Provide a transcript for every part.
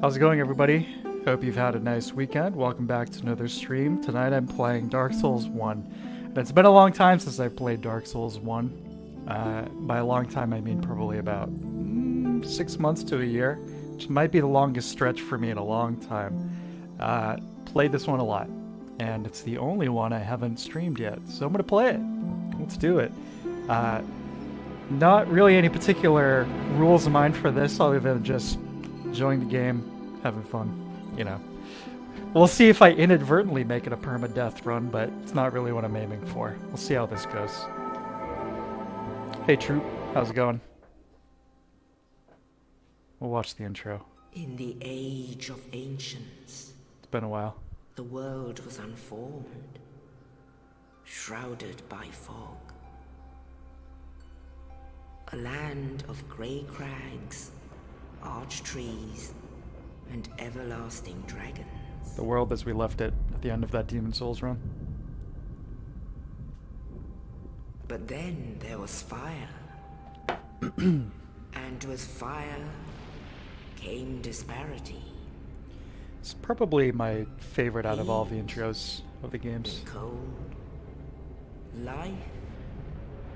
How's it going, everybody? Hope you've had a nice weekend. Welcome back to another stream. Tonight I'm playing Dark Souls 1. And it's been a long time since I played Dark Souls 1. By a long time, I mean probably about 6 months to a year, which might be the longest stretch for me in a long time. Played this one a lot, and it's the only one I haven't streamed yet, so I'm going to play it. Let's do it. Not really any particular rules of mine for this, other than just enjoying the game, having fun, you know. We'll see if I inadvertently make it a permadeath run, but it's not really what I'm aiming for. We'll see how this goes. Hey Troop, how's it going? We'll watch the intro. In the age of ancients, It's been a while. the world was unformed, shrouded by fog. A land of grey crags, arch trees, and everlasting dragons. The world as we left it at the end of that Demon Souls run. But then there was fire. And with fire came disparity. It's probably my favorite out of all the intros of the games. And cold, life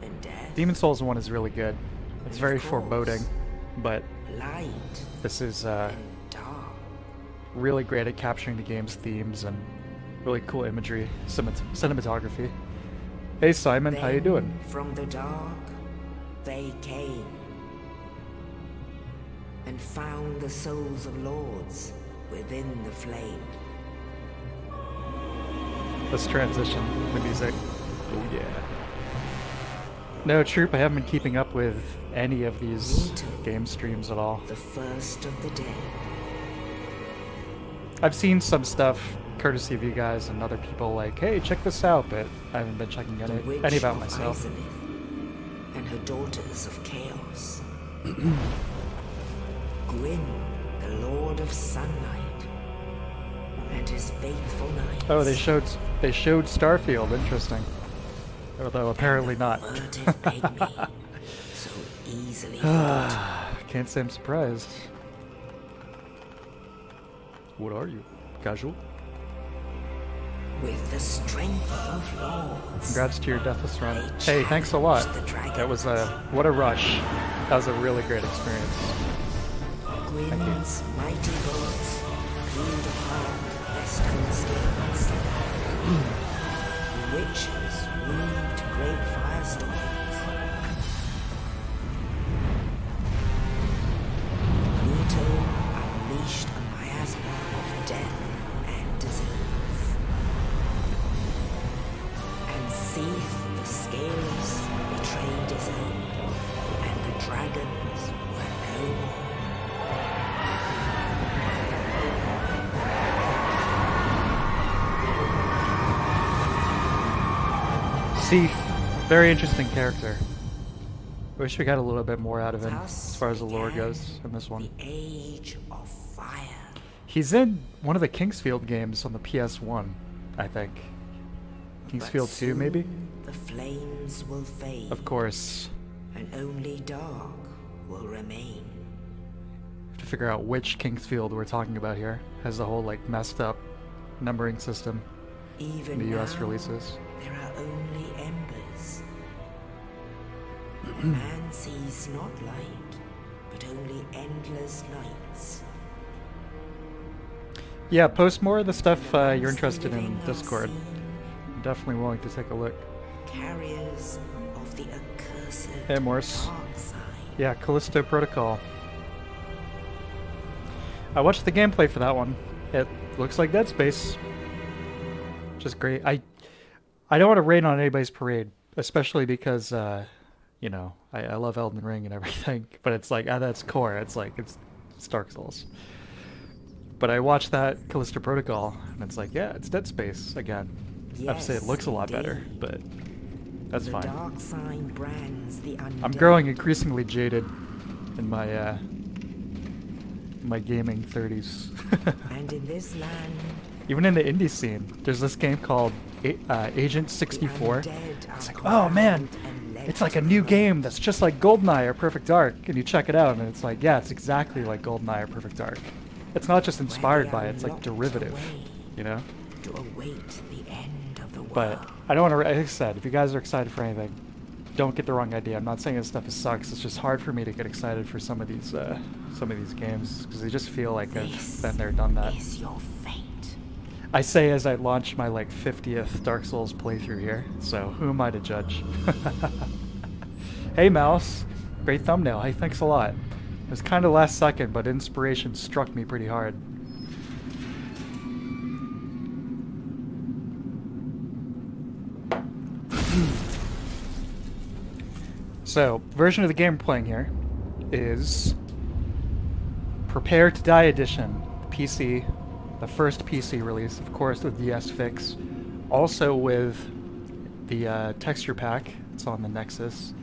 and death. Demon Souls 1 is really good. It's very Of course. foreboding, but Light this is and dark. really great at capturing the game's themes and really cool imagery, cinematography. Hey Simon, how you Then doing? From the dark, they came and found the souls of lords within the flame. Let's transition the music. Oh yeah. No, Troop, I haven't been keeping up with any of these game streams at all. The first of the dead. I've seen some stuff courtesy of you guys and other people like, hey, check this out, but I haven't been checking The witch any about of myself. Izalith and her daughters of chaos. Gwyn, the Lord of Sunlight, and his faithful knights. Oh, they showed Starfield. Interesting. Although apparently not. Furtive pygmy, so easily forgotten. Can't say I'm surprised. What are you? Casual? With the strength of lords. Congrats to your deathless run. Hey, thanks a lot. That was what a rush. That was a really great experience. Gwyn's mighty bullets peeled apart western scales. Witches weaved great firestorms. Nito unleashed a miasma of death and disease. And Seath the Scaleless betrayed his own, and the dragons were no more. Seath, very interesting character. Wish we got a little bit more out of him as far as the lore goes in this one. The age of fire. He's in one of the Kingsfield games on the PS1, I think. Kingsfield 2, maybe? The flames will fade. Of course. And only dark will remain. Have to figure out which Kingsfield we're talking about here. Has the whole, like, messed up numbering system Even in the US now, releases. there are only embers. Man sees not light, but only endless nights. Yeah, post more of the stuff you're interested in Discord. I'm definitely willing to take a look. Carriers of the accursed Hey, Morse. dark side. Yeah, Callisto Protocol. I watched the gameplay for that one. It looks like Dead Space. Which is great. I don't want to rain on anybody's parade, especially because, you know, I love Elden Ring and everything, but it's like, at its core, it's like, it's Dark Souls. But I watched that Callisto Protocol, and it's like, yeah, it's Dead Space again. I have to say it looks a lot better, indeed. but that's The fine. dark sign brands the undead. I'm growing increasingly jaded in my my gaming 30s. And in this land, Even in the indie scene, there's this game called Agent 64. the undead It's are like, oh man, crowned and led it's like a to new life. game that's just like GoldenEye or Perfect Dark, and you check it out, and it's like, yeah, it's exactly like GoldenEye or Perfect Dark. it's not just inspired they by are it, it's like locked derivative, away you know? to await the end of the But world. I don't want to, like I said, if you guys are excited for anything, don't get the wrong idea. I'm not saying this stuff sucks. It's just hard for me to get excited for some of these games because they just feel like I've This been there, done that. is your fate. I say as I launch my like 50th Dark Souls playthrough here, so who am I to judge? Hey Mouse, great thumbnail. Hey, thanks a lot. It was kind of last second, but inspiration struck me pretty hard. So, version of the game we're playing here is Prepare to Die Edition, PC, the first PC release, of course, with DS Fix, also with the texture pack. It's on the Nexus,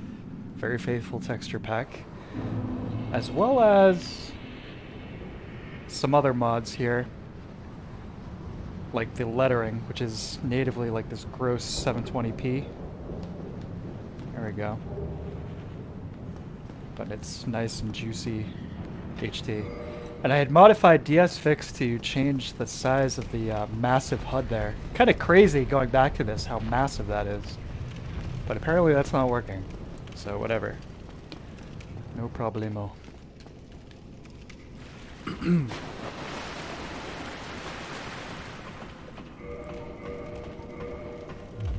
very faithful texture pack, as well as some other mods here, like the lettering, which is natively like this gross 720p. There we go. But it's nice and juicy HD. And I had modified DS Fix to change the size of the massive HUD there. Kind of crazy going back to this, how massive that is. But apparently that's not working. So whatever. No problemo.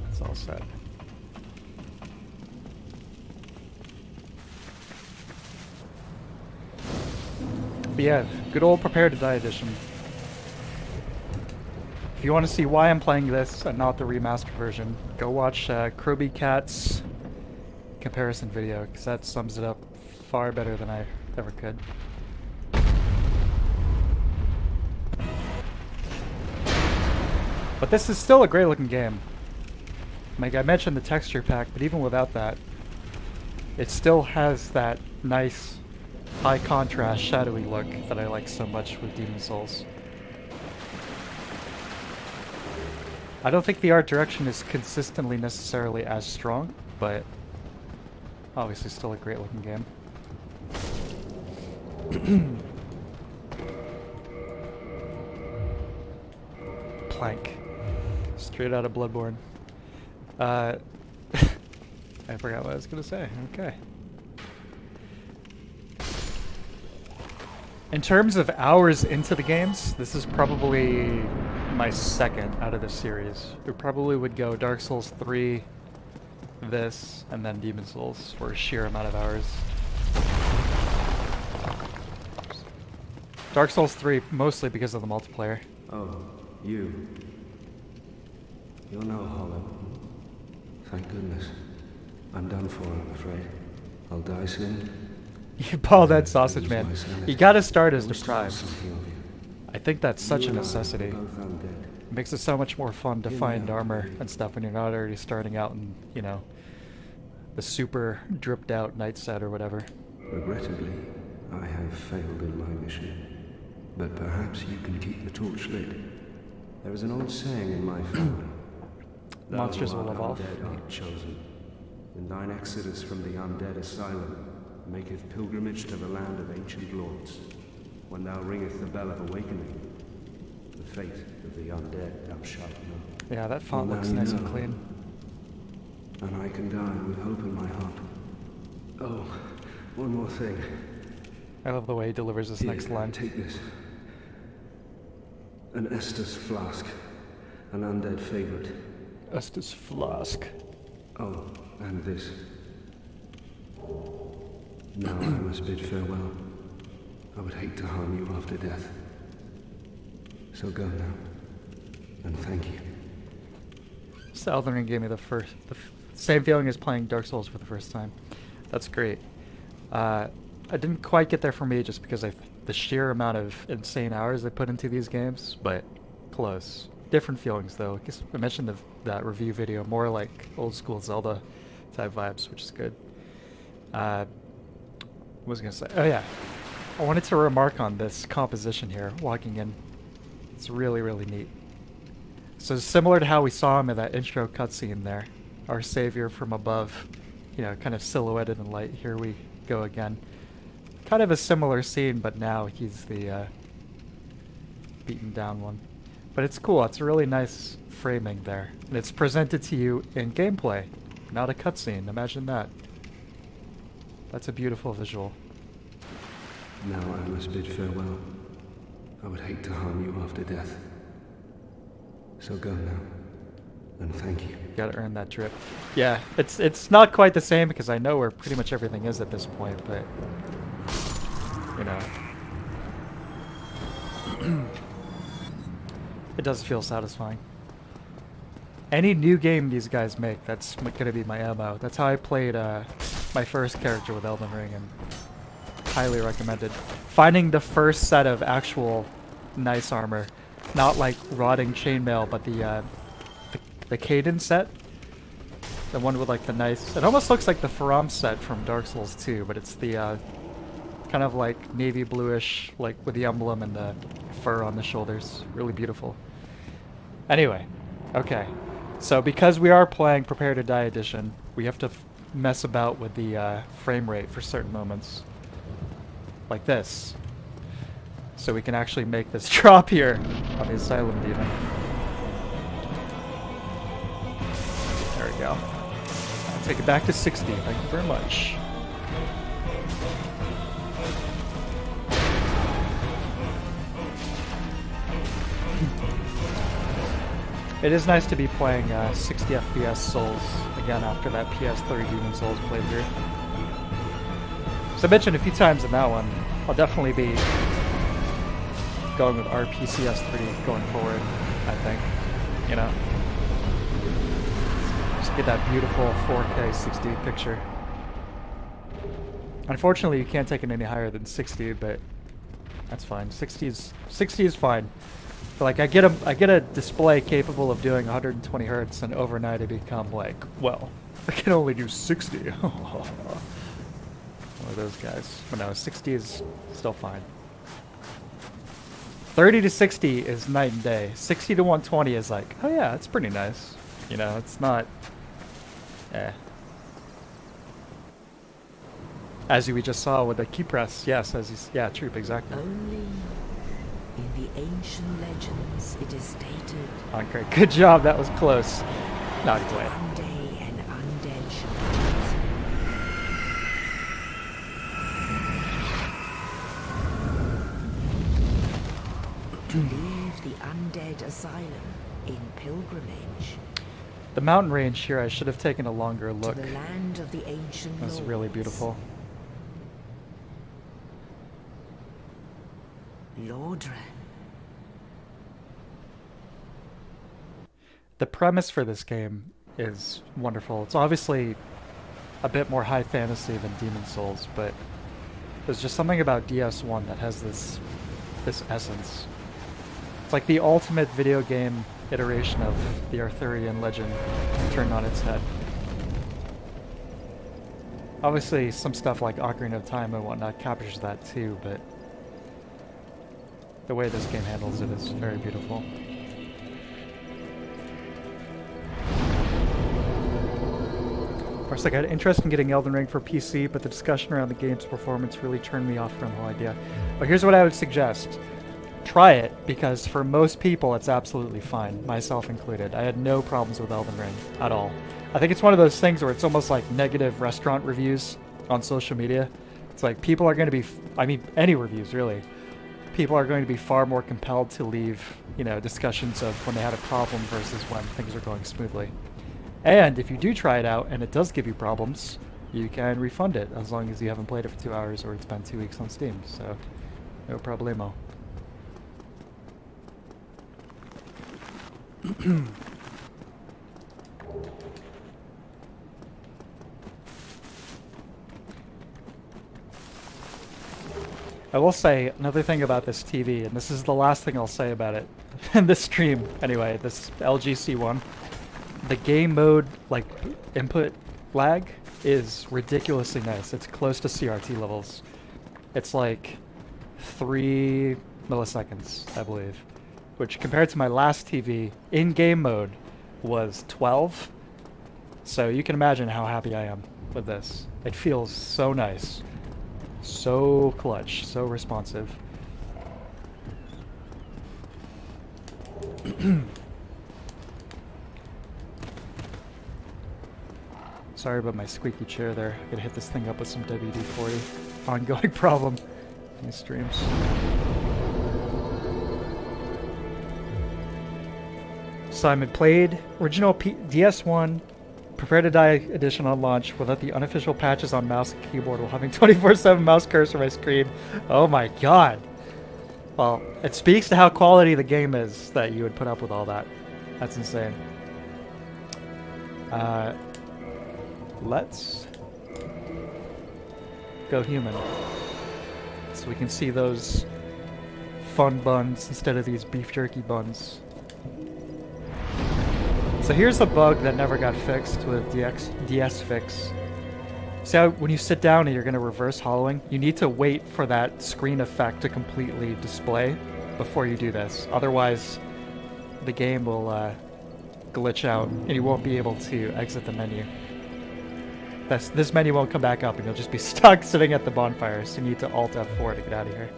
It's all set. But yeah, good old Prepare to Die edition. If you want to see why I'm playing this and not the remastered version, go watch Kroby Cat's comparison video, because that sums it up far better than I ever could. But this is still a great looking game. Like I mentioned the texture pack, but even without that, it still has that nice high contrast shadowy look that I like so much with Demon's Souls. I don't think the art direction is consistently necessarily as strong, but obviously still a great looking game. Plank. Straight out of Bloodborne. I forgot what I was gonna say. Okay. In terms of hours into the games, this is probably my second out of this series. It probably would go Dark Souls 3, this, and then Demon's Souls for a sheer amount of hours. Dark Souls 3 mostly because of the multiplayer. Oh, you. You're no hollow. Thank goodness. I'm done for, I'm afraid. I'll die soon. You ball that sausage, man. You gotta start as deprived. I think that's such a necessity. It makes it so much more fun to find armor and stuff when you're not already starting out in, you know, the super dripped out night set or whatever. Regrettably, I have failed in my mission. But perhaps you can keep the torch lit. There is an old saying in my family. Monsters will Thou who art evolve. undead art chosen. In thine exodus from the undead asylum, maketh pilgrimage to the land of ancient lords. When thou ringeth the bell of awakening, the fate of the undead thou shalt know. Yeah, that font Well, looks now you nice and know. clean. And I can die with hope in my heart. Oh, one more thing. I love the way he delivers this Here, next line. take this. An Estus flask. An undead favorite. Estus Flask. Oh, and this. Now I must bid farewell. I would hate to harm you after death. So go now. And thank you. Elden Ring gave me the same feeling as playing Dark Souls for the first time. That's great. I didn't quite get there for me just because the sheer amount of insane hours I put into these games, but close. Different feelings though. I guess I mentioned that review video, more like old school Zelda type vibes, which is good. What was I gonna say? Oh yeah, I wanted to remark on this composition here, walking in. It's really, really neat. So similar to how we saw him in that intro cutscene there, our savior from above, you know, kind of silhouetted in light. Here we go again. Kind of a similar scene, but now he's the beaten down one. But it's cool. It's a really nice framing there. And it's presented to you in gameplay, not a cutscene. Imagine that. That's a beautiful visual. Now I must bid farewell. I would hate to harm you after death. So go now, and thank you. Gotta earn that drip. Yeah, it's not quite the same because I know where pretty much everything is at this point, but you know, it does feel satisfying. Any new game these guys make, that's gonna be my MO. That's how I played my first character with Elden Ring, and highly recommended. Finding the first set of actual nice armor, not like rotting chainmail, but the Caden set, the one with like the nice. It almost looks like the Faram set from Dark Souls 2, but it's the kind of like navy bluish, like with the emblem and the fur on the shoulders. Really beautiful. Anyway, okay. So because we are playing Prepare to Die Edition, we have to mess about with the frame rate for certain moments. Like this. So we can actually make this drop here on the Asylum Demon. There we go. I'll take it back to 60. Thank you very much. It is nice to be playing 60 FPS Souls again after that PS3 Demon Souls playthrough. As I mentioned a few times in that one, I'll definitely be going with RPCS3 going forward, I think. You know? Just get that beautiful 4K 60 picture. Unfortunately, you can't take it any higher than 60, but that's fine. 60 is fine. But like I get a display capable of doing 120 hertz, and overnight I become like, well, I can only do 60. One of those guys. But no, 60 is still fine. 30 to 60 is night and day. 60 to 120 is like, oh yeah, it's pretty nice. You know, it's not, As we just saw with the key press, yes, yeah, Troop, exactly. Only in the ancient legends it is stated. Okay, good job, that was close. Not quite. One day an undead shall to leave the undead asylum in pilgrimage. The mountain range here, I should have taken a longer look. To the land of the ancient That's really lords. beautiful. Lordran. The premise for this game is wonderful. It's obviously a bit more high fantasy than Demon Souls, but there's just something about DS1 that has this essence. It's like the ultimate video game iteration of the Arthurian legend turned on its head. Obviously, some stuff like Ocarina of Time and whatnot captures that too, but the way this game handles it is very beautiful. Of course, I got interest in getting Elden Ring for PC, but the discussion around the game's performance really turned me off from the whole idea. But here's what I would suggest. Try it, because for most people it's absolutely fine, myself included. I had no problems with Elden Ring at all. I think it's one of those things where it's almost like negative restaurant reviews on social media. It's like people are going to be, I mean, any reviews really. People are going to be far more compelled to leave, you know, discussions of when they had a problem versus when things are going smoothly. And if you do try it out and it does give you problems, you can refund it as long as you haven't played it for 2 hours or it's been 2 weeks on Steam. So, no problemo. I will say another thing about this TV, and this is the last thing I'll say about it in this stream anyway, this LG C1. The game mode, like, input lag is ridiculously nice. It's close to CRT levels. It's like 3 milliseconds, I believe. Which, compared to my last TV, in game mode, was 12. So you can imagine how happy I am with this. It feels so nice. So clutch, so responsive. Sorry about my squeaky chair there. Gotta hit this thing up with some WD-40. Ongoing problem in these streams. Simon played original DS1 Prepare to Die edition on launch without the unofficial patches on mouse and keyboard while having 24/7 mouse cursor on my screen. Oh my god. Well, it speaks to how quality the game is that you would put up with all that. That's insane. Let's go human. So we can see those fun buns instead of these beef jerky buns. So here's a bug that never got fixed with DS Fix. See how when you sit down and you're going to reverse hollowing, you need to wait for that screen effect to completely display before you do this. Otherwise, the game will glitch out and you won't be able to exit the menu. This menu won't come back up and you'll just be stuck sitting at the bonfire, so you need to Alt F4 to get out of here.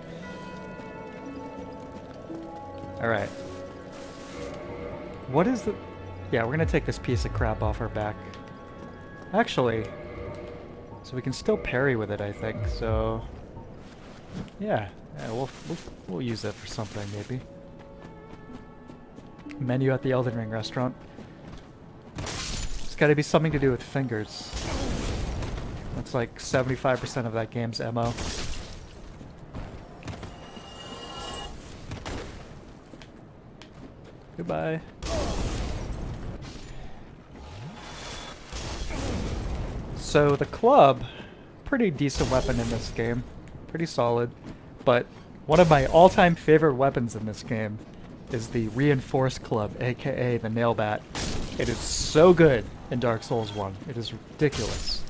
Alright. What is the... Yeah, we're gonna take this piece of crap off our back. Actually, so we can still parry with it, I think, so... Yeah, we'll use it for something, maybe. Menu at the Elden Ring restaurant. It's gotta be something to do with fingers. That's like 75% of that game's MO. Goodbye. So the club, pretty decent weapon in this game. Pretty solid. But one of my all-time favorite weapons in this game is the Reinforced Club, aka the Nailbat. It is so good in Dark Souls 1. It is ridiculous.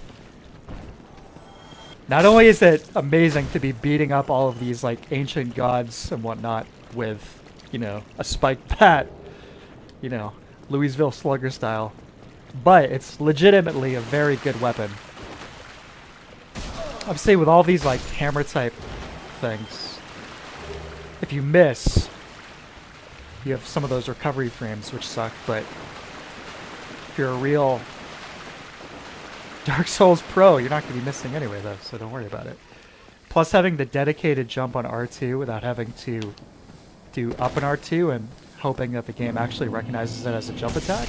Not only is it amazing to be beating up all of these like ancient gods and whatnot with, you know, a spiked bat, you know, Louisville Slugger style, but it's legitimately a very good weapon. I'm saying with all these like hammer type things, if you miss, you have some of those recovery frames which suck, but if you're a real Dark Souls pro, you're not going to be missing anyway though, so don't worry about it. Plus having the dedicated jump on R2 without having to do up an R2 and hoping that the game actually recognizes it as a jump attack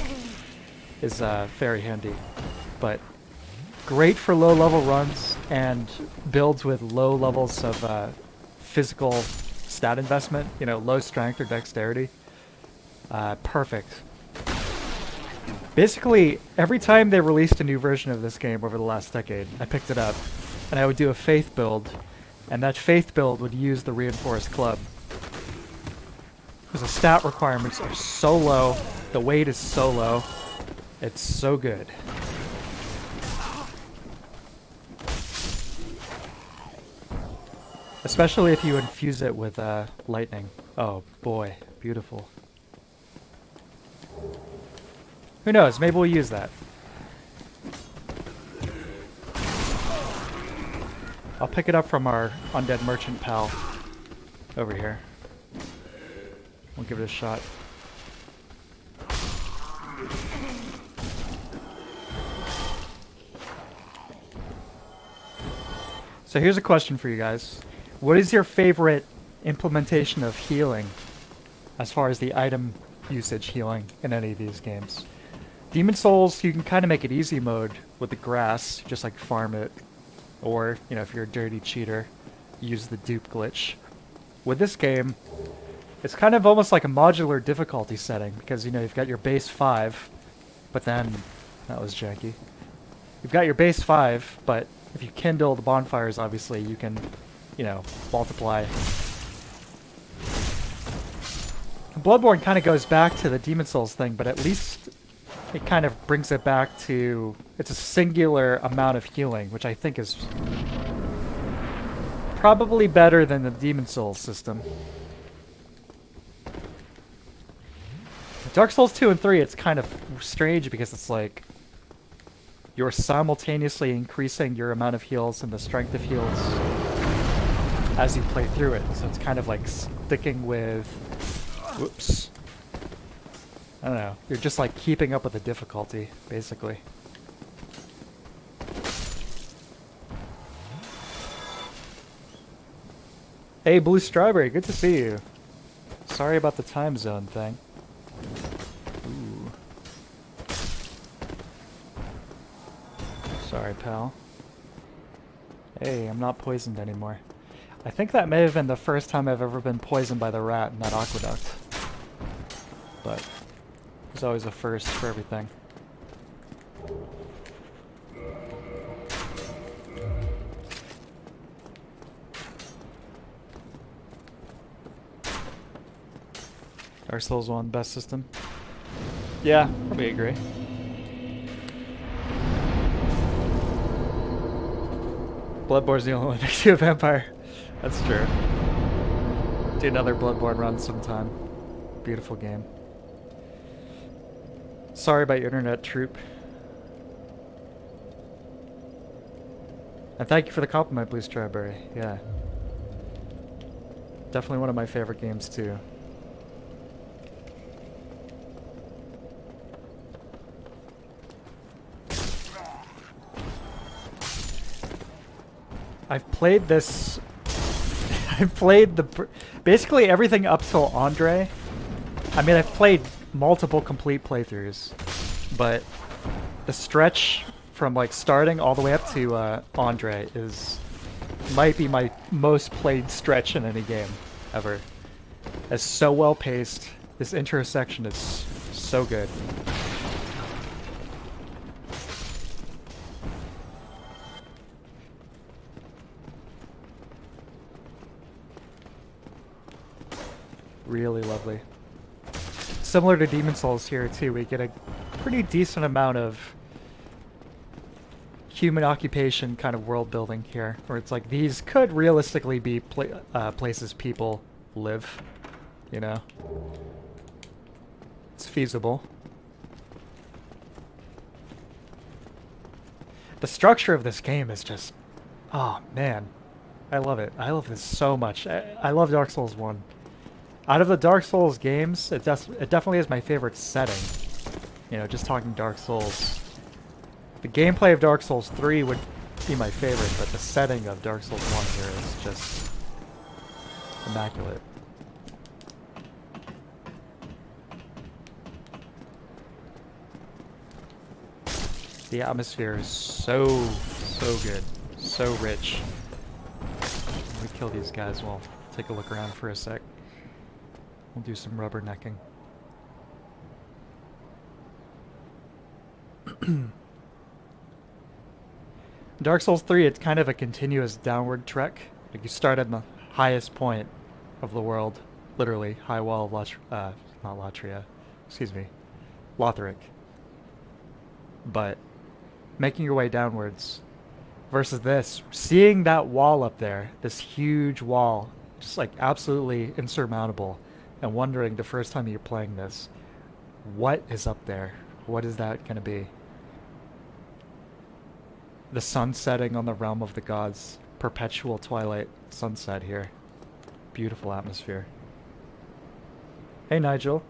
is very handy. But great for low level runs and builds with low levels of physical stat investment, you know, low strength or dexterity. Perfect. Basically, every time they released a new version of this game over the last decade, I picked it up, and I would do a faith build, and that faith build would use the Reinforced Club. Because the stat requirements are so low, the weight is so low, it's so good. Especially if you infuse it with lightning. Oh boy, beautiful. Who knows, maybe we'll use that. I'll pick it up from our undead merchant pal over here. We'll give it a shot. So here's a question for you guys. What is your favorite implementation of healing as far as the item usage healing in any of these games? Demon Souls, you can kind of make it easy mode with the grass, just like farm it. Or, you know, if you're a dirty cheater, use the dupe glitch. With this game, it's kind of almost like a modular difficulty setting, because, you know, you've got your base 5, but then, that was janky. You've got your base 5, but if you kindle the bonfires, obviously, you can, you know, multiply. Bloodborne kind of goes back to the Demon Souls thing, but at least it kind of brings it back to, it's a singular amount of healing, which I think is probably better than the Demon Souls system. Dark Souls 2 and 3, it's kind of strange because it's like you're simultaneously increasing your amount of heals and the strength of heals as you play through it. So it's kind of like sticking with, whoops, I don't know. You're just like keeping up with the difficulty, basically. Hey, Blue Strawberry, good to see you. Sorry about the time zone thing. Ooh. Sorry, pal. Hey, I'm not poisoned anymore. I think that may have been the first time I've ever been poisoned by the rat in that aqueduct. But there's always a first for everything. Dark Souls 1, best system. Yeah, probably agree. Bloodborne's the only one that makes you a vampire. That's true. Do another Bloodborne run sometime. Beautiful game. Sorry about your internet, troop. And thank you for the compliment, Blue Strawberry. Yeah. Definitely one of my favorite games, too. I've played this... I've played basically everything up till Andre. I mean, I've played multiple complete playthroughs, but the stretch from like starting all the way up to Andre might be my most played stretch in any game ever. It's so well paced. This intro section is so good. Really lovely. Similar to Demon Souls here too, we get a pretty decent amount of human occupation kind of world building here, where it's like these could realistically be places people live, you know? It's feasible. The structure of this game is just, oh man, I love it. I love this so much. I love Dark Souls 1. Out of the Dark Souls games, it definitely is my favorite setting. You know, just talking Dark Souls. The gameplay of Dark Souls 3 would be my favorite, but the setting of Dark Souls 1 here is just immaculate. The atmosphere is so good. So rich. Let me kill these guys. We'll take a look around for a sec. We'll do some rubbernecking. Dark Souls 3, it's kind of a continuous downward trek. Like you start at the highest point of the world, literally, high wall of not Latria, excuse me, Lothric. But making your way downwards versus this, seeing that wall up there, this huge wall, just like absolutely insurmountable. And wondering the first time you're playing this, what is up there? What is that going to be? The sun setting on the realm of the gods. Perpetual twilight sunset here. Beautiful atmosphere. Hey Nigel.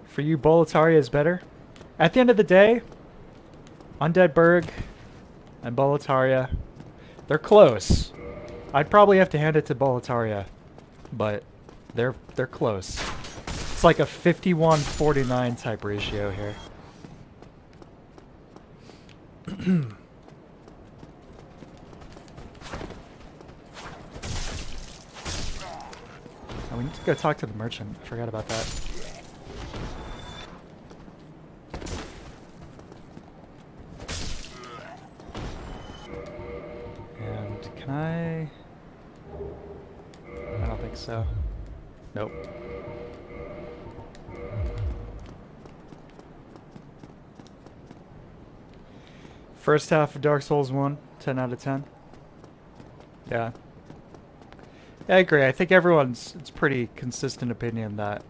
For you, Boletaria is better. At the end of the day, Undead Burg and Boletaria, they're close. I'd probably have to hand it to Boletaria, but they're close. It's like a 51-49 type ratio here. Oh, we need to go talk to the merchant. I forgot about that. And can I don't think so. Nope. First half of Dark Souls 1, 10 out of 10. Yeah. I agree. I think it's pretty consistent opinion that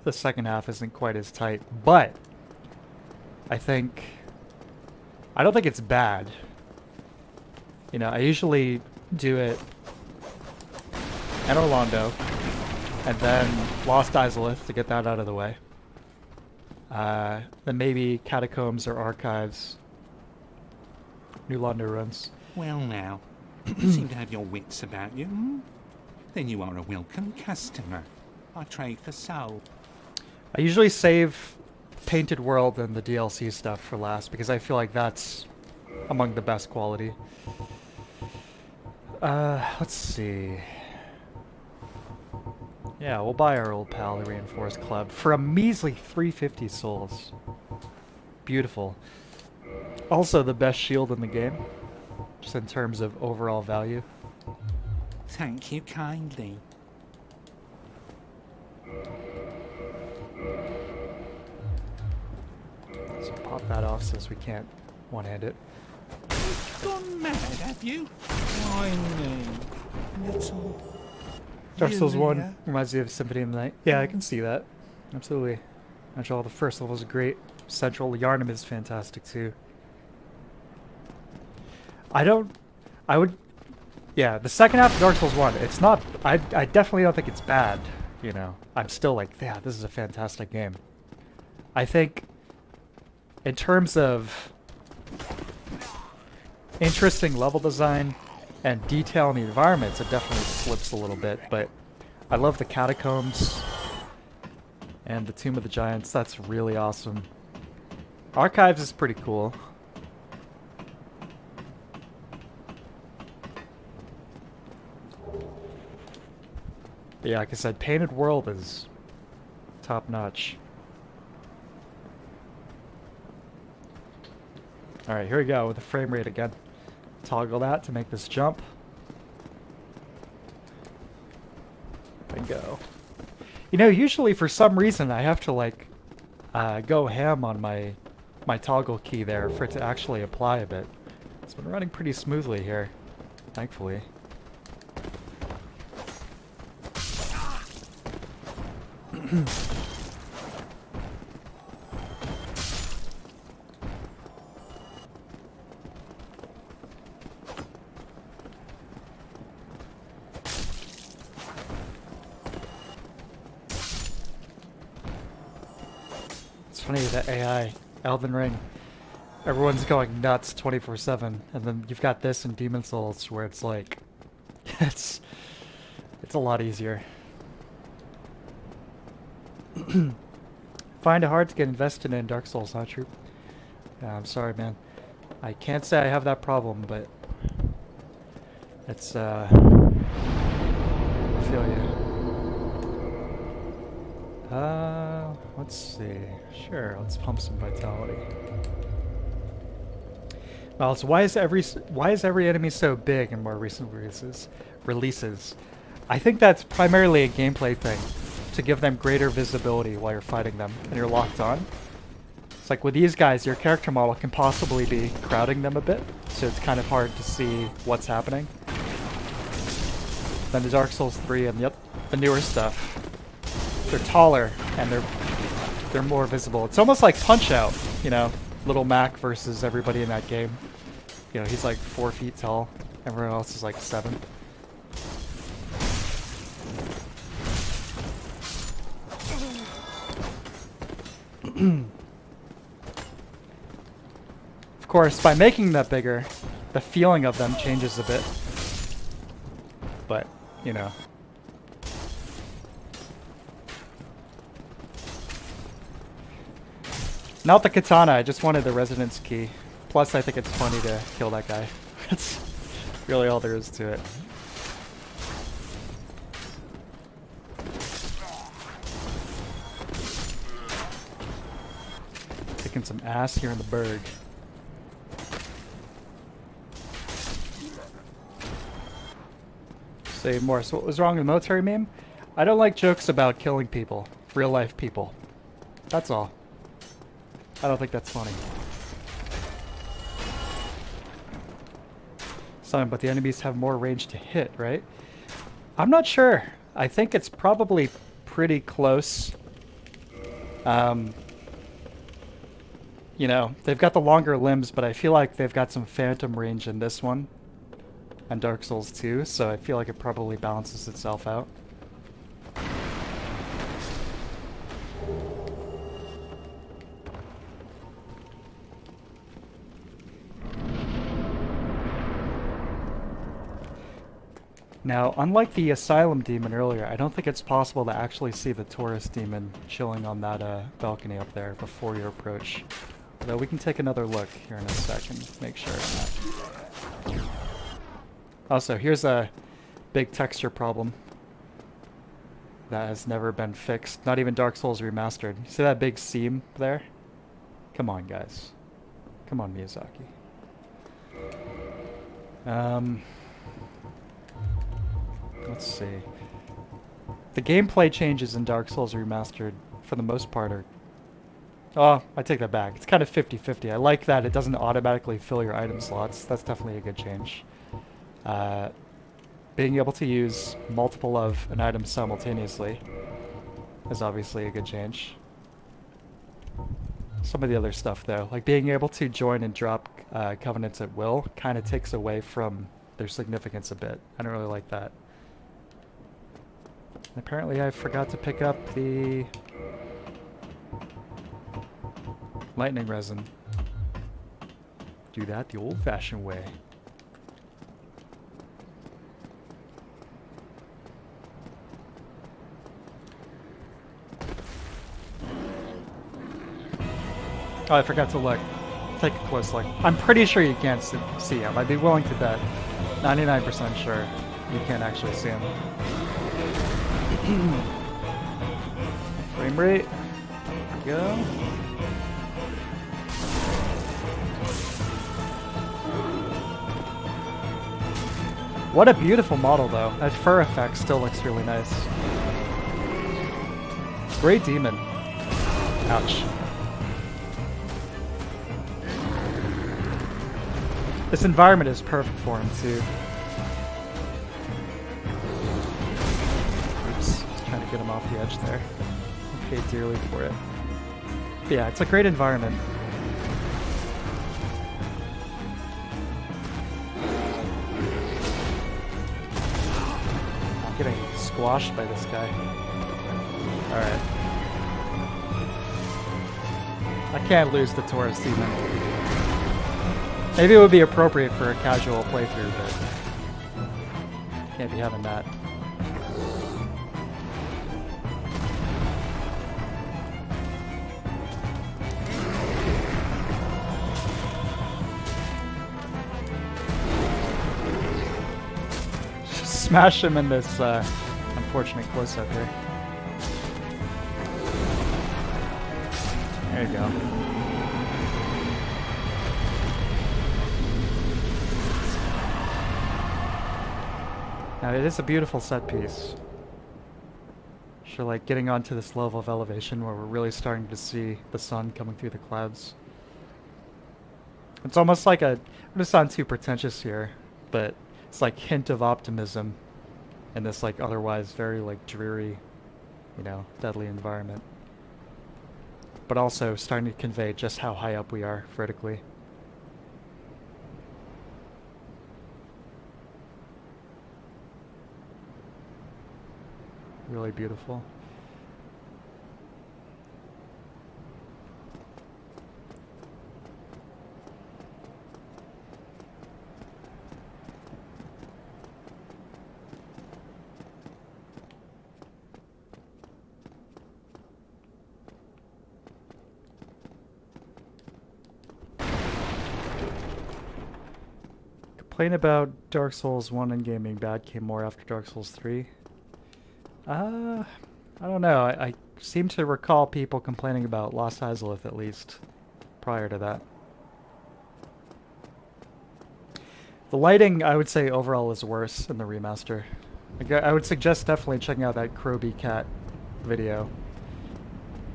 the second half isn't quite as tight, but I don't think it's bad. You know, I usually do it in Orlando, And then Lost Izalith to get that out of the way. Then maybe Catacombs or Archives. New London runs. Well now, you seem to have your wits about you. Hmm? Then you are a welcome customer. I trade for soul. I usually save Painted World and the DLC stuff for last because I feel like that's among the best quality. Let's see. Yeah, we'll buy our old pal, the Reinforced Club, for a measly 350 souls. Beautiful. Also the best shield in the game, just in terms of overall value. Thank you kindly. So pop that off since we can't one-hand it. You've gone mad, have you? Why me? Little... Dark Souls 1 Julia? reminds me of Symphony of the Night. Yeah, I can see that. Absolutely. Actually, all the first levels are great. Central Yarnum is fantastic too. Yeah, the second half of Dark Souls 1, it's not, I definitely don't think it's bad, you know. I'm still like, yeah, this is a fantastic game. I think, in terms of interesting level design and detail in the environments, it definitely slips a little bit, but I love the Catacombs and the Tomb of the Giants. That's really awesome. Archives is pretty cool. But yeah, like I said, Painted World is top notch. Alright, here we go with the frame rate again. Toggle that to make this jump. And go. You know, usually for some reason I have to like go ham on my toggle key there for it to actually apply a bit. It's been running pretty smoothly here, thankfully. It's funny that AI, Elden Ring, everyone's going nuts 24/7, and then you've got this in Demon Souls where it's like, it's a lot easier. Find it hard to get invested in Dark Souls, huh, Troop? Yeah, I'm sorry, man. I can't say I have that problem, but it's, I feel you. Let's see. Sure, let's pump some vitality. Well, so why is every enemy so big in more recent releases? I think that's primarily a gameplay thing, to give them greater visibility while you're fighting them and you're locked on. It's like with these guys, your character model can possibly be crowding them a bit, so it's kind of hard to see what's happening. Then the Dark Souls 3 and the newer stuff, they're taller and they're more visible. It's almost like Punch-Out, you know, Little Mac versus everybody in that game. You know, he's like 4 feet tall, everyone else is like 7. Of course, by making that bigger, the feeling of them changes a bit. But, you know. Not the katana, I just wanted the resonance key. Plus, I think it's funny to kill that guy. That's really all there is to it. Kicking some ass here in the Berg. Say more. So what was wrong with the military meme? I don't like jokes about killing people. Real life people. That's all. I don't think that's funny. Something, but the enemies have more range to hit, right? I'm not sure. I think it's probably pretty close. You know, they've got the longer limbs, but I feel like they've got some phantom range in this one. And Dark Souls 2, so I feel like it probably balances itself out. Now, unlike the Asylum Demon earlier, I don't think it's possible to actually see the Tourist Demon chilling on that balcony up there before you approach. Although we can take another look here in a second, make sure of that. Also, here's a big texture problem that has never been fixed. Not even Dark Souls Remastered. You see that big seam there? Come on, guys. Come on, Miyazaki. Let's see. The gameplay changes in Dark Souls Remastered, for the most part, are... Oh, I take that back. It's kind of 50-50. I like that it doesn't automatically fill your item slots. That's definitely a good change. Being able to use multiple of an item simultaneously is obviously a good change. Some of the other stuff, though, like being able to join and drop covenants at will, kind of takes away from their significance a bit. I don't really like that. And apparently I forgot to pick up the lightning resin. Do that the old-fashioned way. Oh, I forgot to look. Take a close look. I'm pretty sure you can't see him. I'd be willing to bet. 99% sure you can't actually see him. Frame rate. There we go. What a beautiful model, though. That fur effect still looks really nice. Great demon. Ouch. This environment is perfect for him, too. Oops. Trying to get him off the edge there. I paid dearly for it. But yeah, it's a great environment. I'm getting squashed by this guy. Alright. I can't lose the Taurus Demon. Maybe it would be appropriate for a casual playthrough, but can't be having that. Just smash him in this unfortunate close-up here. There you go. Now, it is a beautiful set piece. Sure, like getting onto this level of elevation where we're really starting to see the sun coming through the clouds. It's almost like a, I'm gonna sound too pretentious here, but it's like hint of optimism in this like otherwise very like dreary, you know, deadly environment. But also starting to convey just how high up we are vertically. Really beautiful. Complain about Dark Souls 1 and game being bad came more after Dark Souls 3. I don't know. I seem to recall people complaining about Lost Hyzalith at least prior to that. The lighting, I would say, overall is worse in the remaster. I would suggest definitely checking out that Croby Cat video.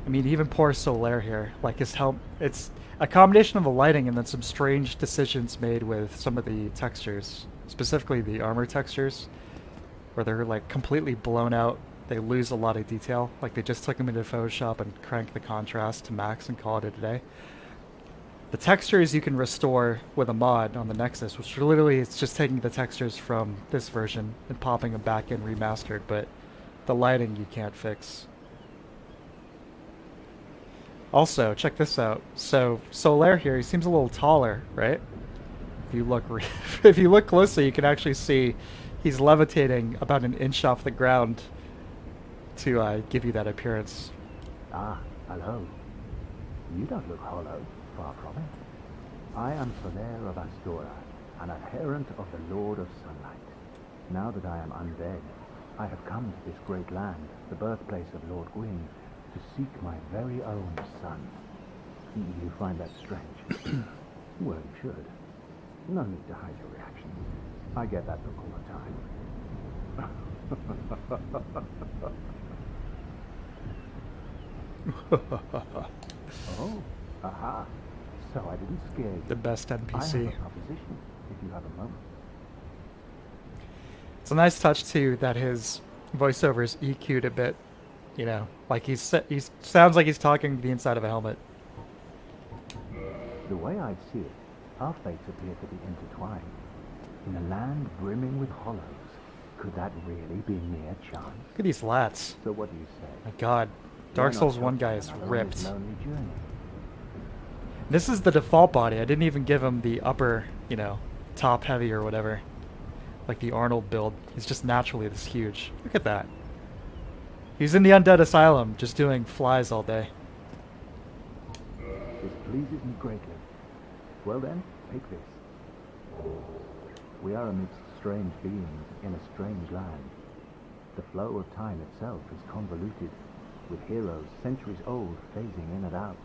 I mean, even poor Solaire here, like his help, it's a combination of the lighting and then some strange decisions made with some of the textures, specifically the armor textures, where they're like completely blown out. They lose a lot of detail. Like they just took them into Photoshop and cranked the contrast to max and called it a day. The textures you can restore with a mod on the Nexus, which literally it's just taking the textures from this version and popping them back in remastered, but the lighting you can't fix. Also, check this out. So Solaire here, he seems a little taller, right? If you look if you look closely, you can actually see he's levitating about an inch off the ground to give you that appearance. Ah, hello. You don't look hollow, far from it. I am Solaire of Astora, an adherent of the Lord of Sunlight. Now that I am undead, I have come to this great land, the birthplace of Lord Gwyn, to seek my very own son. You find that strange? Well, you should. No need to hide your reaction. I get that look all the time. Oh, aha. So I didn't scare you. The best I have NPC. a proposition, if you have a moment. It's a nice touch too that his voiceover is EQ'd a bit. You know, like he sounds like he's talking to the inside of a helmet. The way I see it, our fates appear to be intertwined. In a land brimming with hollows, could that really be mere chance? Look at these lats. So what do you say? My God, Dark Souls 1 guy is ripped. Lonely journey. This is the default body. I didn't even give him the upper, you know, top heavy or whatever. Like the Arnold build. He's just naturally this huge. Look at that. He's in the Undead Asylum, just doing flies all day. This pleases me greatly. Well then, take this. We are amidst strange beings in a strange land. The flow of time itself is convoluted, with heroes centuries old phasing in and out.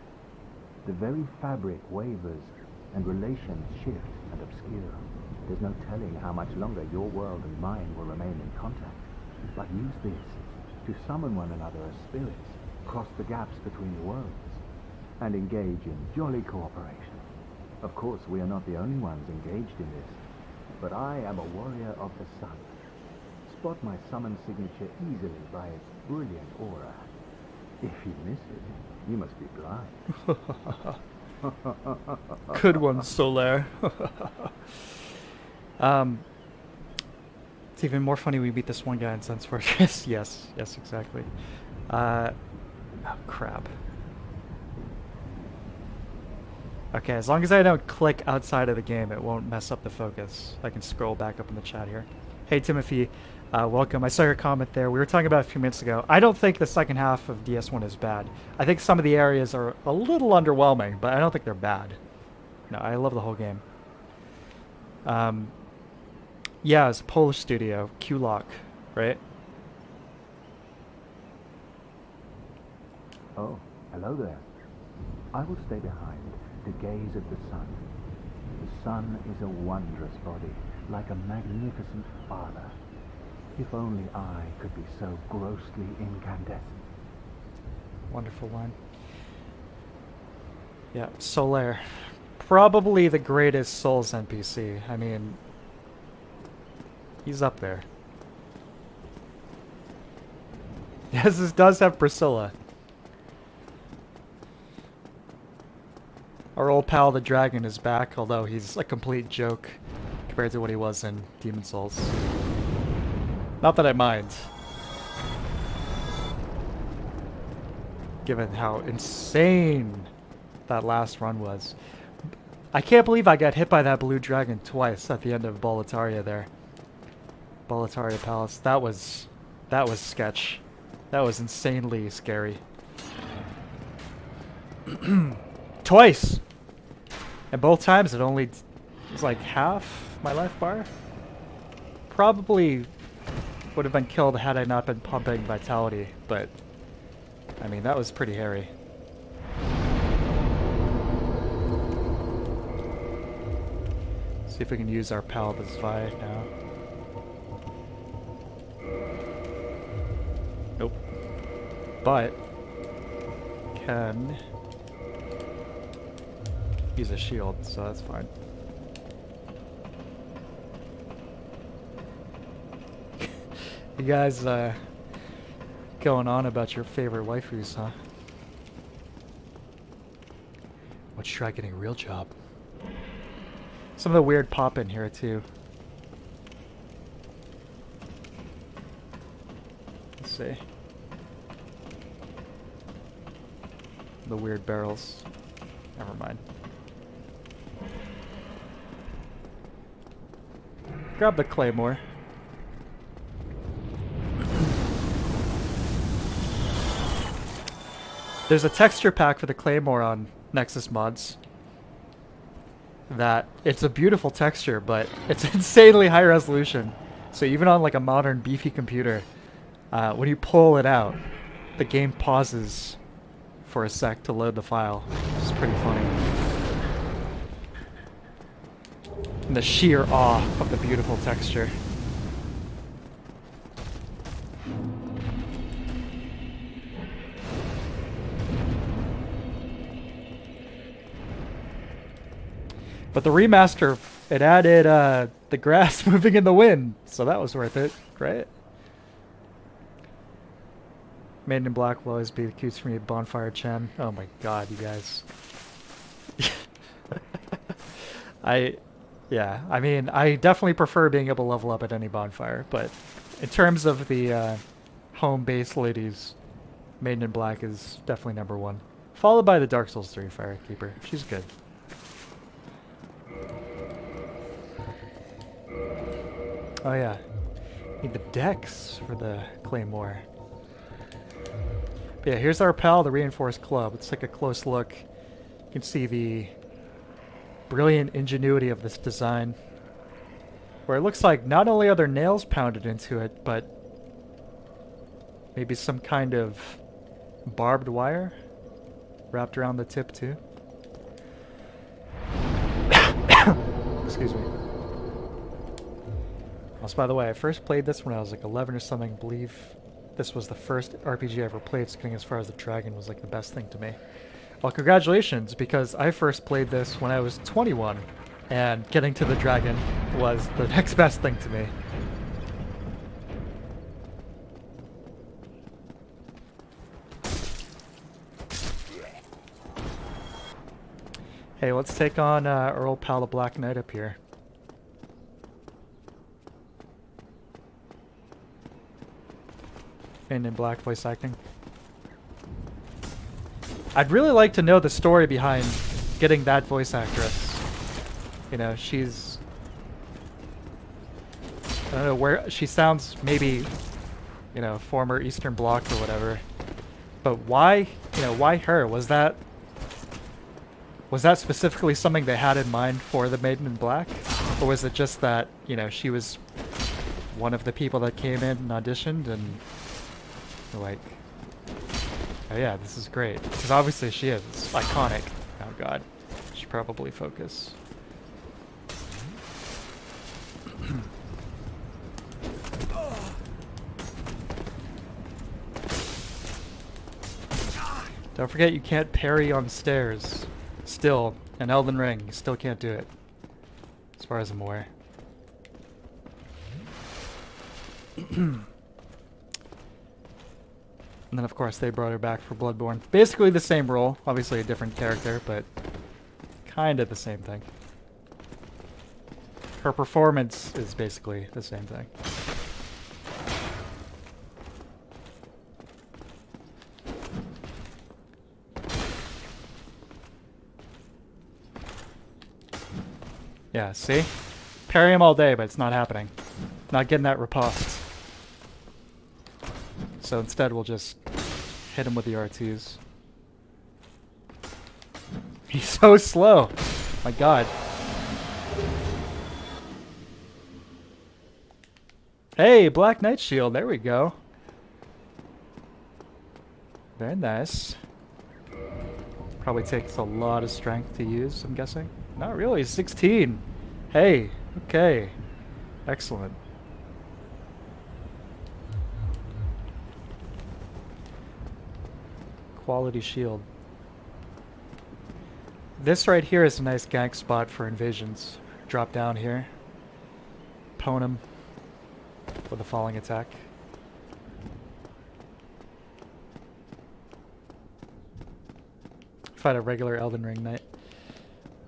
The very fabric wavers, and relations shift and obscure. There's no telling how much longer your world and mine will remain in contact. But use this to summon one another as spirits, cross the gaps between the worlds, and engage in jolly cooperation. Of course, we are not the only ones engaged in this, but I am a warrior of the sun. Spot my summon signature easily by its brilliant aura. If you miss it, you must be blind. Good one, Solaire. It's even more funny we beat this one guy in Sense Fortress. yes, exactly. Oh, crap. Okay, as long as I don't click outside of the game, it won't mess up the focus. I can scroll back up in the chat here. Hey, Timothy. Welcome. I saw your comment there. We were talking about it a few minutes ago. I don't think the second half of DS1 is bad. I think some of the areas are a little underwhelming, but I don't think they're bad. No, I love the whole game. Yeah, it's a Polish studio, Q-Lock, right? Oh, hello there. I will stay behind to gaze at the sun. The sun is a wondrous body, like a magnificent father. If only I could be so grossly incandescent. Wonderful line. Yeah, Solaire. Probably the greatest Souls NPC. I mean, he's up there. Yes, this does have Priscilla. Our old pal the dragon is back, although he's a complete joke compared to what he was in Demon Souls. Not that I mind. Given how insane that last run was. I can't believe I got hit by that blue dragon twice at the end of Boletaria there. Boletaria Palace. That was sketch. That was insanely scary. Twice! And both times it only was like half my life bar. Probably would have been killed had I not been pumping vitality, but I mean that was pretty hairy. See if we can use our pal the Zwei now. Nope. But can use a shield, so that's fine. You guys going on about your favorite waifus, huh? Let's try getting a real job. Some of the weird pop in here too. Let's see. The weird barrels. Never mind. Grab the claymore. There's a texture pack for the Claymore on Nexus Mods. That it's a beautiful texture, but it's insanely high resolution. So even on like a modern beefy computer, when you pull it out, the game pauses for a sec to load the file, which is pretty funny. And the sheer awe of the beautiful texture. But the remaster, it added the grass moving in the wind, so that was worth it, right? Maiden in Black will always be the cutest for me, Bonfire Chen. Oh my god, you guys. Yeah, I mean, I definitely prefer being able to level up at any bonfire, but in terms of the home-based ladies, Maiden in Black is definitely number one. Followed by the Dark Souls 3 Firekeeper. She's good. Oh yeah, need the decks for the Claymore. But yeah, here's our pal, the Reinforced Club. Let's take a close look. You can see the brilliant ingenuity of this design, where it looks like not only are there nails pounded into it, but maybe some kind of barbed wire wrapped around the tip too. Excuse me. Also, by the way, I first played this when I was like 11 or something. I believe this was the first RPG I ever played, so getting as far as the dragon was like the best thing to me. Well, congratulations, because I first played this when I was 21, and getting to the dragon was the next best thing to me. Hey, let's take on our old pal, the Black Knight, up here. And in Black voice acting. I'd really like to know the story behind getting that voice actress. You know, she's... I don't know where... She sounds maybe, you know, former Eastern Bloc or whatever. But why, you know, why her? Was that specifically something they had in mind for the Maiden in Black? Or was it just that, you know, she was one of the people that came in and auditioned and... like, oh yeah, this is great. Because obviously she is. It's iconic. Oh god. Should probably focus. Don't forget you can't parry on stairs. Still, in Elden Ring, you still can't do it. As far as I'm aware. And then, of course, they brought her back for Bloodborne. Basically the same role. Obviously a different character, but kind of the same thing. Her performance is basically the same thing. Yeah, see? Parry him all day, but it's not happening. Not getting that riposte. So instead we'll just hit him with the R2s. He's so slow. My god. Hey, Black Knight Shield. There we go. Very nice. Probably takes a lot of strength to use, I'm guessing. Not really. 16. Hey. Okay. Excellent. Quality shield. This right here is a nice gank spot for invasions. Drop down here. Pwn him with a falling attack. Fight a regular Elden Ring knight.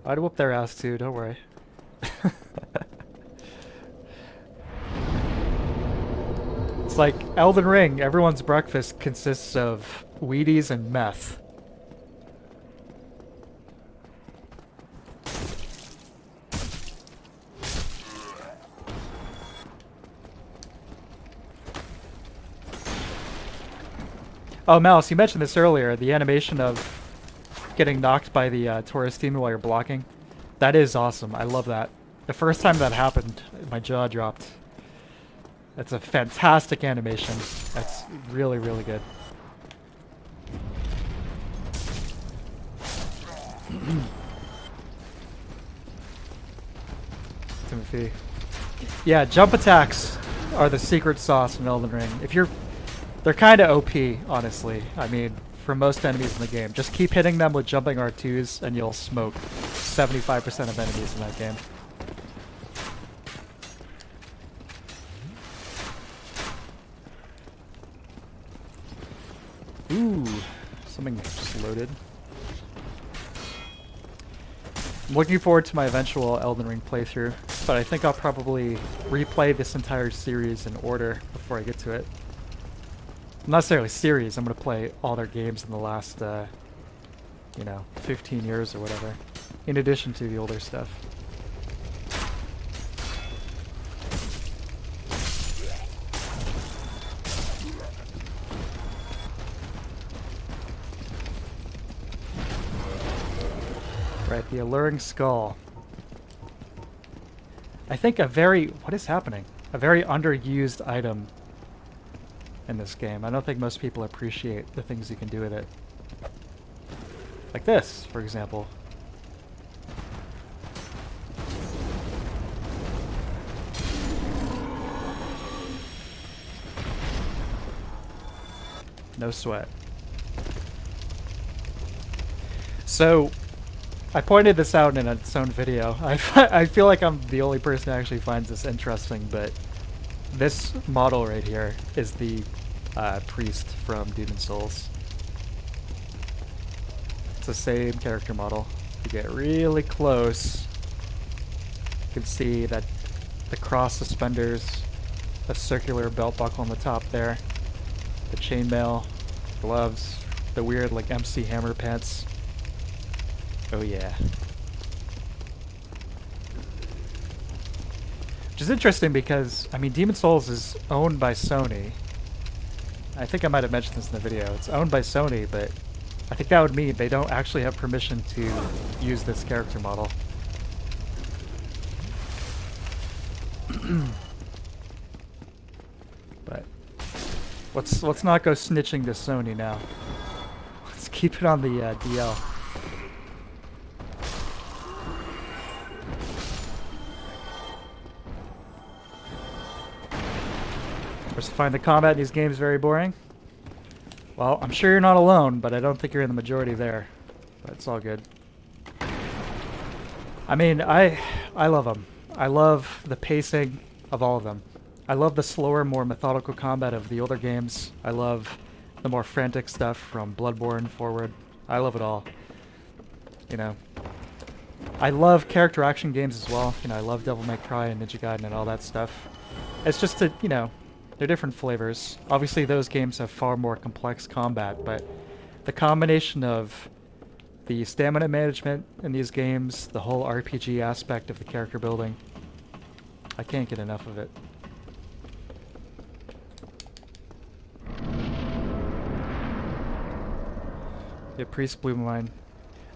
I'd whoop their ass too, don't worry. It's like Elden Ring, everyone's breakfast consists of Wheaties and meth. Oh, Mouse, you mentioned this earlier. The animation of getting knocked by the Taurus demon while you're blocking. That is awesome. I love that. The first time that happened, my jaw dropped. That's a fantastic animation. That's really, really good. Timothy. Yeah, jump attacks are the secret sauce in Elden Ring. They're kind of OP, honestly. I mean, for most enemies in the game. Just keep hitting them with jumping R2s and you'll smoke 75% of enemies in that game. Ooh, something just loaded. I'm looking forward to my eventual Elden Ring playthrough, but I think I'll probably replay this entire series in order before I get to it. Not necessarily series, I'm going to play all their games in the last, 15 years or whatever, in addition to the older stuff. Right, the alluring skull. I think what is happening? A very underused item in this game. I don't think most people appreciate the things you can do with it. Like this, for example. No sweat. So, I pointed this out in its own video. I feel like I'm the only person who actually finds this interesting, but this model right here is the priest from Demon Souls. It's the same character model. If you get really close, you can see that the cross suspenders, the circular belt buckle on the top there, the chainmail, gloves, the weird like MC Hammer pants. Oh yeah. Which is interesting because, I mean, Demon Souls is owned by Sony. I think I might have mentioned this in the video. It's owned by Sony, but I think that would mean they don't actually have permission to use this character model. But let's not go snitching to Sony now. Let's keep it on the DL. I find the combat in these games very boring. Well, I'm sure you're not alone, but I don't think you're in the majority there. But it's all good. I mean, I love them. I love the pacing of all of them. I love the slower, more methodical combat of the older games. I love the more frantic stuff from Bloodborne forward. I love it all. You know, I love character action games as well. You know, I love Devil May Cry and Ninja Gaiden and all that stuff. It's just that, you know, they're different flavors. Obviously, those games have far more complex combat, but the combination of the stamina management in these games, the whole RPG aspect of the character building, I can't get enough of it. Yeah, Priest Blue Mine.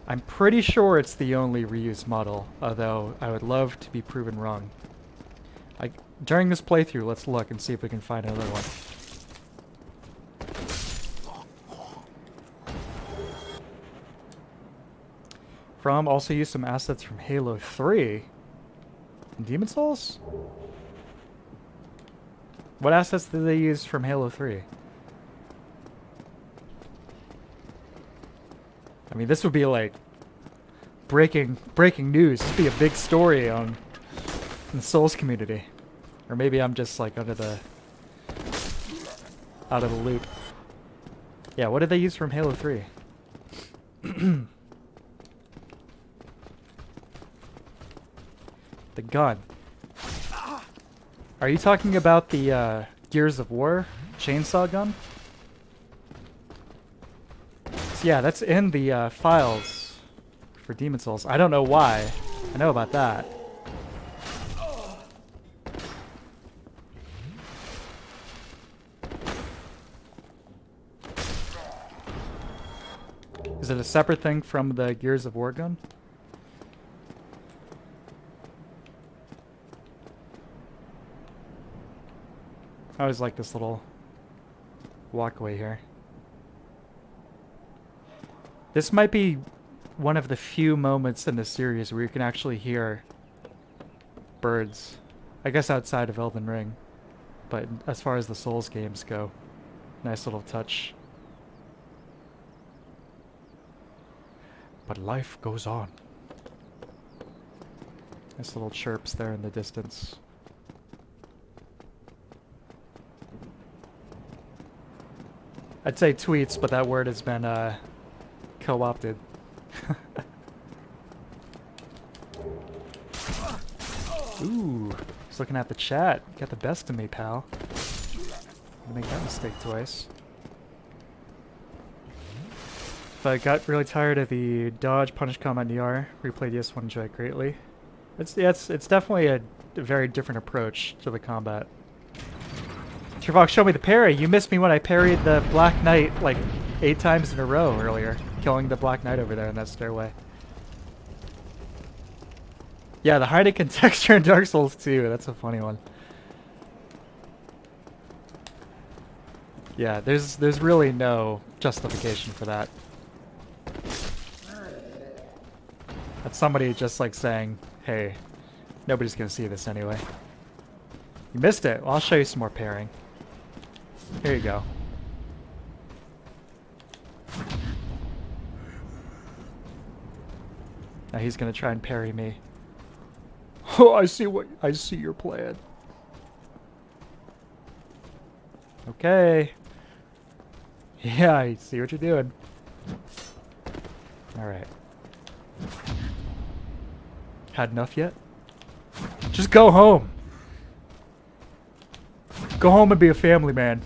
I'm pretty sure it's the only reused model, although I would love to be proven wrong. During this playthrough, let's look and see if we can find another one. From also used some assets from Halo 3. And Demon Souls? What assets did they use from Halo 3? I mean, this would be like breaking news. This would be a big story in the Souls community. Or maybe I'm just like out of the loop. Yeah, what did they use from Halo 3? The gun. Are you talking about the Gears of War chainsaw gun? So yeah, that's in the files for Demon Souls. I don't know why. I know about that. Is it a separate thing from the Gears of War gun? I always like this little walkway here. This might be one of the few moments in the series where you can actually hear birds. I guess outside of Elden Ring. But as far as the Souls games go, nice little touch. But life goes on. Nice little chirps there in the distance. I'd say tweets, but that word has been co-opted. Ooh, he's looking at the chat. You got the best of me, pal. Gonna make that mistake twice. But I got really tired of the dodge, punish combat in ER. Replayed ES1, enjoy it greatly. It's definitely a very different approach to the combat. Travox, show me the parry. You missed me when I parried the Black Knight like 8 times in a row earlier, killing the Black Knight over there in that stairway. Yeah, the Heineken texture in Dark Souls 2. That's a funny one. Yeah, there's really no justification for that. That's somebody just like saying, hey, nobody's gonna see this anyway. You missed it. Well, I'll show you some more parrying. Here you go. Now he's gonna try and parry me. Oh, I see your plan. Okay. Yeah, I see what you're doing. Alright. Had enough yet? Just go home. Go home and be a family man.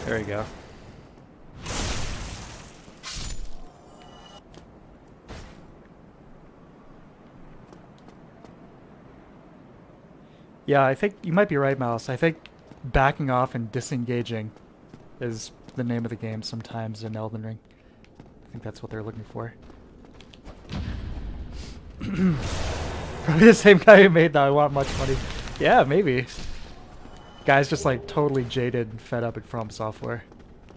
There you go. Yeah, I think you might be right, Mouse. I think backing off and disengaging is the name of the game sometimes in Elden Ring. I think that's what they're looking for. Probably the same guy who made that I Want Much Money. Yeah, maybe. Guy's just like totally jaded and fed up at From Software.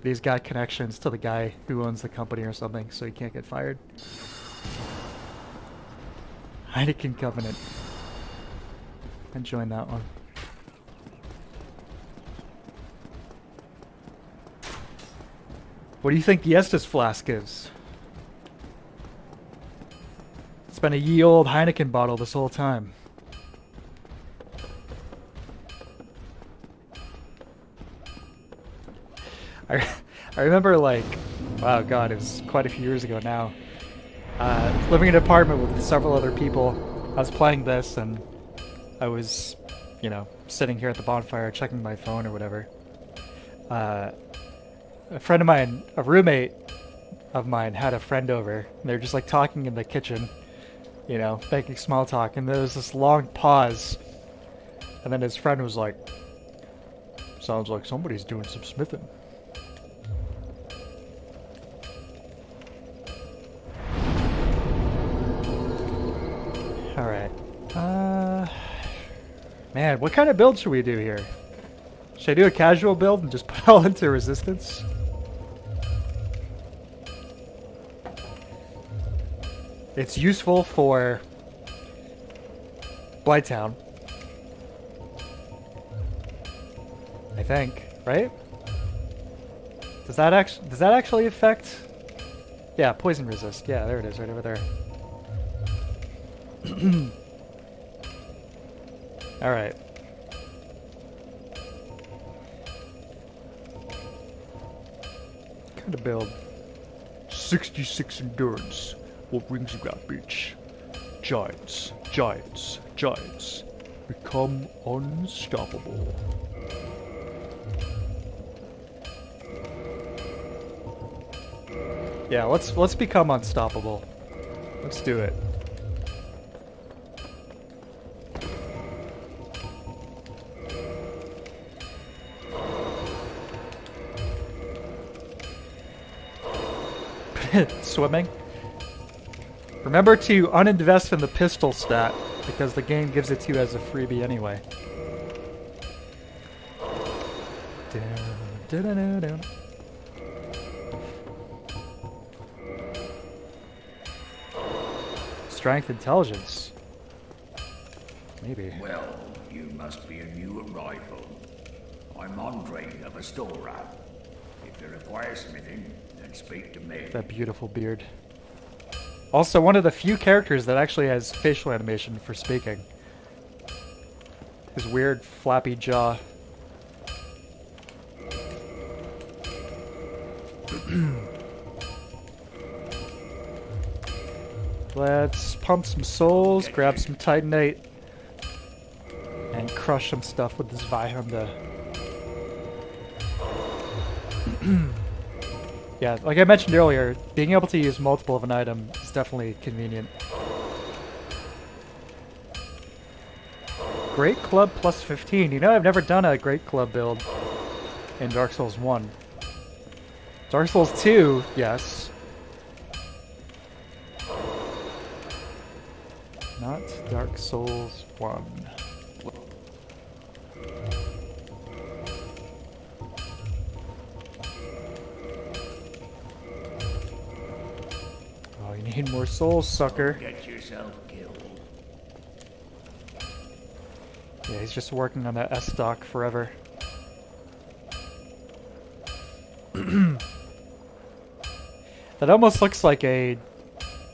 He's got connections to the guy who owns the company or something, so he can't get fired. Heineken Covenant. I joined that one. What do you think the Estus flask is? It's been a ye old Heineken bottle this whole time. I remember like, wow, God, it was quite a few years ago now. Living in an apartment with several other people. I was playing this and I was, you know, sitting here at the bonfire checking my phone or whatever. A friend of mine, a roommate of mine, had a friend over. And they were just like talking in the kitchen, you know, making small talk. And there was this long pause. And then his friend was like, sounds like somebody's doing some smithing. Alright. Man, what kind of build should we do here? Should I do a casual build and just put it all into resistance? It's useful for Blighttown, I think, right? Does that actually affect? Yeah, poison resist. Yeah, there it is, right over there. All right. Kind of build. 66 endurance. What rings you got, bitch? Giants, giants, giants. Become unstoppable. Yeah, let's become unstoppable. Let's do it. Swimming. Remember to uninvest in the pistol stat, because the game gives it to you as a freebie anyway. Strength, intelligence. Maybe. Well, you must be a new arrival. I'm Andre of Astoria. If you require smithing, then speak to me. That beautiful beard. Also, one of the few characters that actually has facial animation for speaking. His weird flappy jaw. Let's pump some souls, grab some Titanite, and crush some stuff with this Vihunda. Yeah, like I mentioned earlier, being able to use multiple of an item is definitely convenient. Great Club plus 15. You know, I've never done a Great Club build in Dark Souls 1. Dark Souls 2, yes. Not Dark Souls 1. Oh, you need more souls, sucker. Get yourself killed. Yeah, he's just working on that S-stock forever. That almost looks like a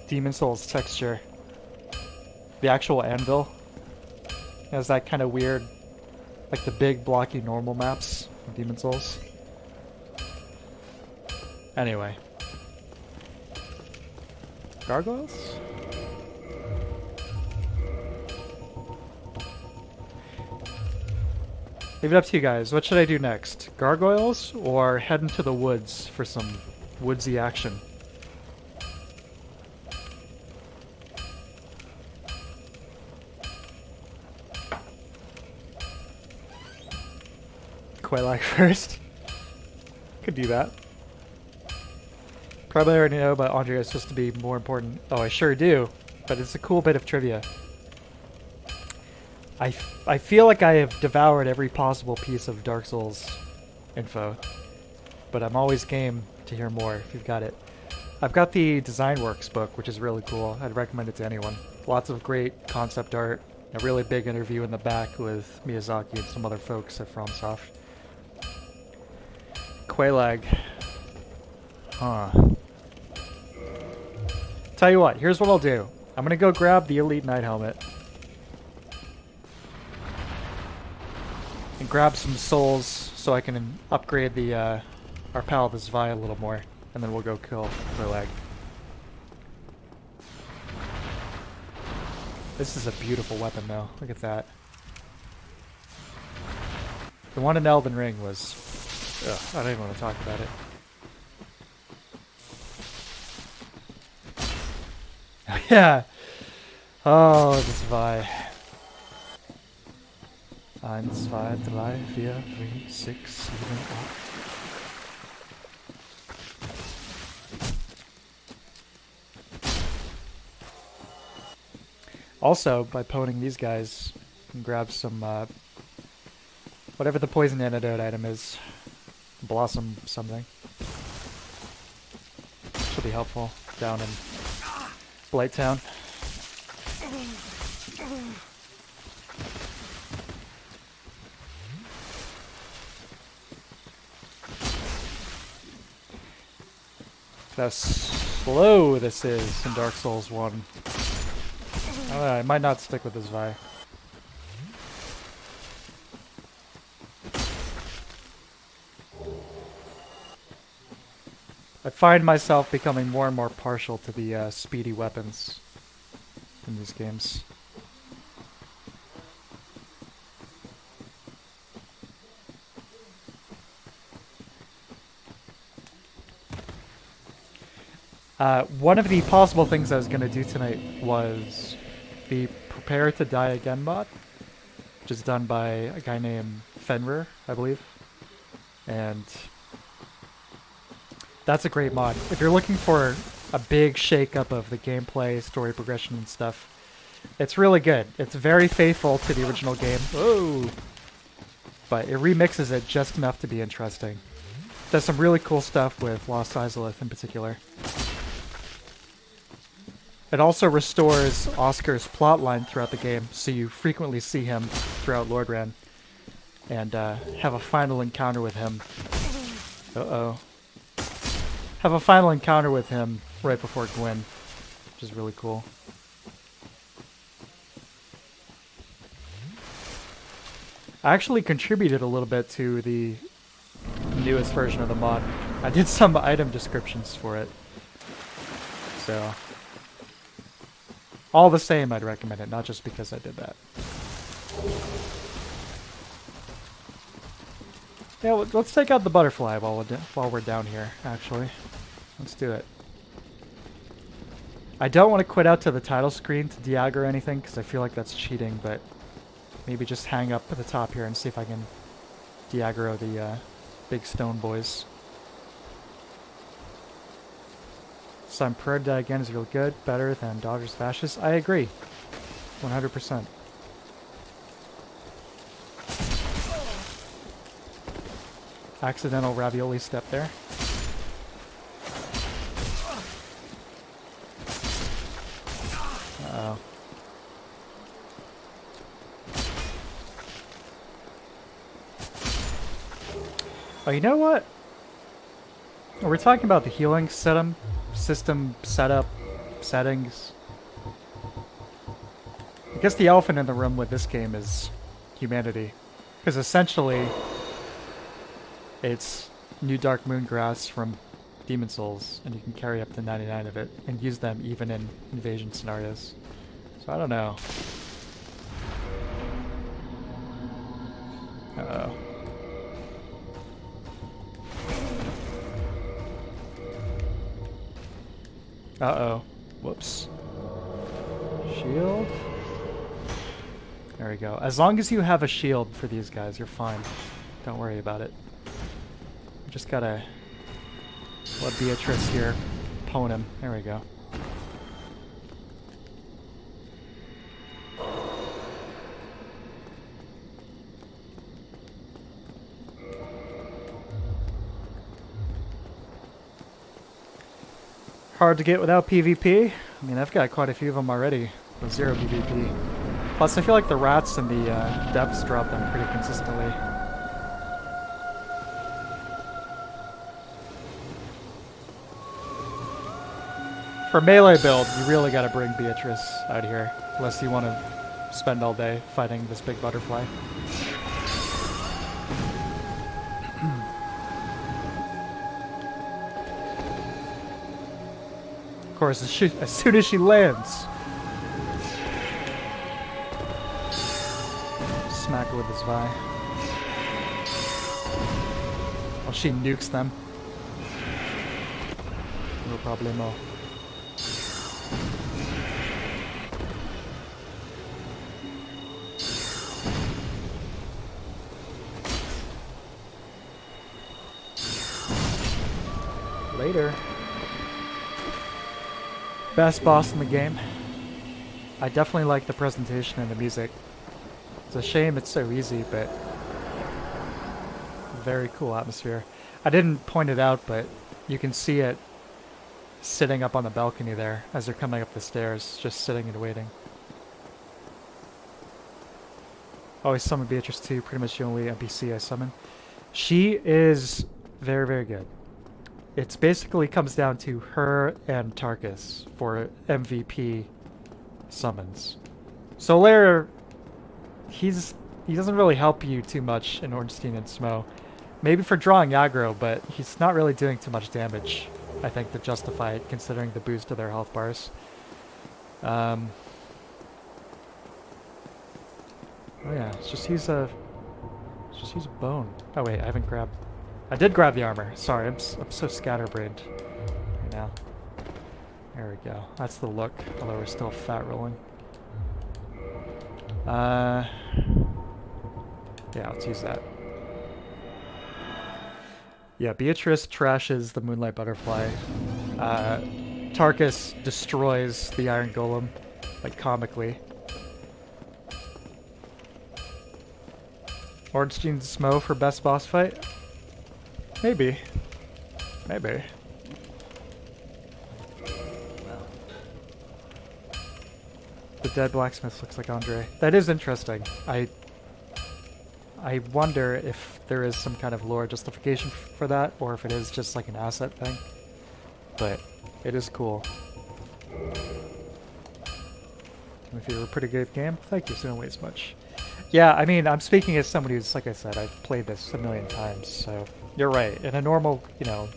Demon Souls texture. The actual anvil has that kind of weird, like the big blocky normal maps in Demon Souls. Anyway. Gargoyles? Leave it up to you guys. What should I do next? Gargoyles or head into the woods for some woodsy action? Quite like first. Could do that. Probably already know, but Andre is supposed to be more important. Oh, I sure do. But it's a cool bit of trivia. I feel like I have devoured every possible piece of Dark Souls info. But I'm always game to hear more if you've got it. I've got the Design Works book, which is really cool. I'd recommend it to anyone. Lots of great concept art. A really big interview in the back with Miyazaki and some other folks at FromSoft. Quelaag. Huh. Tell you what, here's what I'll do. I'm gonna go grab the Elite Knight helmet. And grab some souls so I can upgrade the our pal, this Vi, a little more. And then we'll go kill Quelaag. This is a beautiful weapon though. Look at that. The one in Elden Ring was... Ugh, I don't even want to talk about it. Yeah. Oh, this Vi. 1, 2, 3, 4, 5, 6, 7, 8. Also, by poning these guys, you can grab some, whatever the poison antidote item is. Blossom something. Should be helpful down in Blight Town. How slow this is in Dark Souls 1. I might not stick with this Vi. I find myself becoming more and more partial to the speedy weapons in these games. One of the possible things I was going to do tonight was the Prepare to Die Again mod, which is done by a guy named Fenrir, I believe. And That's a great mod. If you're looking for a big shake-up of the gameplay, story progression, and stuff, it's really good. It's very faithful to the original game. Whoa! But it remixes it just enough to be interesting. Does some really cool stuff with Lost Izalith in particular. It also restores Oscar's plotline throughout the game, so you frequently see him throughout Lordran. And have a final encounter with him. Uh-oh. Have a final encounter with him right before Gwyn, which is really cool. I actually contributed a little bit to the newest version of the mod. I did some item descriptions for it. So, all the same, I'd recommend it, not just because I did that. Yeah, let's take out the butterfly while we're down here, actually. Let's do it. I don't want to quit out to the title screen to de-aggro anything, because I feel like that's cheating, but maybe just hang up at the top here and see if I can de-aggro the big stone boys. Sun Purda again is real good, better than Daughters of Ashes. I agree, 100%. Accidental ravioli step there. Uh-oh. Oh, you know what? We're talking about the healing system setup settings. I guess the elephant in the room with this game is humanity, because essentially it's new Dark Moon grass from Demon Souls, and you can carry up to 99 of it and use them even in invasion scenarios. So I don't know. Uh-oh. Uh-oh. Whoops. Shield. There we go. As long as you have a shield for these guys, you're fine. Don't worry about it. We just gotta let Beatrice here pwn him. There we go. Hard to get without PvP. I mean, I've got quite a few of them already with 0 PvP. Plus, I feel like the rats and the depths drop them pretty consistently. For melee build, you really gotta bring Beatrice out here, unless you want to spend all day fighting this big butterfly. Of course, as soon as she lands, smack her with this Vi. Well, she nukes them. No problemo. Later. Best boss in the game. I definitely like the presentation and the music. It's a shame it's so easy, but very cool atmosphere. I didn't point it out, but you can see it sitting up on the balcony there as they're coming up the stairs, just sitting and waiting. Always summon Beatrice too, pretty much the only NPC I summon. She is very, very good. It basically comes down to her and Tarkus for MVP summons. Solaire, he doesn't really help you too much in Ornstein and Smo. Maybe for drawing aggro, but he's not really doing too much damage, I think, to justify it, considering the boost to their health bars. Oh yeah, let's just use a bone. Oh wait, I haven't grabbed. I did grab the armor. Sorry, I'm so scatterbrained right now. There we go. That's the look, although we're still fat rolling. Yeah, let's use that. Yeah, Beatrice trashes the Moonlight Butterfly. Tarkus destroys the Iron Golem, like comically. Ornstein Smo for best boss fight? Maybe. Maybe. The dead blacksmith looks like Andre. That is interesting. I wonder if there is some kind of lore justification for that, or if it is just like an asset thing. But it is cool. If you were a pretty good game, thank you so much. Yeah, I mean, I'm speaking as somebody who's, like I said, I've played this a million times, so you're right. In a normal, you know,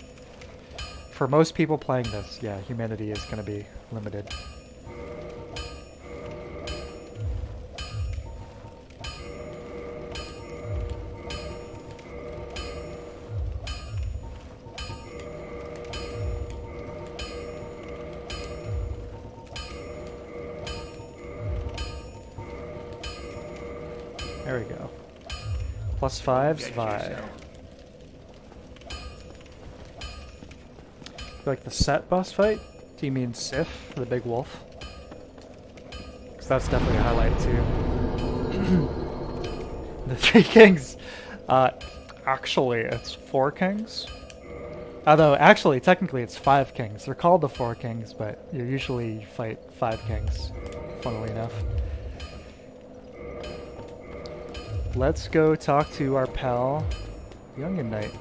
for most people playing this, yeah, humanity is going to be limited. There we go. +5's Vi. Like the set boss fight? Do you mean Sif, the big wolf? Because that's definitely a highlight too. The 3 kings. Actually, it's 4 kings. Although, actually, technically it's 5 kings. They're called the 4 kings, but you usually fight 5 kings, funnily enough. Let's go talk to our pal, Youngin Knight.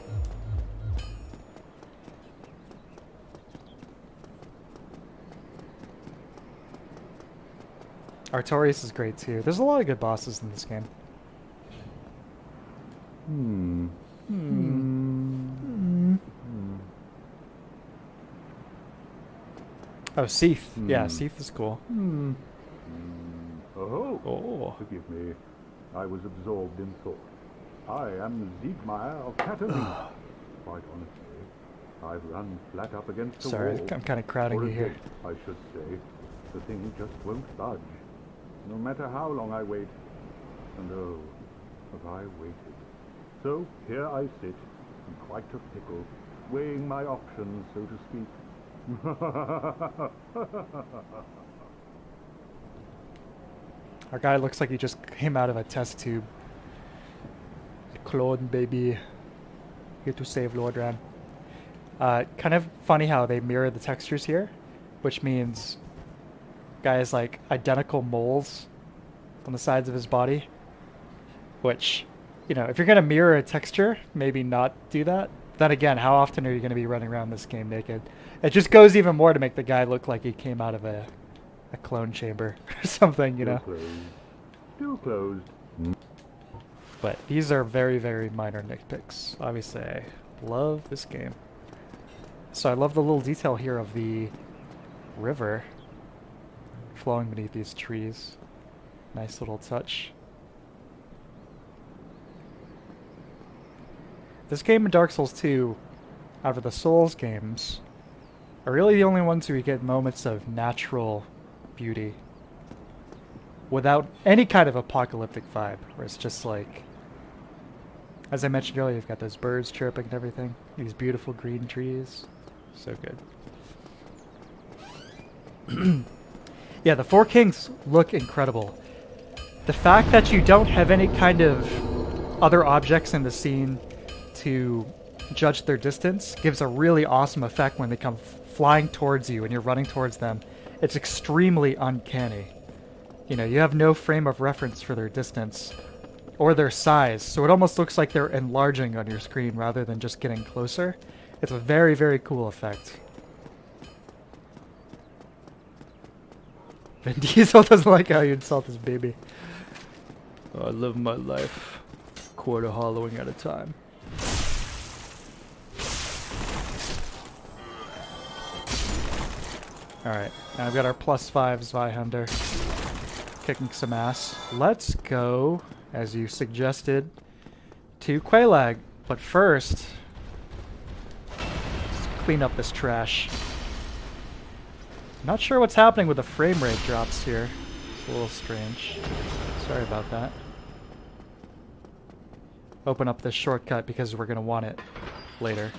Artorias is great too. There's a lot of good bosses in this game. Oh, Seath. Yeah, Seath is cool. Oh, forgive me. I was absorbed in thought. I am Siegmeyer of Katarina. Quite honestly, I've run flat up against the wall. Sorry, I'm kind of crowding Or you a here. gate, I should say. The thing just won't budge. No matter how long I wait. And oh, have I waited. So here I sit, in quite a pickle, weighing my options, so to speak. Our guy looks like he just came out of a test tube. Clone, baby. Here to save Lordran. Kind of funny how they mirror the textures here, which means guy has like identical moles on the sides of his body, which, you know, if you're gonna mirror a texture, maybe not do that. Then again, how often are you gonna be running around this game naked? It just goes even more to make the guy look like he came out of a clone chamber or something, you know. Still closed. But these are very, very minor nitpicks. Obviously, I love this game. So I love the little detail here of the river flowing beneath these trees. Nice little touch. This game and Dark Souls 2, out of the Souls games, are really the only ones where you get moments of natural beauty without any kind of apocalyptic vibe, where it's just like, as I mentioned earlier, you've got those birds chirping and everything, these beautiful green trees. So good. Yeah, the 4 kings look incredible. The fact that you don't have any kind of other objects in the scene to judge their distance gives a really awesome effect when they come flying towards you and you're running towards them. It's extremely uncanny. You know, you have no frame of reference for their distance or their size, so it almost looks like they're enlarging on your screen rather than just getting closer. It's a very, very cool effect. Vin Diesel doesn't like how you insult his baby. I live my life quarter hollowing at a time. Alright, now I've got our +5's Zweihander kicking some ass. Let's go, as you suggested, to Quelaag. But first, let's clean up this trash. Not sure what's happening with the frame rate drops here. It's a little strange. Sorry about that. Open up this shortcut because we're going to want it. later.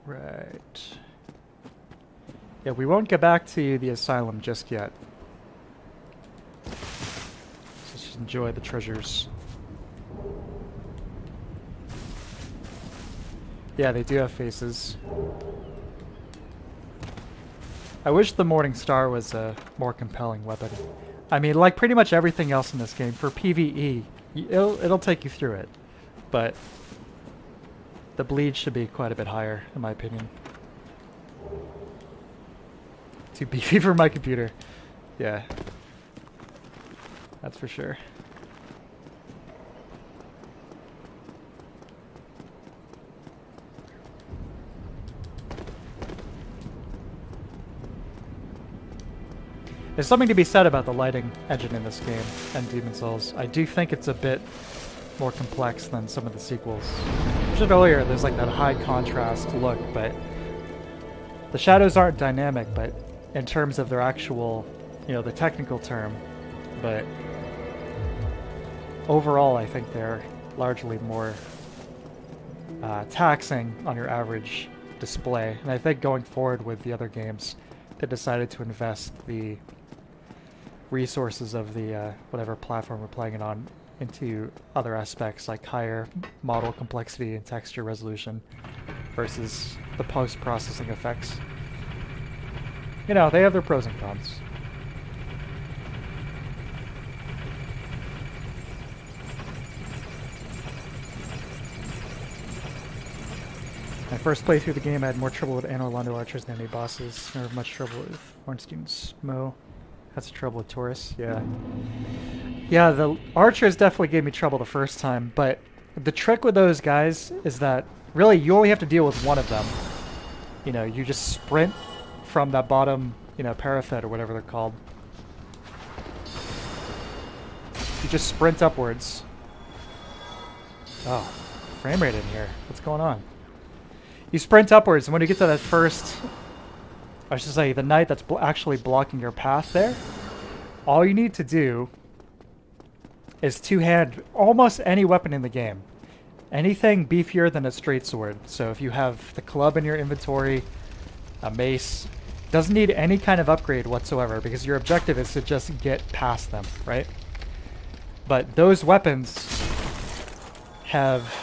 Right. Yeah, we won't get back to the asylum just yet. Let's just enjoy the treasures. Yeah, they do have faces. I wish the Morning Star was a more compelling weapon. I mean, like pretty much everything else in this game, for PvE, it'll take you through it. But the bleed should be quite a bit higher, in my opinion. Too beefy for my computer. Yeah. That's for sure. There's something to be said about the lighting engine in this game and Demon's Souls. I do think it's a bit more complex than some of the sequels. I said earlier, there's like that high contrast look, but the shadows aren't dynamic, but in terms of their actual, you know, the technical term, but overall I think they're largely more taxing on your average display. And I think going forward with the other games, they decided to invest the resources of the whatever platform we're playing it on into other aspects like higher model complexity and texture resolution versus the post-processing effects. You know, they have their pros and cons. My first playthrough of the game, I had more trouble with Anor Londo archers than any bosses. Never much trouble with Ornstein's Mo. That's the trouble with Taurus, yeah. Yeah, the archers definitely gave me trouble the first time, but the trick with those guys is that really you only have to deal with one of them. You know, you just sprint from that bottom, you know, parapet or whatever they're called. You just sprint upwards. Oh, frame rate in here. What's going on? You sprint upwards, and when you get to that first, I should say, the knight that's actually blocking your path there, all you need to do is two-hand almost any weapon in the game. Anything beefier than a straight sword. So if you have the club in your inventory, a mace, doesn't need any kind of upgrade whatsoever because your objective is to just get past them, right? But those weapons have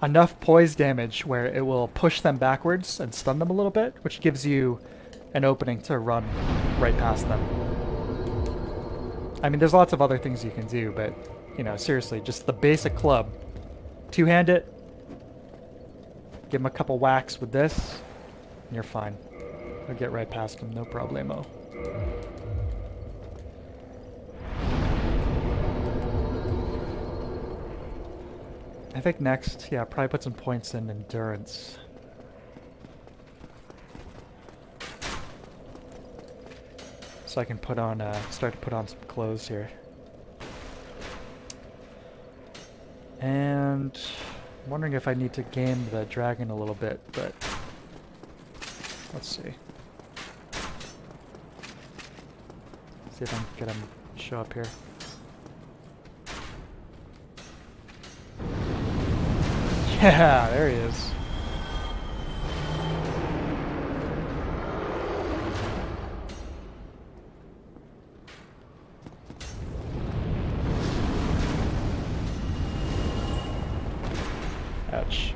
enough poise damage where it will push them backwards and stun them a little bit, which gives you an opening to run right past them. I mean, there's lots of other things you can do, but, you know, seriously, just the basic club. Two-hand it, give him a couple whacks with this, and you're fine. I'll get right past him, no problemo. I think next, yeah, probably put some points in endurance. So I can put on, start to put on some clothes here. And I'm wondering if I need to game the dragon a little bit, but let's see. See if I can get him to show up here. Yeah, there he is. Ouch.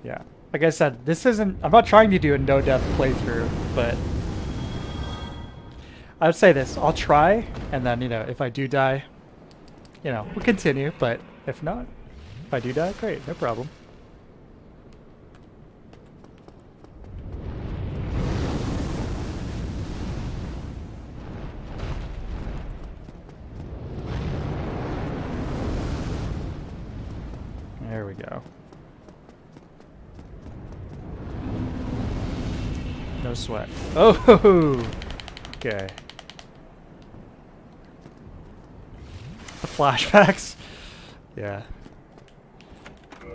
Yeah, like I said, this isn't, I'm not trying to do a no-death playthrough, but I would say this, I'll try, and then, you know, if I do die, you know, we'll continue, but if not, if I do die, great, no problem. There we go. No sweat. Oh, okay. The flashbacks. Yeah.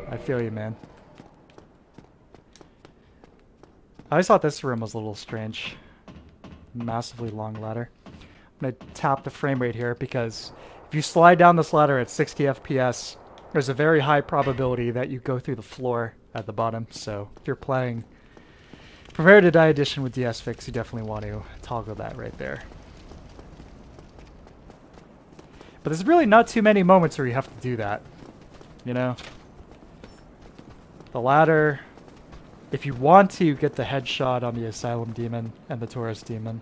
I feel you, man. I always thought this room was a little strange. Massively long ladder. I'm gonna tap the frame rate here because if you slide down this ladder at 60 FPS, there's a very high probability that you go through the floor at the bottom. So if you're playing Prepare to Die Edition with DS Fix, you definitely want to toggle that right there. But there's really not too many moments where you have to do that. You know? The ladder, if you want to get the headshot on the Asylum Demon and the Taurus Demon.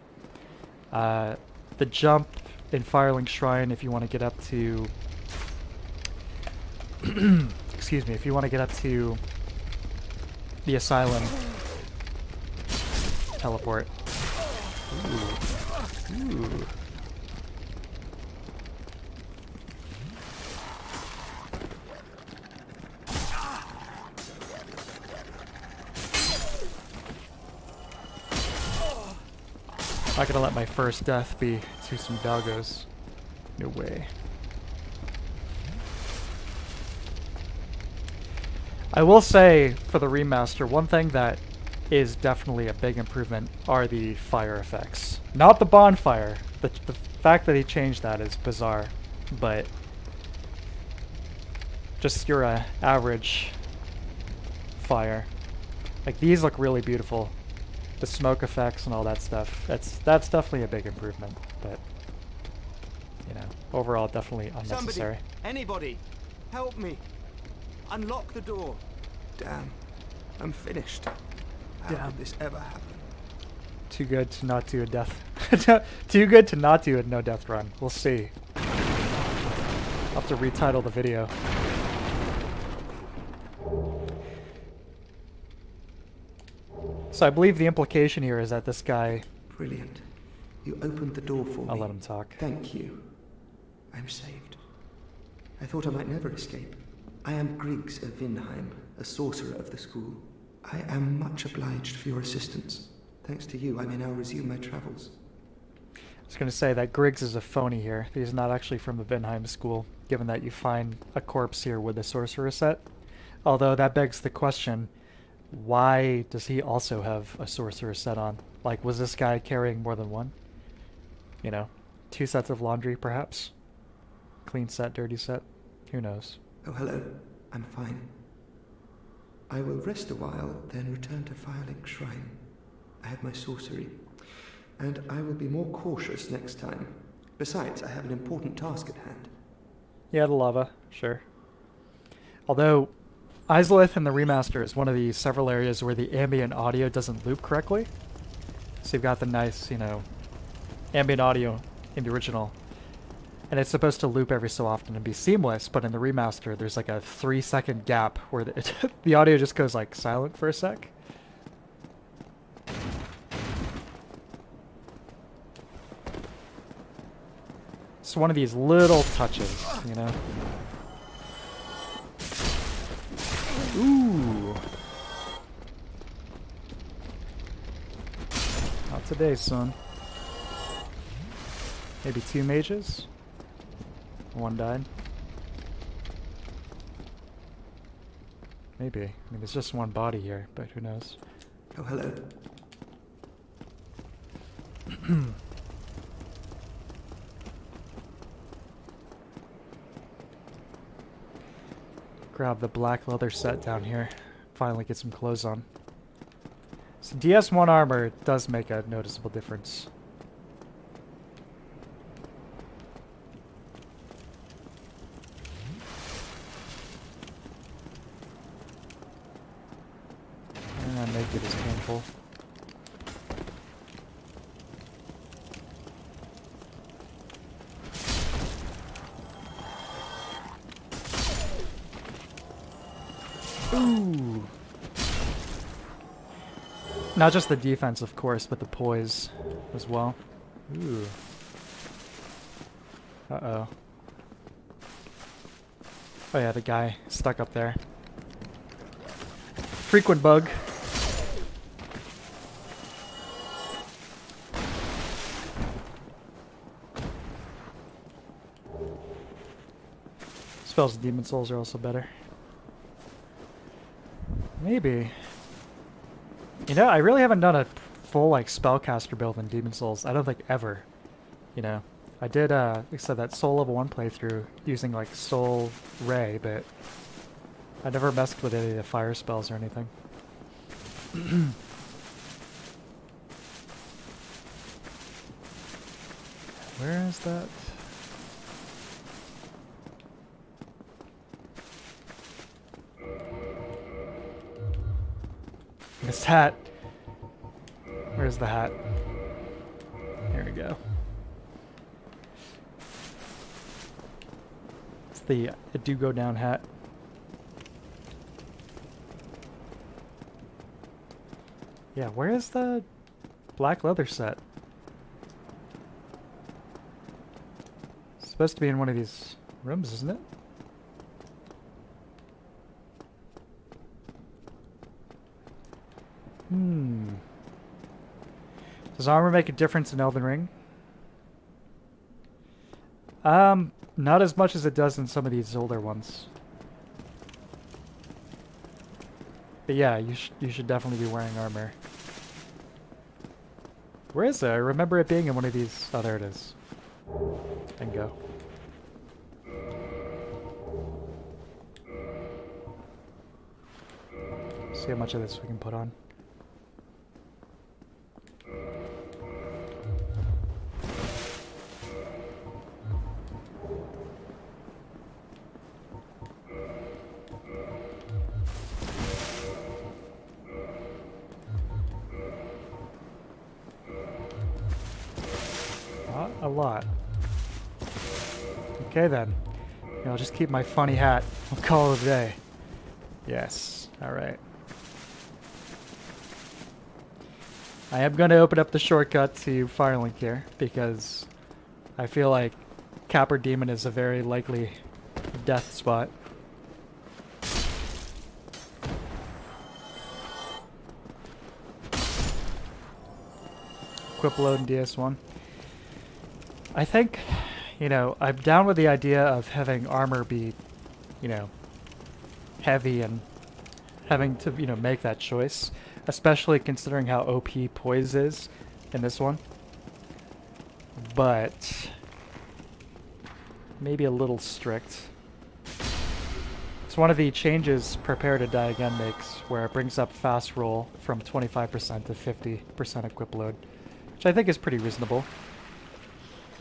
The jump in Firelink Shrine, if you want to get up to... excuse me, if you want to get up to the Asylum teleport. Ooh. Ooh. Not gonna let my first death be to some doggos. No way. I will say, for the remaster, one thing that is definitely a big improvement are the fire effects. Not the bonfire. The fact that he changed that is bizarre, but just your average fire. Like, these look really beautiful. The smoke effects and all that stuff. That's definitely a big improvement, but you know, overall definitely unnecessary. Somebody, anybody, help me. Unlock the door. Damn, I'm finished. How did this ever happen? Too good to not do a death. Too good to not do a no death run. We'll see. I'll have to retitle the video. So I believe the implication here is that this guy... Brilliant. You opened the door for me. I'll let him talk. Thank you. I'm saved. I thought I might never escape. I am Griggs of Vinheim, a sorcerer of the school. I am much obliged for your assistance. Thanks to you, I may now resume my travels. I was going to say that Griggs is a phony here. He's not actually from the Vinheim school, given that you find a corpse here with a sorcerer set. Although that begs the question, why does he also have a sorcerer set on? Like, was this guy carrying more than one? You know, 2 sets of laundry, perhaps? Clean set, dirty set? Who knows? Oh, hello. I'm fine. I will rest a while, then return to Firelink Shrine. I have my sorcery, and I will be more cautious next time. Besides, I have an important task at hand. Yeah, the lava, sure. Although, Izalith in the remaster is one of the several areas where the ambient audio doesn't loop correctly. So you've got the nice, you know, ambient audio in the original. And it's supposed to loop every so often and be seamless, but in the remaster there's like a 3-second gap where the audio just goes like silent for a sec. It's one of these little touches, you know? Ooh. Not today, son. Maybe 2 mages? 1 died. Maybe. I mean, there's just 1 body here, but who knows? Oh, hello. Grab the black leather set down here. Finally get some clothes on. So DS1 armor does make a noticeable difference. And naked is painful. Ooh. Not just the defense, of course, but the poise as well. Ooh. Uh-oh. Oh yeah, the guy stuck up there. Frequent bug. spells in Demon Souls are also better. Maybe. You know, I really haven't done a full like spellcaster build in Demon Souls. I don't think ever. You know, I did like I said, that Soul Level 1 playthrough using like Soul Ray, but I never messed with any of the fire spells or anything. Where is that? This hat. Where's the hat? There we go. It's the It Do Go Down hat. Yeah, where is the black leather set? It's supposed to be in one of these rooms, isn't it? Does armor make a difference in Elden Ring? Not as much as it does in some of these older ones. But yeah, you should definitely be wearing armor. Where is it? I remember it being in one of these. Oh, there it is. Bingo. See how much of this we can put on. Not a lot. Okay then. I'll just keep my funny hat. We'll call it a day. Yes. Alright. I am going to open up the shortcut to Firelink here, because I feel like Capper Demon is a very likely death spot. Equip load in DS1. I think, you know, I'm down with the idea of having armor be, you know, heavy and having to, you know, make that choice. Especially considering how OP Poise is in this one. But maybe a little strict. It's one of the changes Prepare to Die Again makes, where it brings up fast roll from 25% to 50% equip load, which I think is pretty reasonable.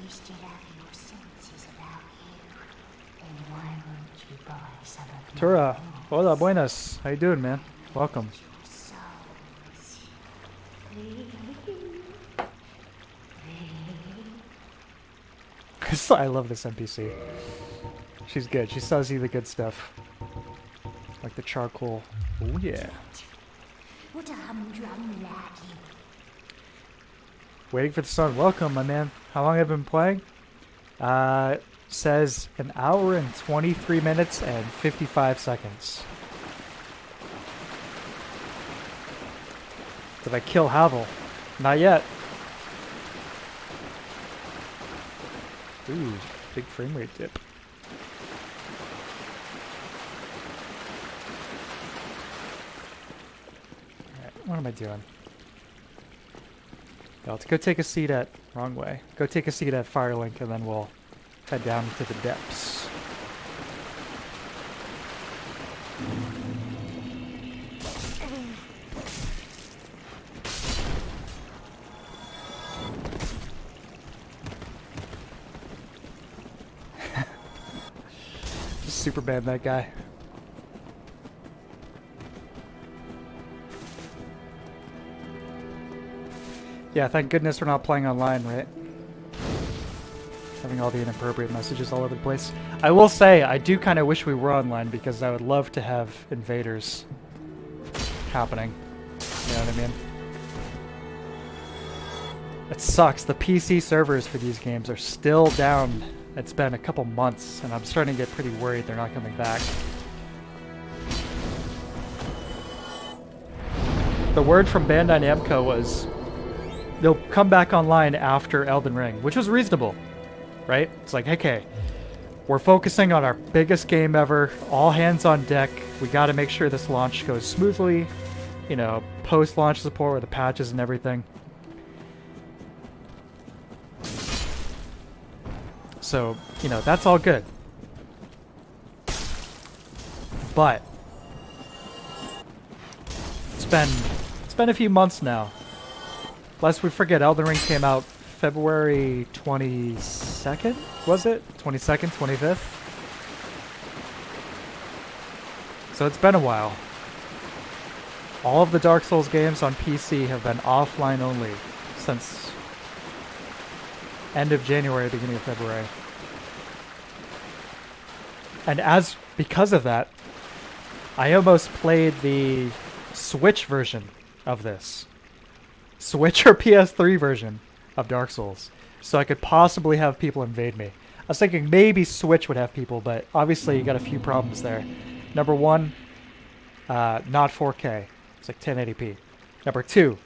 You still have your senses about you. And why won't you buy some of my Tura, tools? hola, buenas. How you doing, man? Welcome. I love this NPC. She's good. She sells you the good stuff. Like the charcoal. Oh yeah. Waiting for the sun. Welcome, my man. How long have you been playing? Says an hour and 23 minutes and 55 seconds. Did I kill Havel? Not yet. Ooh, big frame rate dip. Alright, what am I doing? Yeah, let's go take a seat at... Wrong way. Go take a seat at Firelink and then we'll head down into the depths. Superman, that guy. Yeah, thank goodness we're not playing online, right? Having all the inappropriate messages all over the place. I will say, I do kind of wish we were online because I would love to have invaders happening. You know what I mean? It sucks. The PC servers for these games are still down. It's been a couple months, and I'm starting to get pretty worried they're not coming back. The word from Bandai Namco was they'll come back online after Elden Ring, which was reasonable, right? It's like, okay, We're focusing on our biggest game ever, all hands on deck. We got to make sure this launch goes smoothly, you know, post-launch support with the patches and everything. So, you know, that's all good. But it's been a few months now. Lest we forget, Elden Ring came out February 22nd, was it? 22nd, 25th? So it's been a while. All of the Dark Souls games on PC have been offline only since end of January, beginning of February. And because of that, I almost played the Switch version of this. Switch or PS3 version of Dark Souls. So I could possibly have people invade me. I was thinking maybe Switch would have people, but obviously you got a few problems there. Number one, not 4K. It's like 1080p. Number two,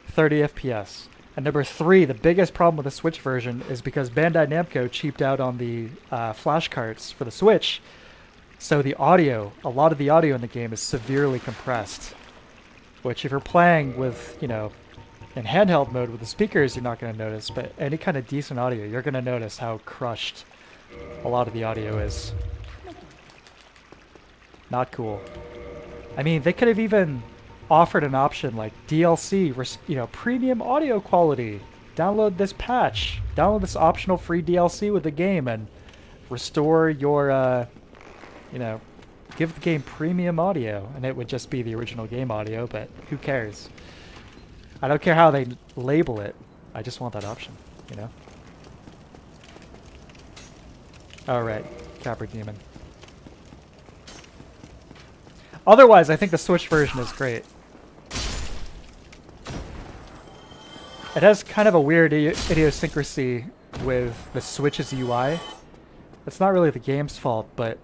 30 FPS. And number three, the biggest problem with the Switch version is because Bandai Namco cheaped out on the flash cards for the Switch. So the audio, a lot of the audio in the game is severely compressed. Which if you're playing with, you know, in handheld mode with the speakers, you're not going to notice. But any kind of decent audio, you're going to notice how crushed a lot of the audio is. Not cool. I mean, they could have even offered an option like DLC, you know, premium audio quality. Download this patch. Download this optional free DLC with the game and restore your, you know, give the game premium audio. And it would just be the original game audio, but who cares? I don't care how they label it. I just want that option, you know? Alright, Capra Demon. Otherwise, I think the Switch version is great. It has kind of a weird idiosyncrasy with the Switch's UI. It's not really the game's fault, but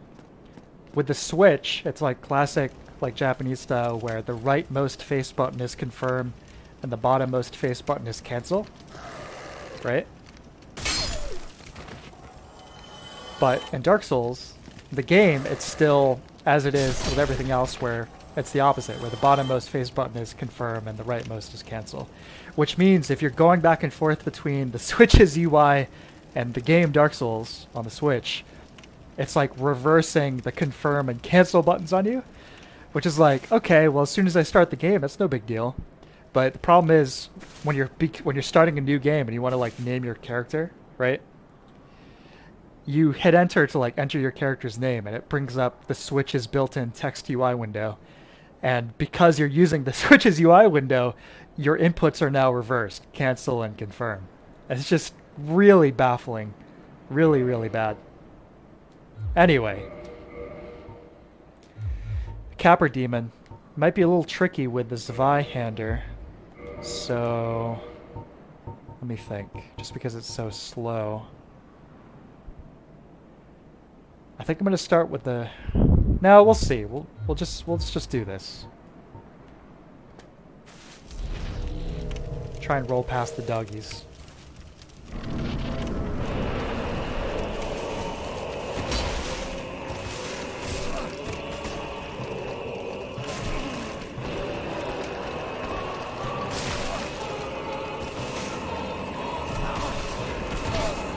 with the Switch, it's like classic, like Japanese style, where the rightmost face button is confirm and the bottommost face button is cancel, right? But in Dark Souls, the game, it's still as it is with everything else, where it's the opposite, where the bottommost face button is confirm and the rightmost is cancel. Which means if you're going back and forth between the Switch's UI and the game Dark Souls on the Switch, it's like reversing the confirm and cancel buttons on you, which is like, okay, well, as soon as I start the game, that's no big deal. But the problem is when you're starting a new game and you want to like name your character, right? You hit enter to like enter your character's name, and it brings up the Switch's built-in text UI window. And because you're using the Switch's UI window, your inputs are now reversed, cancel and confirm. It's just really baffling, really, really bad. Anyway, Capra Demon might be a little tricky with the Zweihander, so let me think. Just because it's so slow, I think I'm gonna start with the. No, we'll see. We'll just do this. Try and roll past the doggies.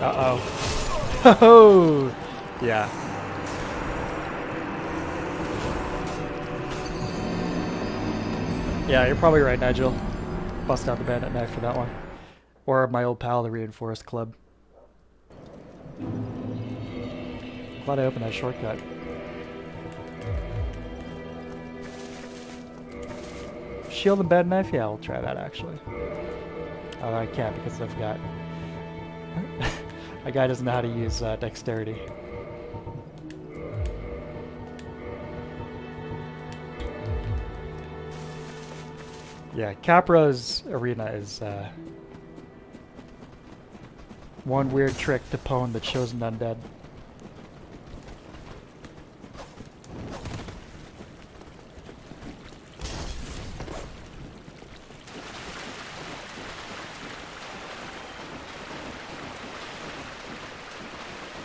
Uh-oh. Oh, yeah. Yeah, you're probably right, Nigel. Bust out the bandit knife for that one. Or my old pal, the Reinforced Club. Glad I opened that shortcut. Shield and bandit knife? Yeah, we'll try that actually. Oh, I can't because I've got... My guy doesn't know how to use dexterity. Yeah, Capra's arena is one weird trick to pwn the chosen undead.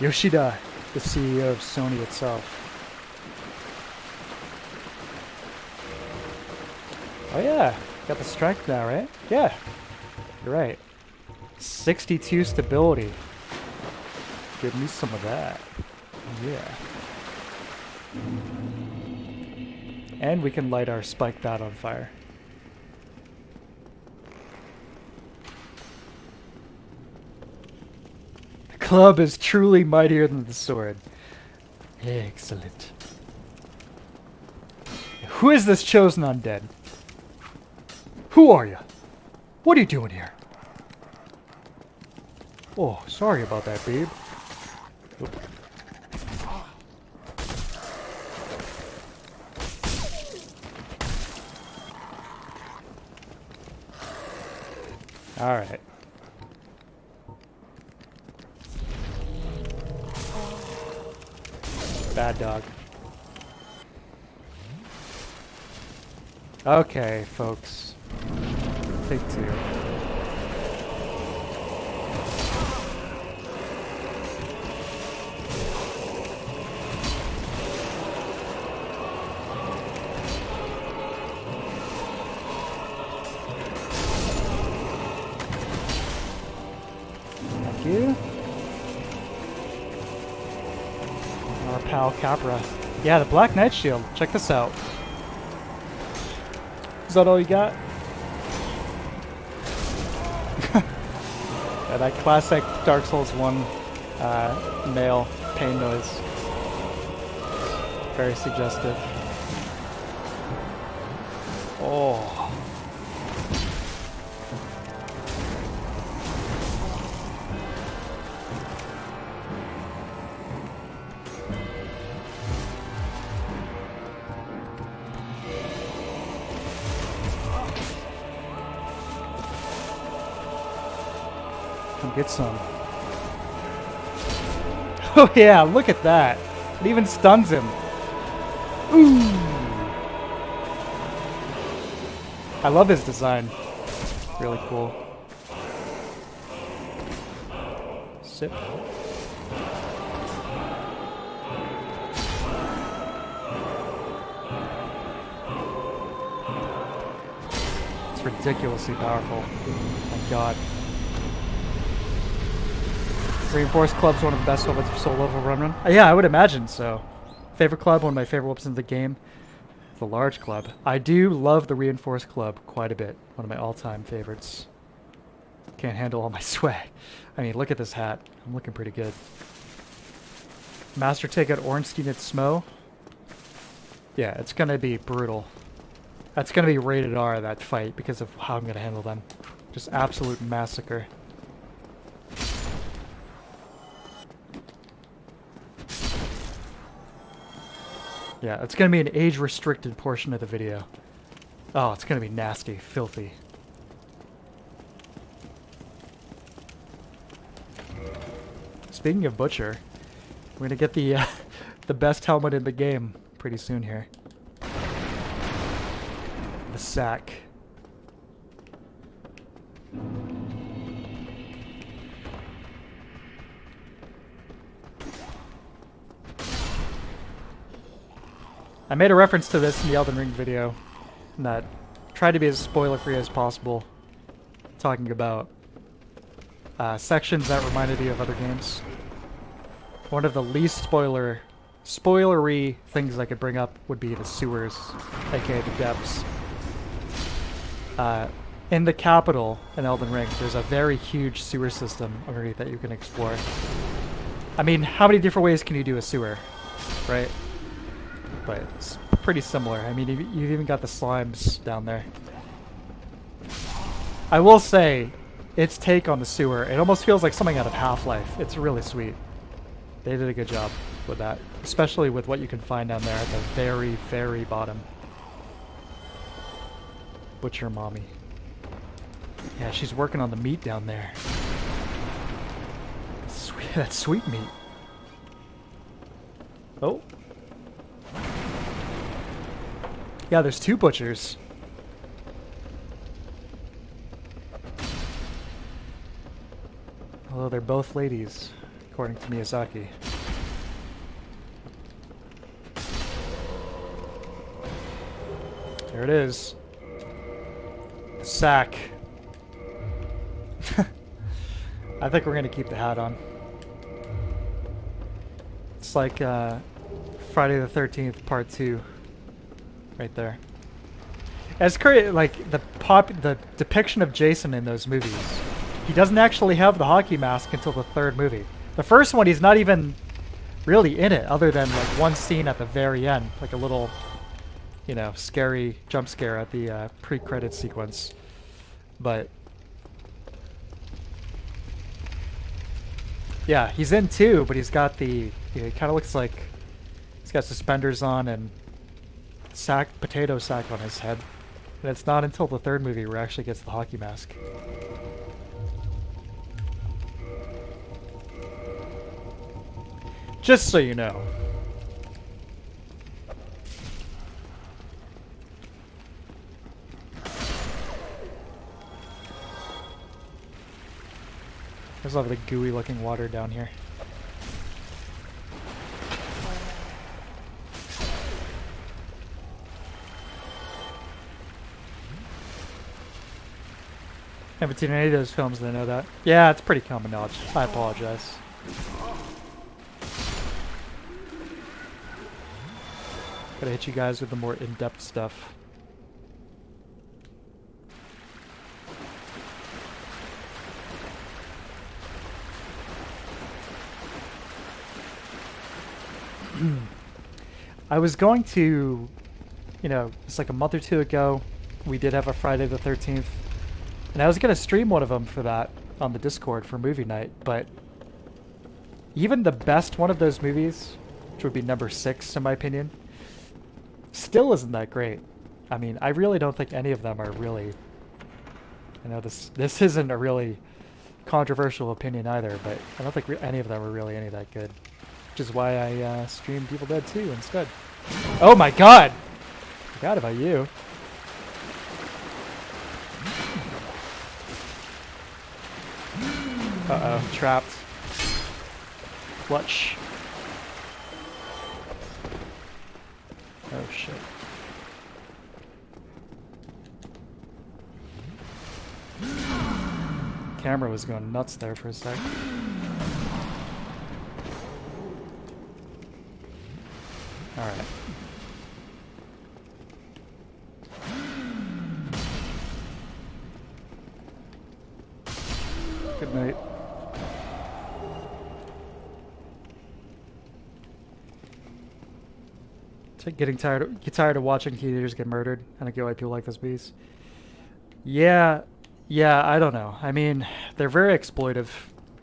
Yoshida, the CEO of Sony itself. Oh yeah, got the strength now, right? Yeah, you're right. 62 stability. Give me some of that. Yeah. And we can light our spike bat on fire. The club is truly mightier than the sword. Excellent. Who is this chosen undead? Who are you? What are you doing here? Oh, sorry about that, babe. Oop. All right. Bad dog. Okay, folks. Take two. Thank you. Our pal Capra. Yeah, the Black Knight Shield. Check this out. Is that all you got? Yeah, that classic Dark Souls 1 male pain noise. Very suggestive. Oh. Get some. Oh yeah, look at that. It even stuns him. Ooh. I love his design. Really cool. Sip. It's ridiculously powerful. Oh my god. Reinforced club's one of the best weapons for solo level run. Yeah, I would imagine so. Favorite club, one of my favorite weapons in the game. The large club. I do love the reinforced club quite a bit. One of my all-time favorites. Can't handle all my swag. I mean, look at this hat. I'm looking pretty good. Master take out Ornstein at Smo. Yeah, it's gonna be brutal. That's gonna be rated R, that fight, because of how I'm gonna handle them. Just absolute massacre. Yeah, it's going to be an age-restricted portion of the video. Oh, it's going to be nasty, filthy. Speaking of Butcher, we're going to get the the best helmet in the game pretty soon here. The sack. I made a reference to this in the Elden Ring video, and that tried to be as spoiler-free as possible, talking about sections that reminded you of other games. One of the least spoilery things I could bring up would be the sewers, aka the depths. In the capital in Elden Ring, there's a very huge sewer system underneath that you can explore. I mean, how many different ways can you do a sewer, right? But it's pretty similar. I mean, you've even got the slimes down there. I will say, its take on the sewer, it almost feels like something out of Half-Life. It's really sweet. They did a good job with that, especially with what you can find down there at the very, very bottom. Butcher mommy. Yeah, she's working on the meat down there. Sweet, that sweet meat. Oh. Yeah, there's two butchers. Although they're both ladies, according to Miyazaki. There it is. The sack. I think we're gonna keep the hat on. It's like Friday the 13th Part 2, right there. It's great, like the depiction of Jason in those movies. He doesn't actually have the hockey mask until the third movie. The first one, he's not even really in it, other than like one scene at the very end, like a little, you know, scary jump scare at the pre-credit sequence. But yeah, he's in too, but he's got the, he kind of looks like he's got suspenders on and potato sack on his head. And it's not until the third movie where he actually gets the hockey mask. Just so you know. There's a lot of the gooey looking water down here. Haven't seen any of those films, I know that. Yeah, it's pretty common knowledge. I apologize. Gotta hit you guys with the more in-depth stuff. I was going to, you know, it's like a month or two ago, we did have a Friday the 13th, and I was going to stream one of them for that on the Discord for movie night, but even the best one of those movies, which would be number 6 in my opinion, still isn't that great. I mean, I really don't think any of them are really, I know this isn't a really controversial opinion either, but I don't think any of them are really any that good. Which is why I streamed Evil Dead 2 instead. Oh my god! Forgot about you. Uh-oh, trapped. Clutch. Oh shit. Camera was going nuts there for a sec. Alright. Good night. Get tired of watching teenagers get murdered. I don't get why people like this piece. Yeah, I don't know. I mean, they're very exploitive.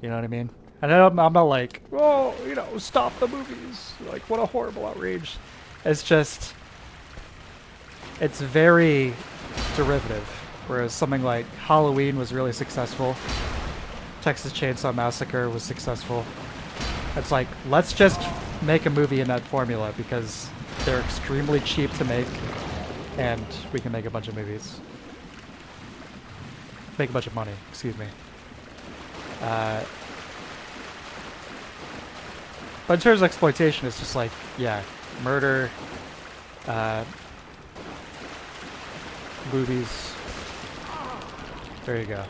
You know what I mean? And I'm not like, oh, you know, stop the movies. Like, what a horrible outrage. It's just, it's very derivative. Whereas something like Halloween was really successful. Texas Chainsaw Massacre was successful. It's like, let's just make a movie in that formula because they're extremely cheap to make and we can make a bunch of movies. Make a bunch of money, excuse me. But in terms of exploitation, it's just like, yeah, murder, movies. There you go.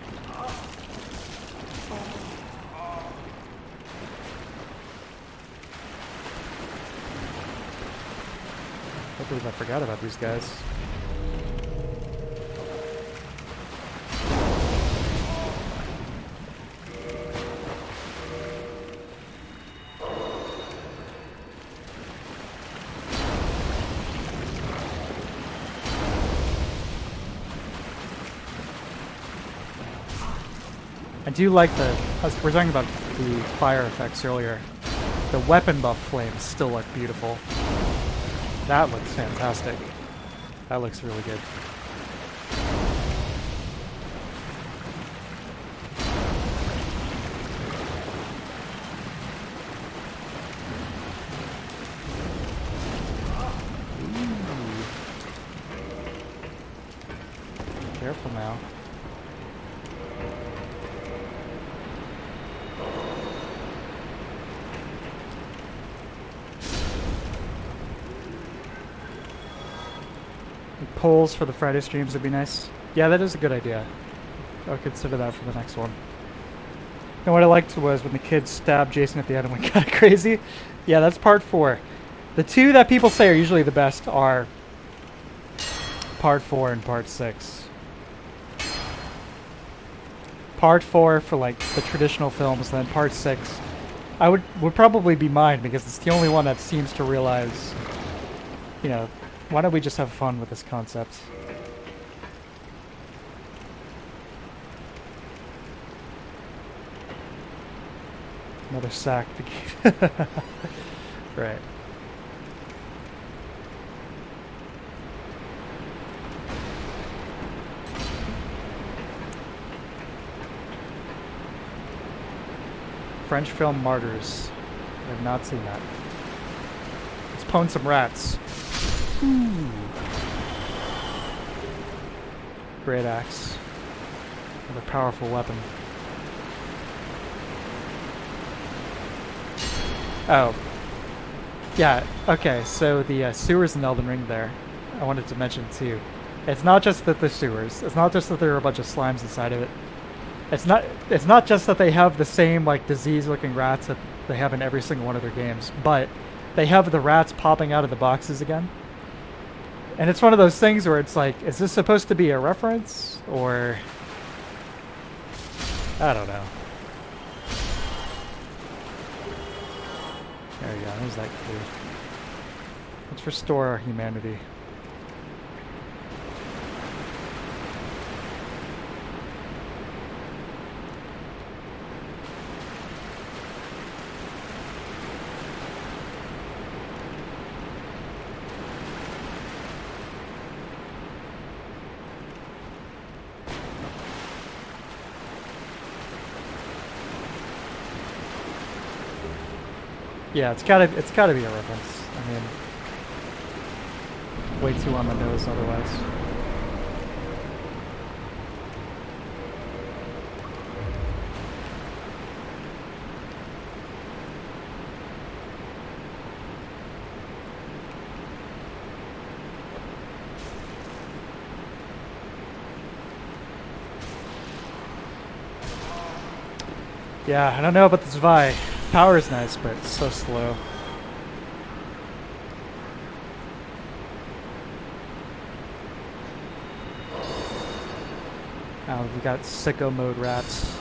I believe I forgot about these guys. I do like we're talking about the fire effects earlier. The weapon buff flames still look beautiful. That looks fantastic. That looks really good. Ooh. Careful now. Like polls for the Friday streams would be nice. Yeah, that is a good idea. I'll consider that for the next one. And what I liked was when the kids stabbed Jason at the end and went kind of crazy. Yeah, that's part 4. The 2 that people say are usually the best are part 4 and part 6. Part 4 for like the traditional films, and then part 6 would probably be mine because it's the only one that seems to realize, you know, why don't we just have fun with this concept? Another sack to keep. Right. French film Martyrs. I have not seen that. Let's pwn some rats. Ooh. Great axe. Another powerful weapon. Oh. Yeah, okay, so the sewers in Elden Ring there, I wanted to mention too. It's not just that the sewers, it's not just that there are a bunch of slimes inside of it. It's not just that they have the same like disease-looking rats that they have in every single one of their games, but they have the rats popping out of the boxes again. And it's one of those things where it's like, is this supposed to be a reference? Or... I don't know. There we go, there's that clue. Let's restore our humanity. Yeah, it's gotta be a reference. I mean, way too on the nose otherwise. Yeah, I don't know about this Vi. Power is nice, but it's so slow. Oh, we got sicko mode rats.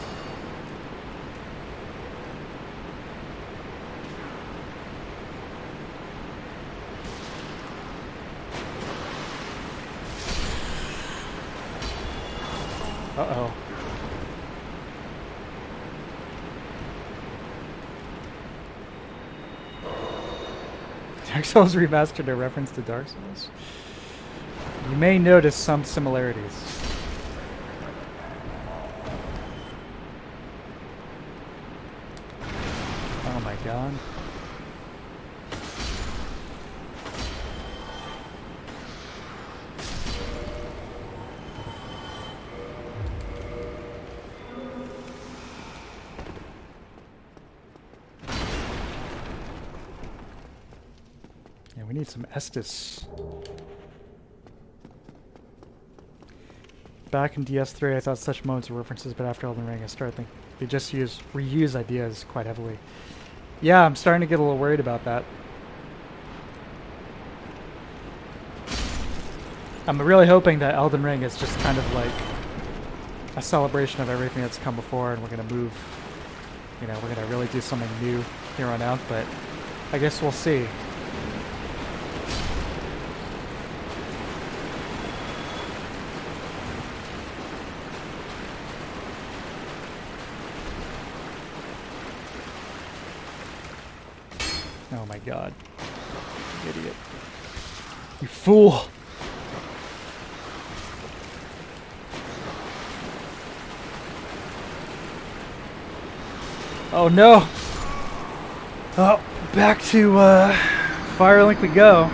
Uh-oh. Dark Souls Remastered a reference to Dark Souls? You may notice some similarities. Oh my god. Yeah, we need some Estus. Back in DS3, I thought such moments were references, but after Elden Ring, I started thinking they just reuse ideas quite heavily. Yeah, I'm starting to get a little worried about that. I'm really hoping that Elden Ring is just kind of like a celebration of everything that's come before, and we're gonna move. You know, we're gonna really do something new here on out. But I guess we'll see. Oh my god. You idiot. You fool! Oh no! Oh, back to Firelink we go.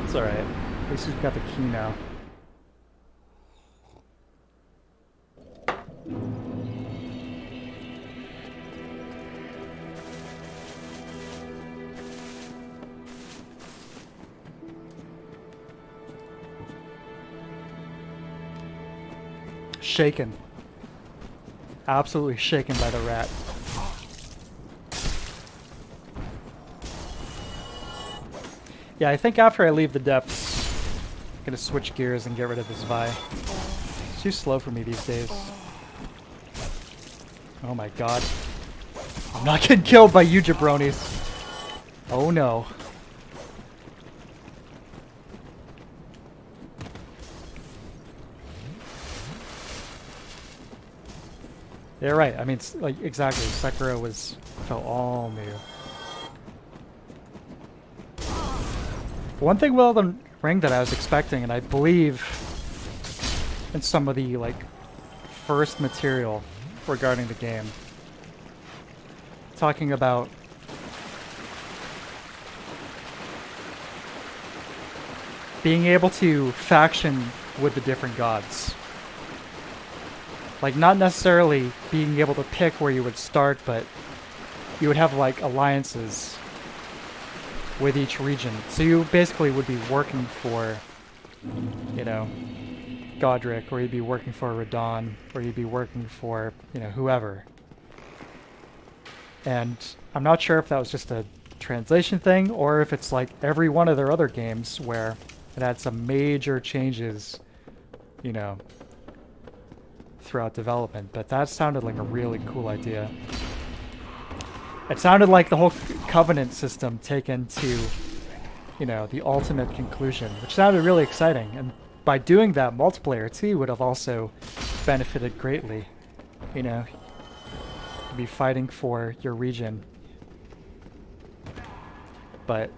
It's alright. At least we've got the key now. shaken. Absolutely shaken by the rat. Yeah, I think after I leave the depths, I'm gonna switch gears and get rid of this Vi. It's too slow for me these days. Oh my god. I'm not getting killed by you jabronis. Oh no. You're right. I mean, it's like exactly. Sekiro felt all new. One thing with Elden Ring that I was expecting, and I believe in some of the like first material regarding the game, talking about being able to faction with the different gods. Like, not necessarily being able to pick where you would start, but you would have, like, alliances with each region. So you basically would be working for, you know, Godric, or you'd be working for Radon, or you'd be working for, you know, whoever. And I'm not sure if that was just a translation thing, or if it's like every one of their other games where it had some major changes, you know, throughout development. But that sounded like a really cool idea. It sounded like the whole Covenant system taken to, you know, the ultimate conclusion, which sounded really exciting. And by doing that, multiplayer too would have also benefited greatly. You know, you'd be fighting for your region. But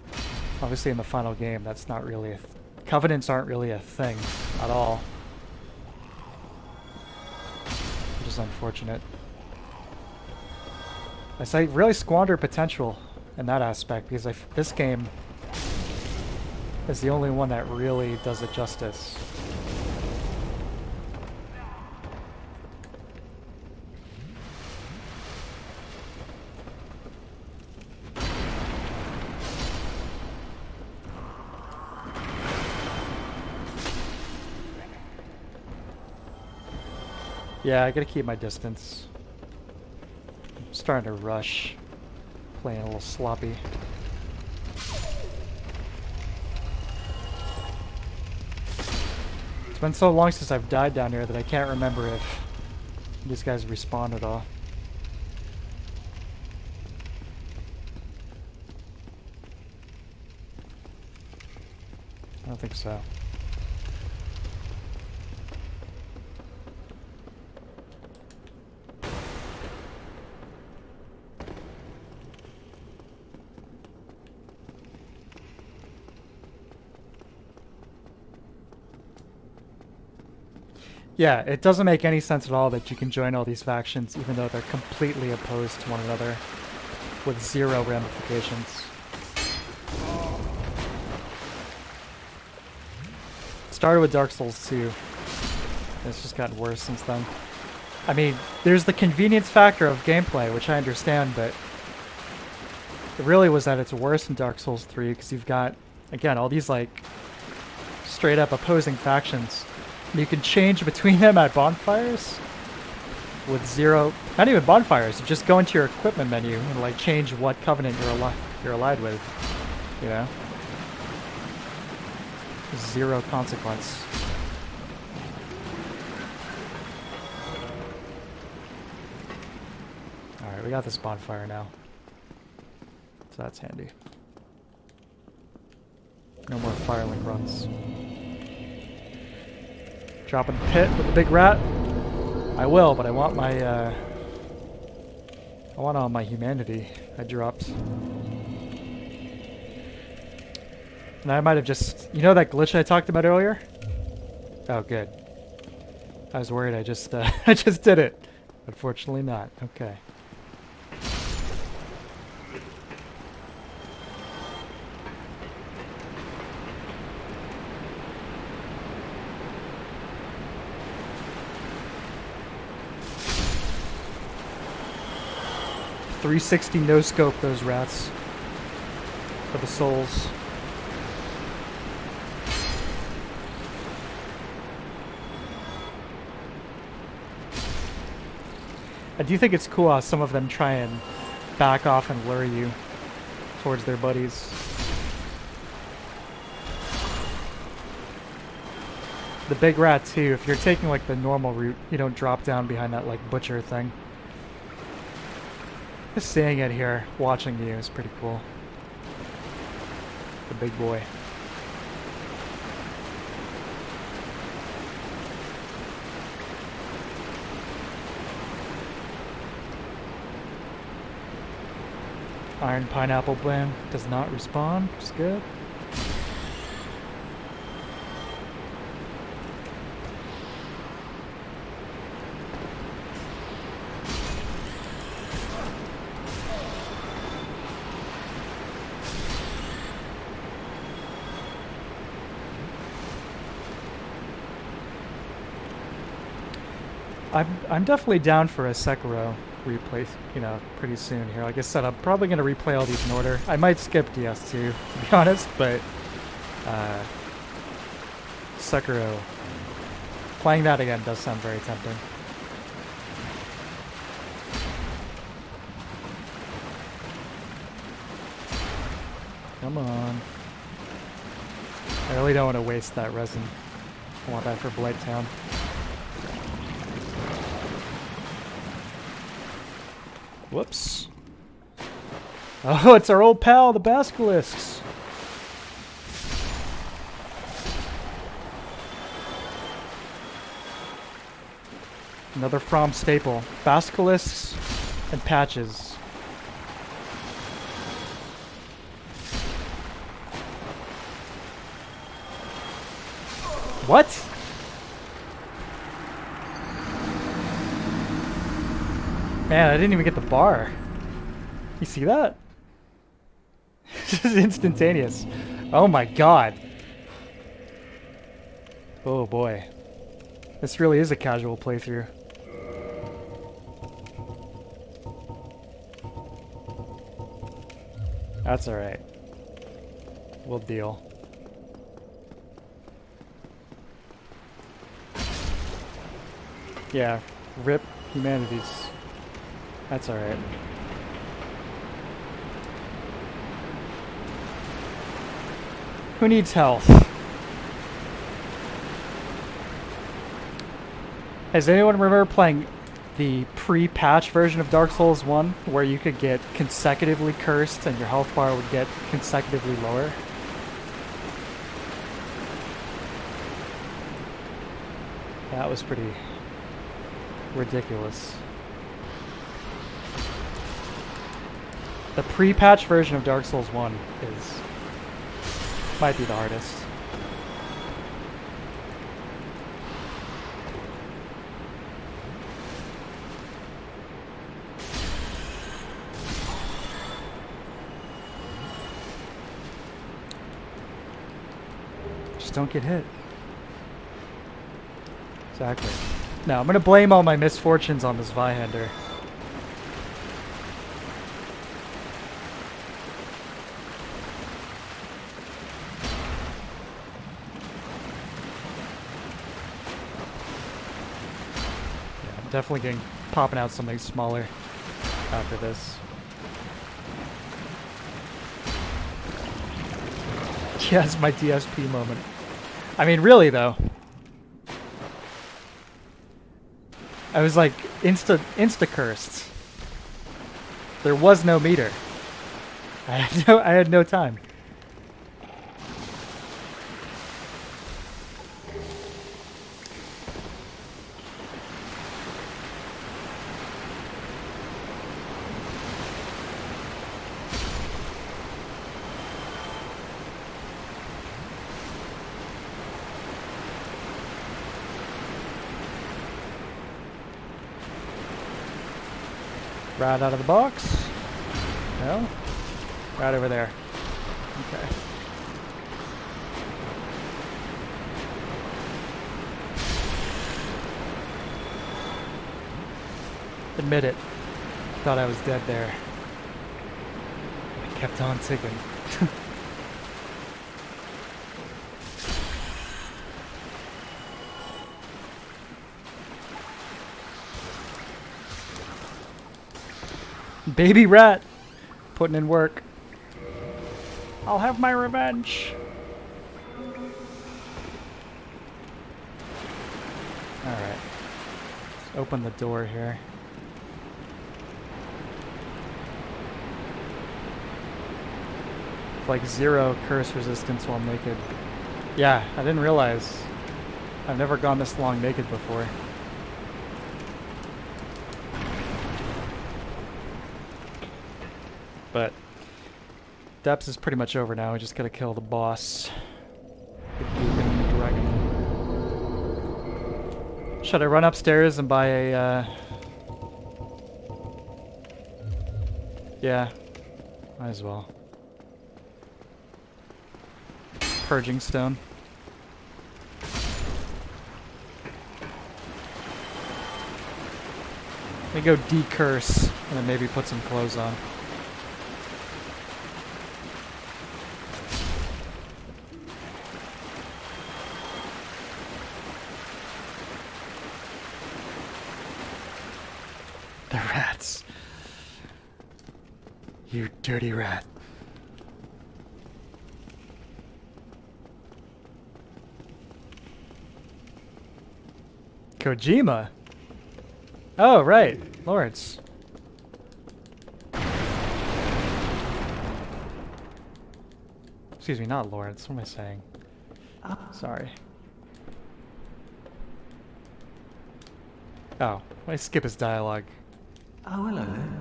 obviously in the final game, that's not really Covenants aren't really a thing at all. Which is unfortunate. I say really squander potential in that aspect, because this game is the only one that really does it justice. Yeah, I gotta keep my distance. I'm starting to rush. Playing a little sloppy. It's been so long since I've died down here that I can't remember if these guys respawn at all. I don't think so. Yeah, it doesn't make any sense at all that you can join all these factions even though they're completely opposed to one another with zero ramifications. Started with Dark Souls 2. It's just gotten worse since then. I mean, there's the convenience factor of gameplay, which I understand, but it really was that it's worse in Dark Souls 3 because you've got, again, all these like straight up opposing factions. You can change between them at bonfires with zero, not even bonfires, you just go into your equipment menu and like change what covenant you're allied with, you know? Zero consequence. Alright, we got this bonfire now. So that's handy. No more firelink runs. Dropping the pit with the big rat. I will, but I want my I want all my humanity I dropped. And I might have just, you know that glitch I talked about earlier? Oh, good. I was worried I just I just did it. Unfortunately not. Okay. .360 no scope those rats for the souls. I do think it's cool how some of them try and back off and lure you towards their buddies. The big rat too, if you're taking like the normal route, you don't drop down behind that like butcher thing. Just seeing it here, watching you is pretty cool. The big boy. Iron Pineapple Blend does not respawn. It's good. I'm definitely down for a Sekiro replay, you know, pretty soon here. Like I said, I'm probably going to replay all these in order. I might skip DS2, to be honest, but Sekiro, playing that again does sound very tempting. Come on. I really don't want to waste that resin. I want that for Blighttown. Whoops. Oh, it's our old pal, the Basilisks. Another From staple. Basilisks and patches. What? Man, I didn't even get the bar. You see that? This is instantaneous. Oh my god. Oh boy. This really is a casual playthrough. That's alright. We'll deal. Yeah, rip humanities. That's alright. Who needs health? Does anyone remember playing the pre-patch version of Dark Souls 1 where you could get consecutively cursed and your health bar would get consecutively lower? That was pretty ridiculous. The pre-patch version of Dark Souls 1 might be the hardest. Just don't get hit. Exactly. Now I'm gonna blame all my misfortunes on this Vihander. Definitely popping out something smaller after this. Yes, my DSP moment. I mean, really though. I was like insta cursed. There was no meter. I had no time. Right out of the box. No? Right over there. Okay. Admit it. Thought I was dead there. I kept on ticking. Baby rat. Putting in work. I'll have my revenge. Alright. Let's open the door here. Like 0 curse resistance while naked. Yeah, I didn't realize. I've never gone this long naked before. But Depths is pretty much over now. We just gotta kill the boss. The Deacon Dragon. Should I run upstairs and buy a yeah, might as well. Purging stone. Let me go decurse and then maybe put some clothes on. The rats. You dirty rat. Kojima? Oh, right. Lawrence. Excuse me, not Lawrence. What am I saying? Sorry. Oh, I skip his dialogue. Oh, hello there.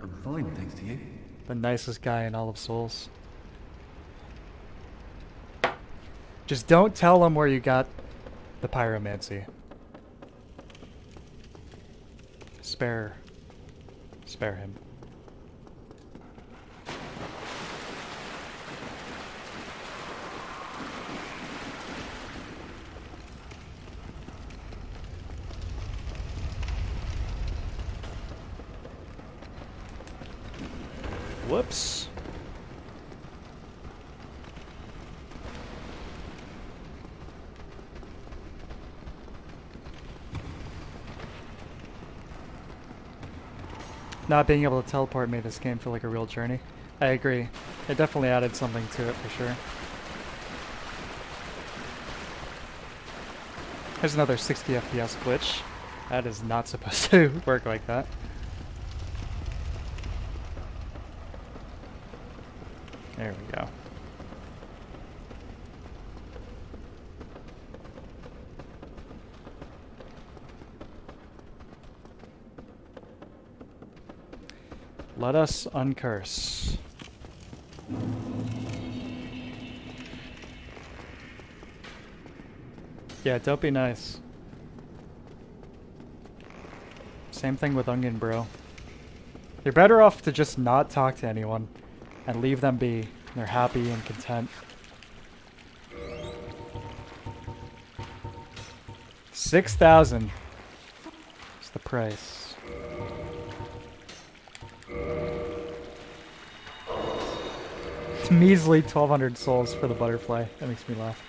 I'm fine, thanks to you. The nicest guy in all of Souls. Just don't tell him where you got the pyromancy. Spare him. Whoops. Not being able to teleport made this game feel like a real journey. I agree. It definitely added something to it for sure. There's another 60 FPS glitch. That is not supposed to work like that. There we go. Let us uncurse. Yeah, don't be nice. Same thing with Onion Bro. You're better off to just not talk to anyone and leave them be. They're happy and content. 6,000 is the price. It's measly 1,200 souls for the butterfly. That makes me laugh.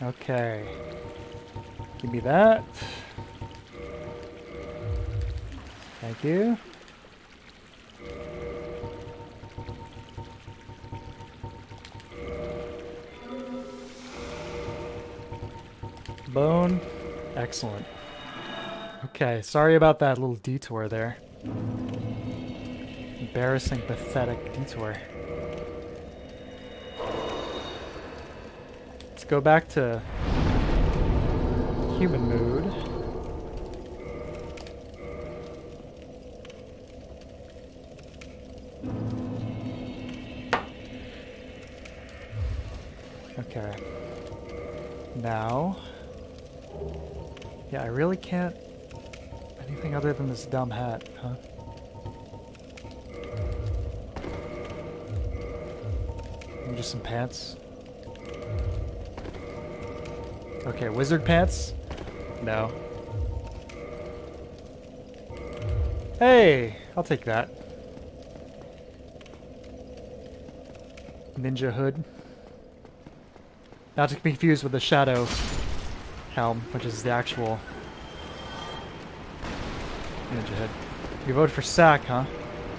Okay. Give me that. Thank you. Bone. Excellent. Okay, sorry about that little detour there. Embarrassing, pathetic detour. Let's go back to human mood. Okay. Now, yeah, I really can't anything other than this dumb hat, huh? Maybe just some pants. Okay, wizard pants? No. Hey, I'll take that. Ninja hood. Not to be confused with the shadow helm, which is the actual ninja hood. You voted for Sack, huh?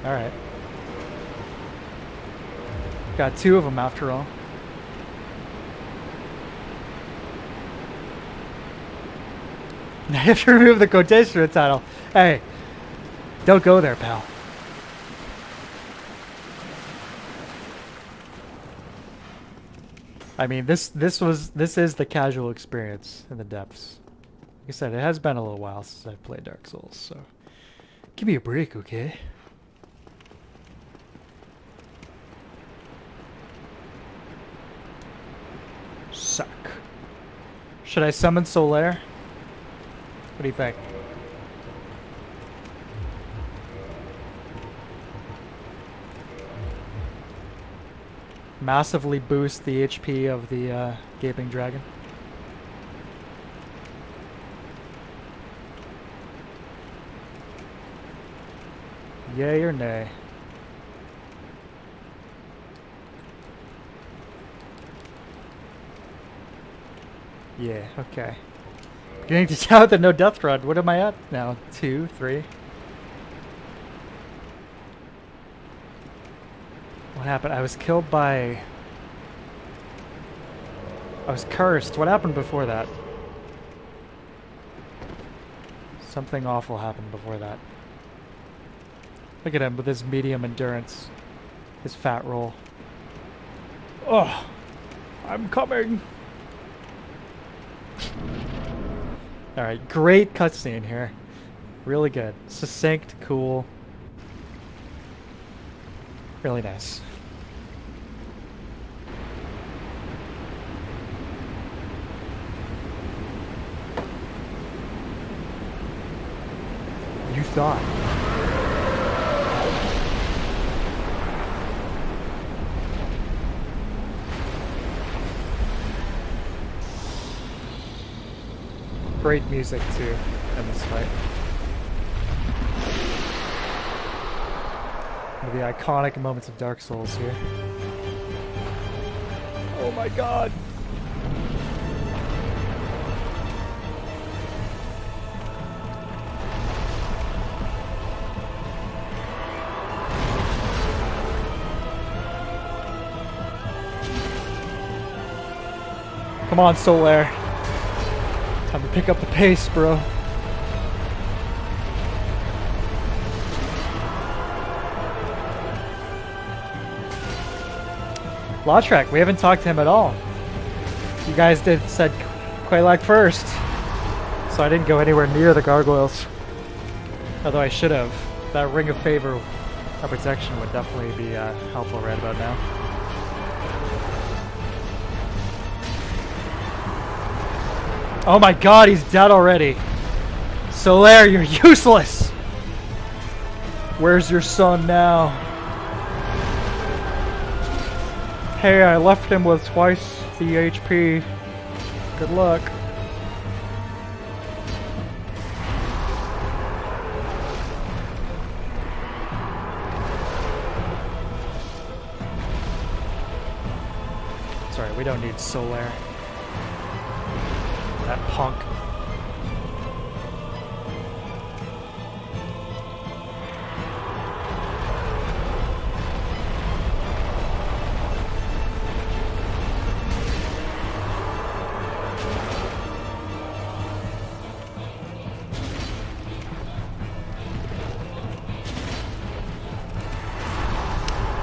Alright. Got 2 of them after all. Now you have to remove the quotation from the title. Hey, don't go there, pal. I mean, this is the casual experience in the depths. Like I said, it has been a little while since I've played Dark Souls, so give me a break, okay? Suck. Should I summon Solaire? What do you think? Massively boost the HP of the Gaping Dragon. Yay or nay? Yeah, okay. Beginning to doubt the no death run. What am I at now? 2, 3? What happened? I was killed by... I was cursed. What happened before that? Something awful happened before that. Look at him with his medium endurance. His fat roll. Oh! I'm coming! Alright, great cutscene here. Really good. Succinct, cool. Really nice. You thought. Great music too in this fight. One of the iconic moments of Dark Souls here. Oh my god! Come on, Solaire. Time to pick up the pace, bro. Lordran, we haven't talked to him at all. You guys said Quelac first, so I didn't go anywhere near the gargoyles. Although I should have. That ring of favor of protection would definitely be helpful right about now. Oh my god, he's dead already. Solaire, you're useless! Where's your son now? Hey, I left him with twice the HP. Good luck. Sorry, we don't need Solaire. That punk.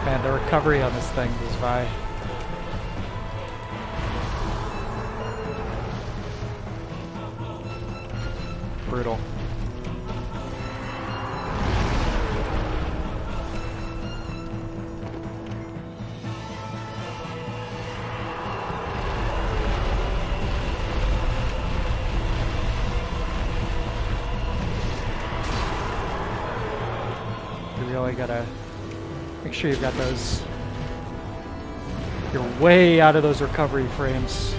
Man, the recovery on this thing goes by. Brutal. You really gotta make sure you've got those. You're way out of those recovery frames.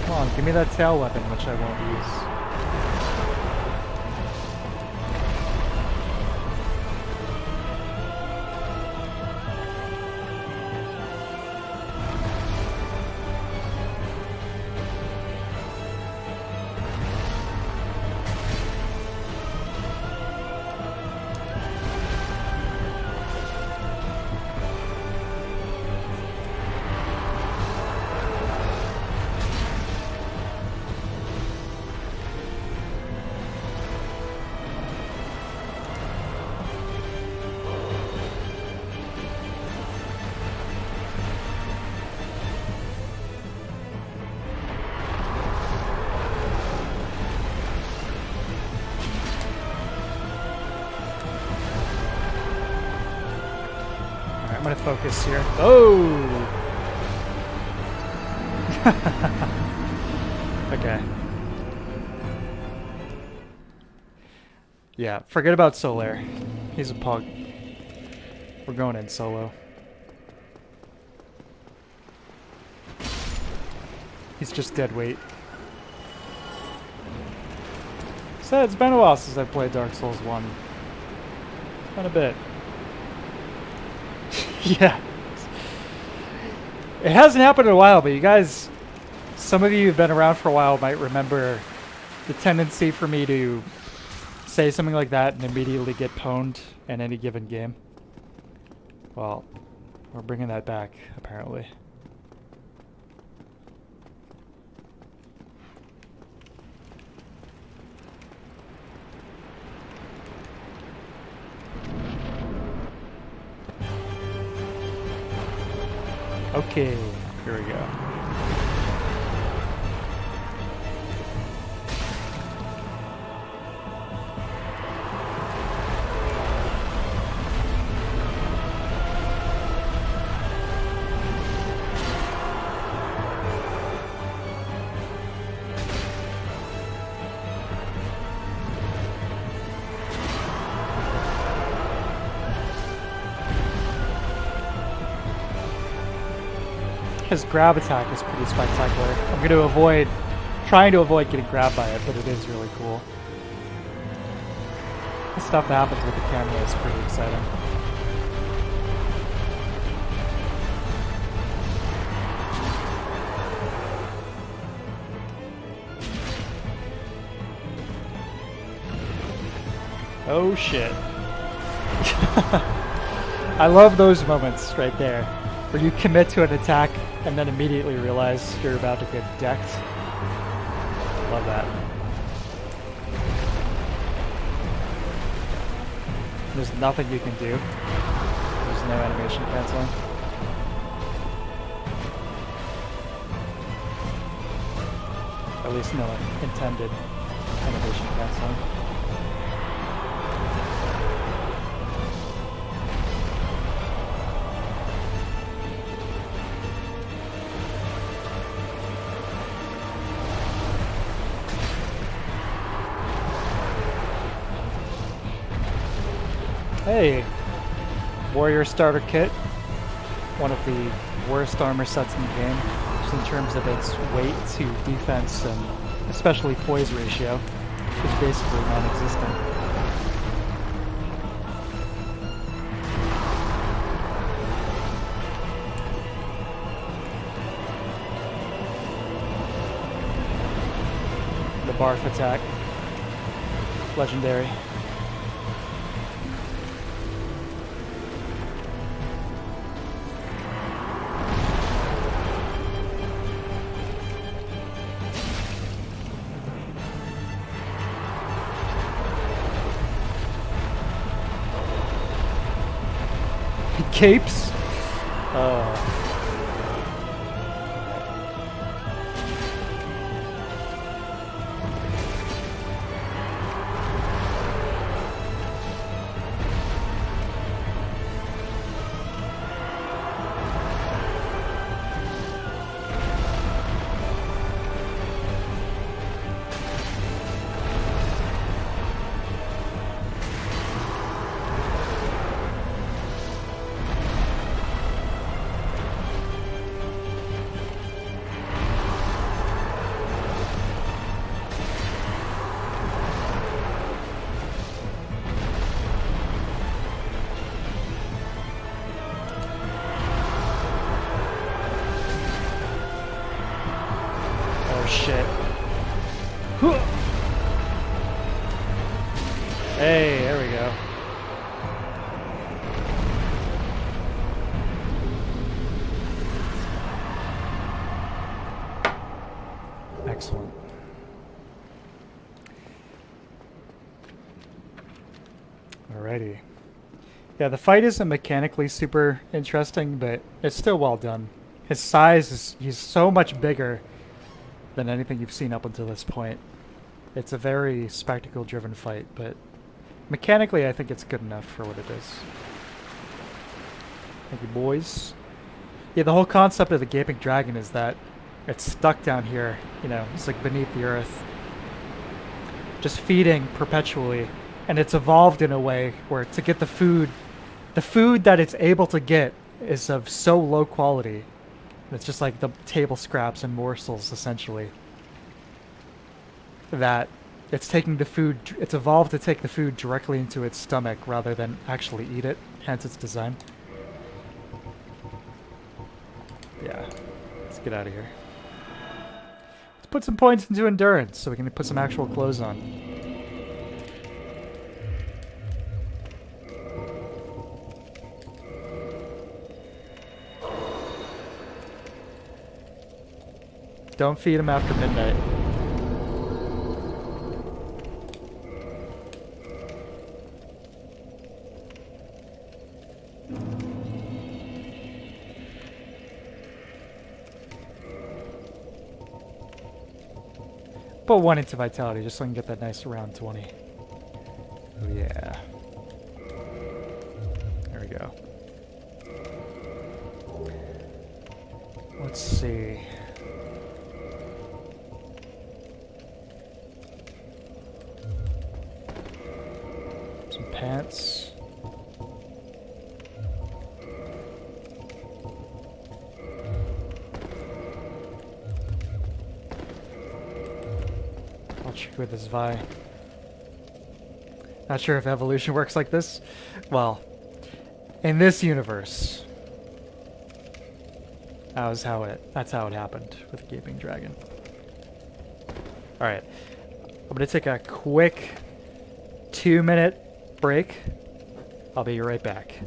Come on, give me that tail weapon, which I won't use. I'm gonna focus here. Oh! Okay. Yeah, forget about Solaire. He's a pug. We're going in solo. He's just dead weight. So it's been a while since I played Dark Souls 1. It's been a bit. Yeah. It hasn't happened in a while, but you guys, some of you who've been around for a while might remember the tendency for me to say something like that and immediately get pwned in any given game. Well, we're bringing that back, apparently. Okay, here we go. His grab attack is pretty spectacular. I'm going to trying to avoid getting grabbed by it, but it is really cool. The stuff that happens with the camera is pretty exciting. Oh shit. I love those moments right there, where you commit to an attack and then immediately realize you're about to get decked. Love that. There's nothing you can do. There's no animation canceling. At least no intended animation canceling. Hey, Warrior Starter Kit, one of the worst armor sets in the game, just in terms of its weight to defense and especially poise ratio, is basically non-existent. The Barf attack, legendary. Capes. Hey, there we go. Excellent. Alrighty. Yeah, the fight isn't mechanically super interesting, but it's still well done. His size is, he's so much bigger than anything you've seen up until this point. It's a very spectacle-driven fight, but mechanically I think it's good enough for what it is. Thank you, boys. Yeah, the whole concept of the Gaping Dragon is that it's stuck down here, you know, it's like beneath the earth. Just feeding perpetually. And it's evolved in a way where to get the food that it's able to get is of so low quality. It's just like the table scraps and morsels, essentially. That it's taking the food, it's evolved to take the food directly into its stomach rather than actually eat it, hence its design. Yeah, let's get out of here. Let's put some points into endurance so we can put some actual clothes on. Don't feed him after midnight. Put 1 into vitality just so I can get that nice round 20. Oh yeah. There we go. Let's see. Some pants. I'll check with this Vi. Not sure if evolution works like this. Well, in this universe, that's how it happened with the Gaping Dragon. Alright. I'm gonna take a quick 2-minute break. I'll be right back.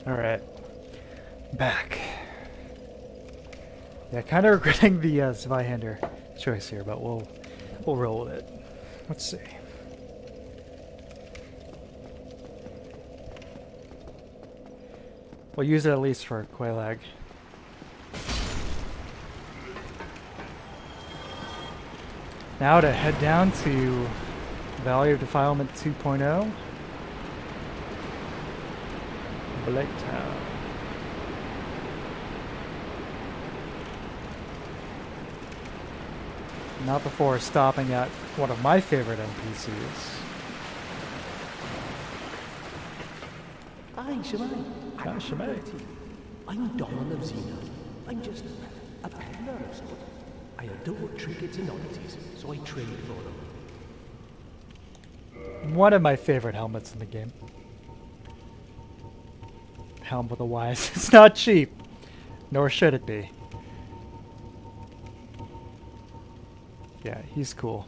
Alright. Back. Yeah, kind of regretting the Zweihander choice here, but we'll roll with it. Let's see. We'll use it at least for Quelaag. Now to head down to Valley of Defilement 2.0. Blight Town. Not before stopping at one of my favorite NPCs. Aye, Shemai. Ah, Shemai. I'm Donald of Xena. I'm just a peddler of sort. I adore trinkets and oddities, so I trade for them. One of my favorite helmets in the game. Helm with a wise. It's not cheap, nor should it be. Yeah, he's cool.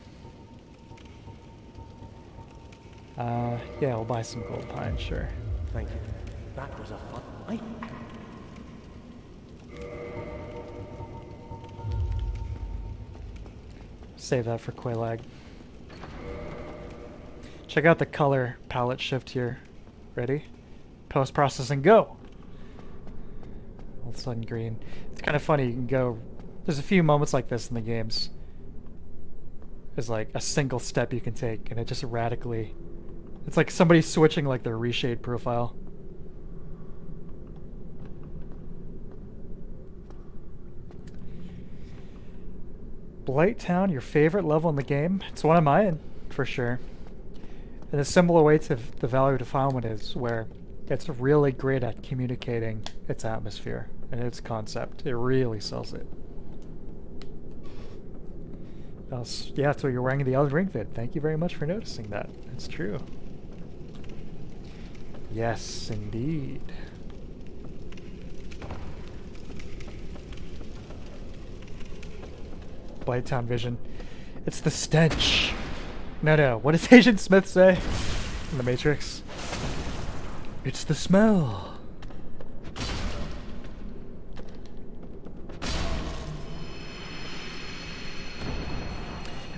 Yeah, we'll buy some gold pine, sure. Thank you. That was a fun. Save that for Quelaag. Check out the color palette shift here. Ready? Post-processing, go! All of a sudden green. It's kind of funny, you can go... There's a few moments like this in the games. There's like a single step you can take, and it just radically... It's like somebody switching like their reshade profile. Blight Town, your favorite level in the game? It's one of mine, for sure. In a similar way to the Valley of Defilement is, where it's really great at communicating its atmosphere and its concept. It really sells it. Yeah, so you're wearing the Elden Ring vid. Thank you very much for noticing that. It's true. Yes, indeed. Blight Town vision. It's the stench. No. What does Agent Smith say in The Matrix? It's the smell.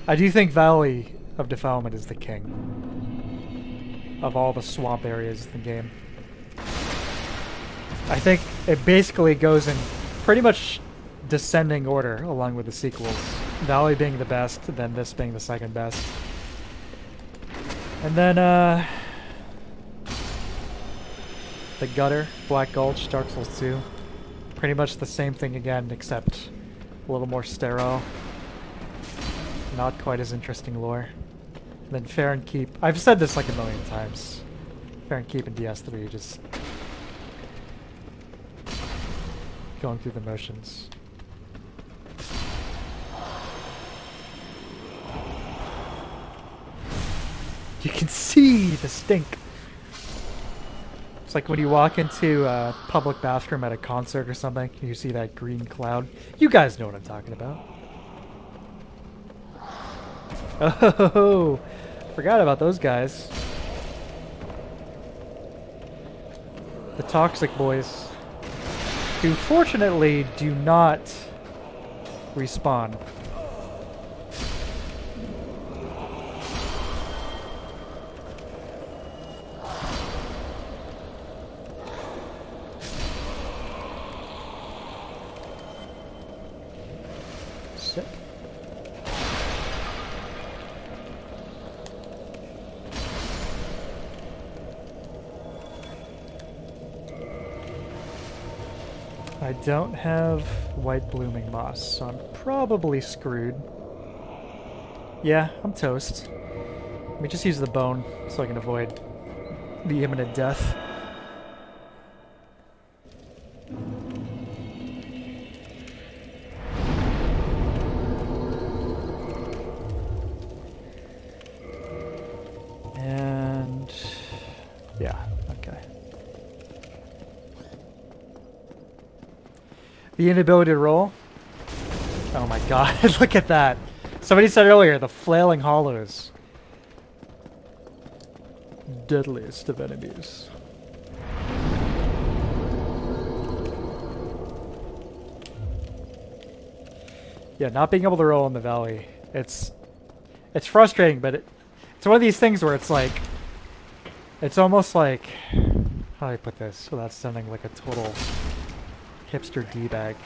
I do think Valley of Defilement is the king of all the swamp areas in the game. I think it basically goes in pretty much descending order along with the sequels. Valley being the best, then this being the second best. And then, the Gutter, Black Gulch, Dark Souls 2. Pretty much the same thing again, except a little more sterile. Not quite as interesting lore. And then Fair and Keep. I've said this like a million times. Fair and Keep and DS3 just going through the motions. You can see the stink. It's like when you walk into a public bathroom at a concert or something, and you see that green cloud. You guys know what I'm talking about. Oh, forgot about those guys. The Toxic Boys, who fortunately do not respawn. Sick. I don't have white blooming moss, so I'm probably screwed. Yeah, I'm toast. Let me just use the bone so I can avoid the imminent death. And yeah, okay. The inability to roll. Oh my god, look at that. Somebody said earlier, the flailing hollows. Deadliest of enemies. Yeah, not being able to roll in the valley. It's frustrating, but it's one of these things where it's like, it's almost like, how do I put this without sounding like a total hipster D-bag?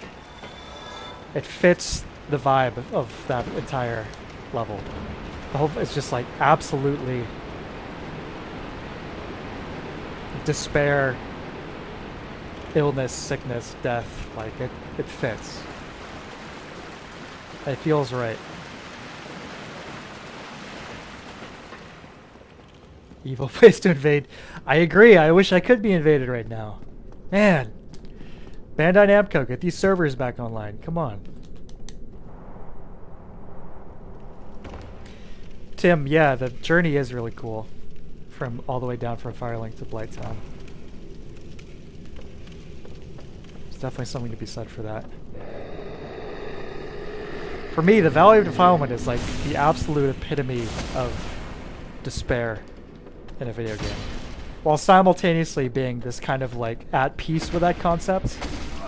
It fits the vibe of that entire level. The whole, it's just like absolutely despair, illness, sickness, death. Like it fits. It feels right. Evil place to invade. I agree. I wish I could be invaded right now. Man. Bandai Namco, get these servers back online. Come on. Tim, yeah, the journey is really cool. From all the way down from Firelink to Blighttown. There's definitely something to be said for that. For me, the Valley of Defilement is like the absolute epitome of despair in a video game. While simultaneously being this kind of like at peace with that concept.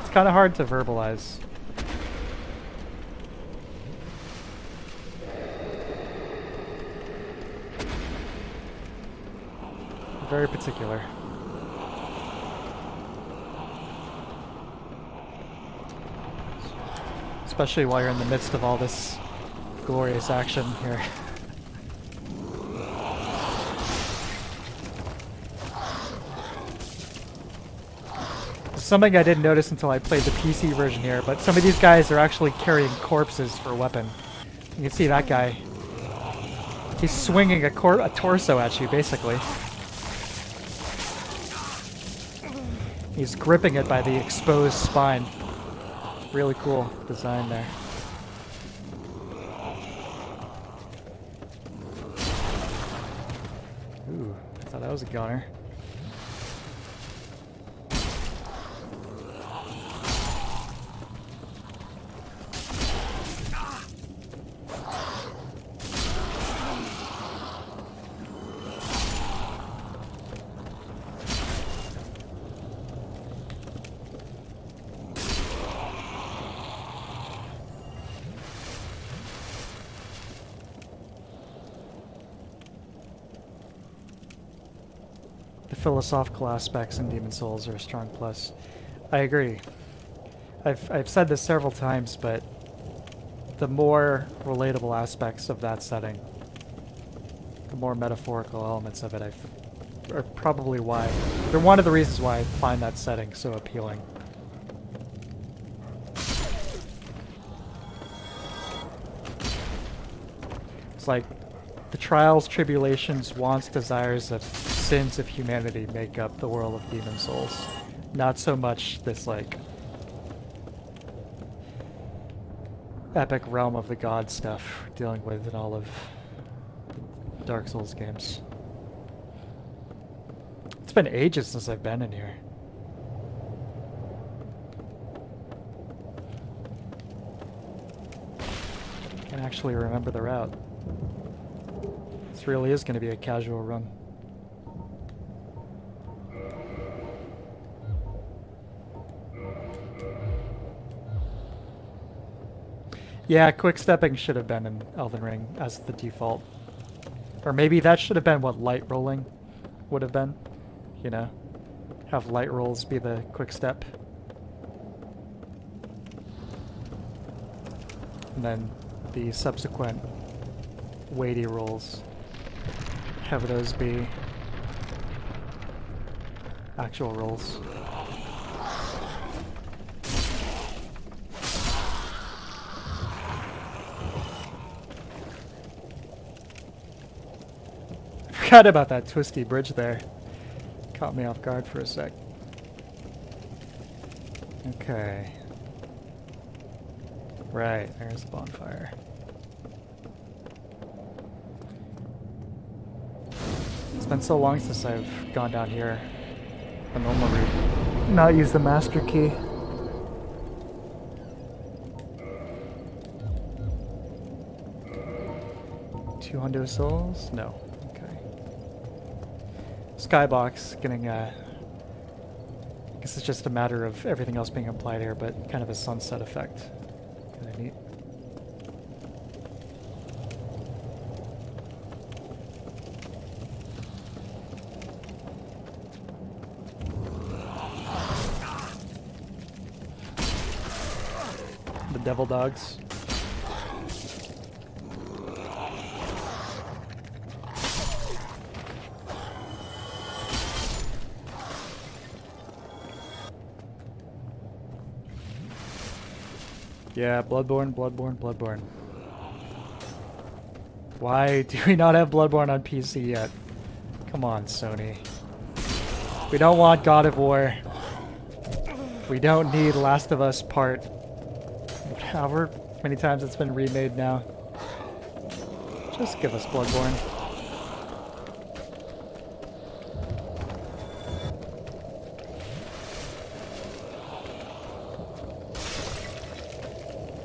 It's kind of hard to verbalize. Very particular. Especially while you're in the midst of all this glorious action here. Something I didn't notice until I played the PC version here, but some of these guys are actually carrying corpses for a weapon. You can see that guy. He's swinging a torso at you, basically. He's gripping it by the exposed spine. Really cool design there. Ooh, I thought that was a goner. Philosophical aspects in Demon Souls are a strong plus. I agree. I've said this several times, but the more relatable aspects of that setting, the more metaphorical elements of it are probably why. They're one of the reasons why I find that setting so appealing. It's like the trials, tribulations, wants, desires of sins of humanity make up the world of Demon Souls. Not so much this like epic realm of the god stuff we're dealing with in all of Dark Souls games. It's been ages since I've been in here. I can actually remember the route. This really is going to be a casual run. Yeah, quick stepping should have been in Elden Ring as the default. Or maybe that should have been what light rolling would have been. You know? Have light rolls be the quick step. And then the subsequent weighty rolls, have those be actual rolls. Forgot about that twisty bridge there. Caught me off guard for a sec. Okay. Right, there's the bonfire. It's been so long since I've gone down here the normal route. Not use the master key. $200 souls? No. Skybox getting I guess it's just a matter of everything else being applied here, but kind of a sunset effect. Kinda neat. devil dogs. Yeah, Bloodborne, Bloodborne, Bloodborne. Why do we not have Bloodborne on PC yet? Come on, Sony. We don't want God of War. We don't need Last of Us Part. However many times it's been remade now. Just give us Bloodborne.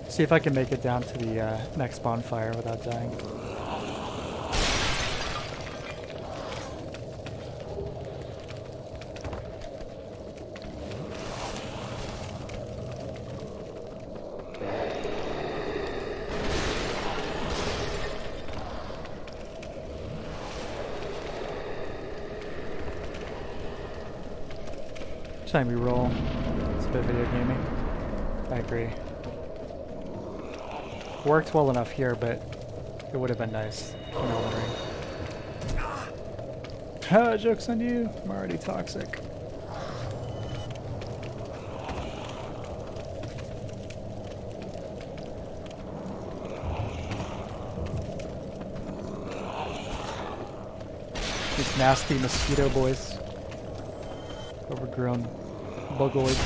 See if I can make it down to the next bonfire without dying. Time we roll. It's a bit video gaming. I agree. Worked well enough here, but it would have been nice in Elden Ring. Ah, joke's on you. I'm already toxic. These nasty mosquito boys. Overgrown bugoid.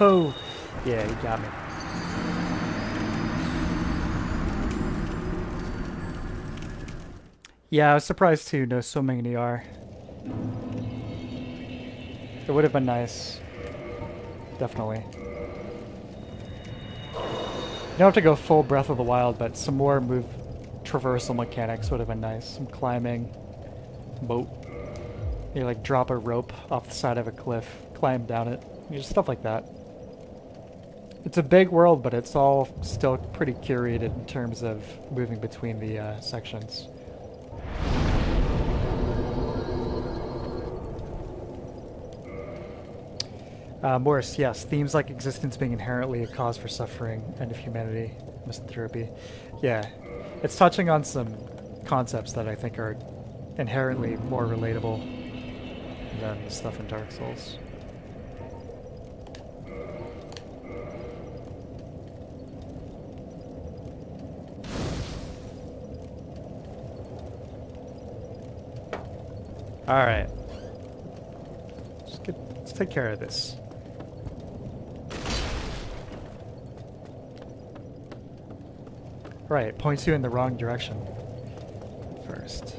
Oh, yeah, he got me. Yeah, I was surprised too. No swimming in the R. It would have been nice. Definitely. You don't have to go full Breath of the Wild, but some more traversal mechanics would have been nice. Some climbing, boat. You like drop a rope off the side of a cliff, climb down it. Just stuff like that. It's a big world, but it's all still pretty curated in terms of moving between the sections. Morris, yes. Themes like existence being inherently a cause for suffering, end of humanity, misanthropy. Yeah. It's touching on some concepts that I think are inherently more relatable than the stuff in Dark Souls. Alright. Let's take care of this. Right, points you in the wrong direction first.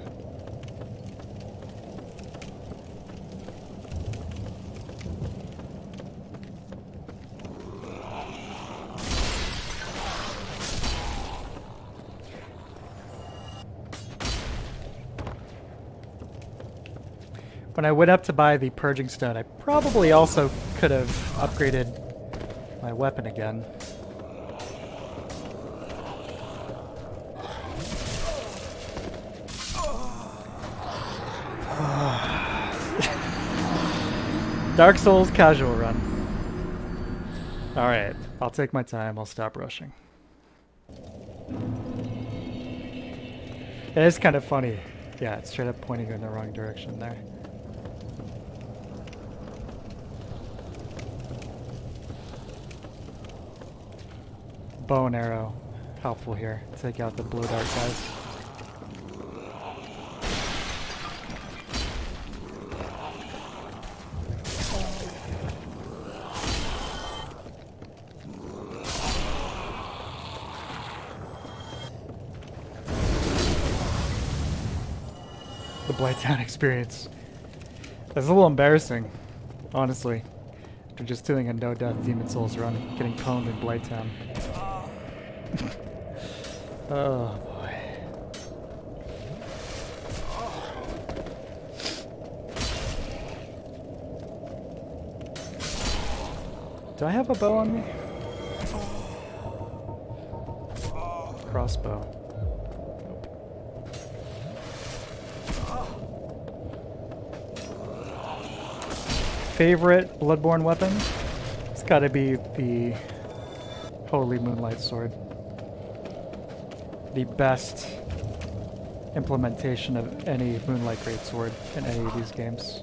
When I went up to buy the Purging Stone, I probably also could have upgraded my weapon again. Dark Souls casual run. Alright, I'll take my time, I'll stop rushing. It is kind of funny. Yeah, it's straight up pointing you in the wrong direction there. Bow and arrow, helpful here. Take out the blue dart guys. The Blighttown experience. That's a little embarrassing, honestly. After just doing a no-death Demon Souls run, getting pwned in Blighttown. Oh boy. Do I have a bow on me? Crossbow. favorite Bloodborne weapon, it's gotta be the Holy Moonlight Sword. The best implementation of any Moonlight Greatsword in any of these games.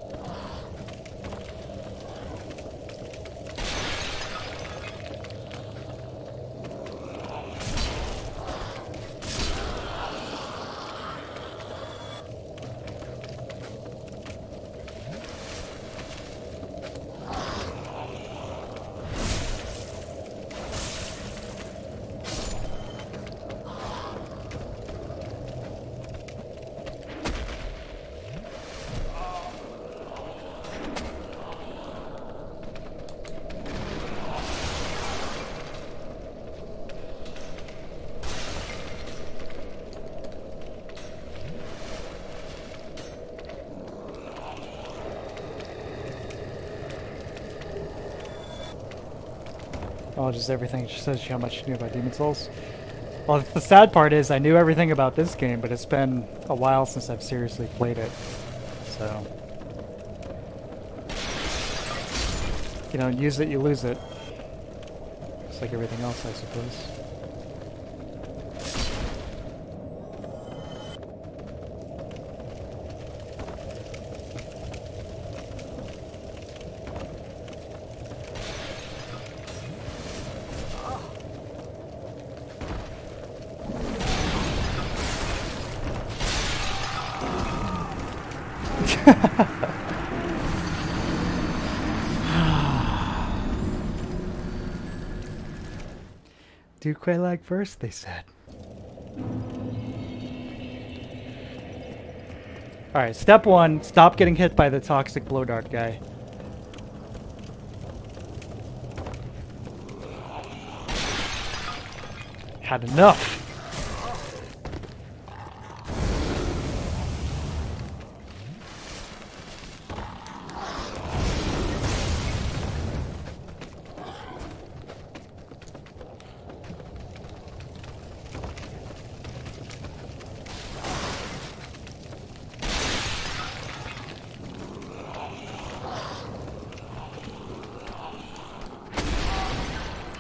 Oh, just everything. She says how much she knew about Demon Souls. Well, the sad part is I knew everything about this game, but it's been a while since I've seriously played it. So, you don't use it, you lose it. Just like everything else, I suppose. Do Quelaag first, they said. Alright, step one, stop getting hit by the toxic blow dart guy. Had enough.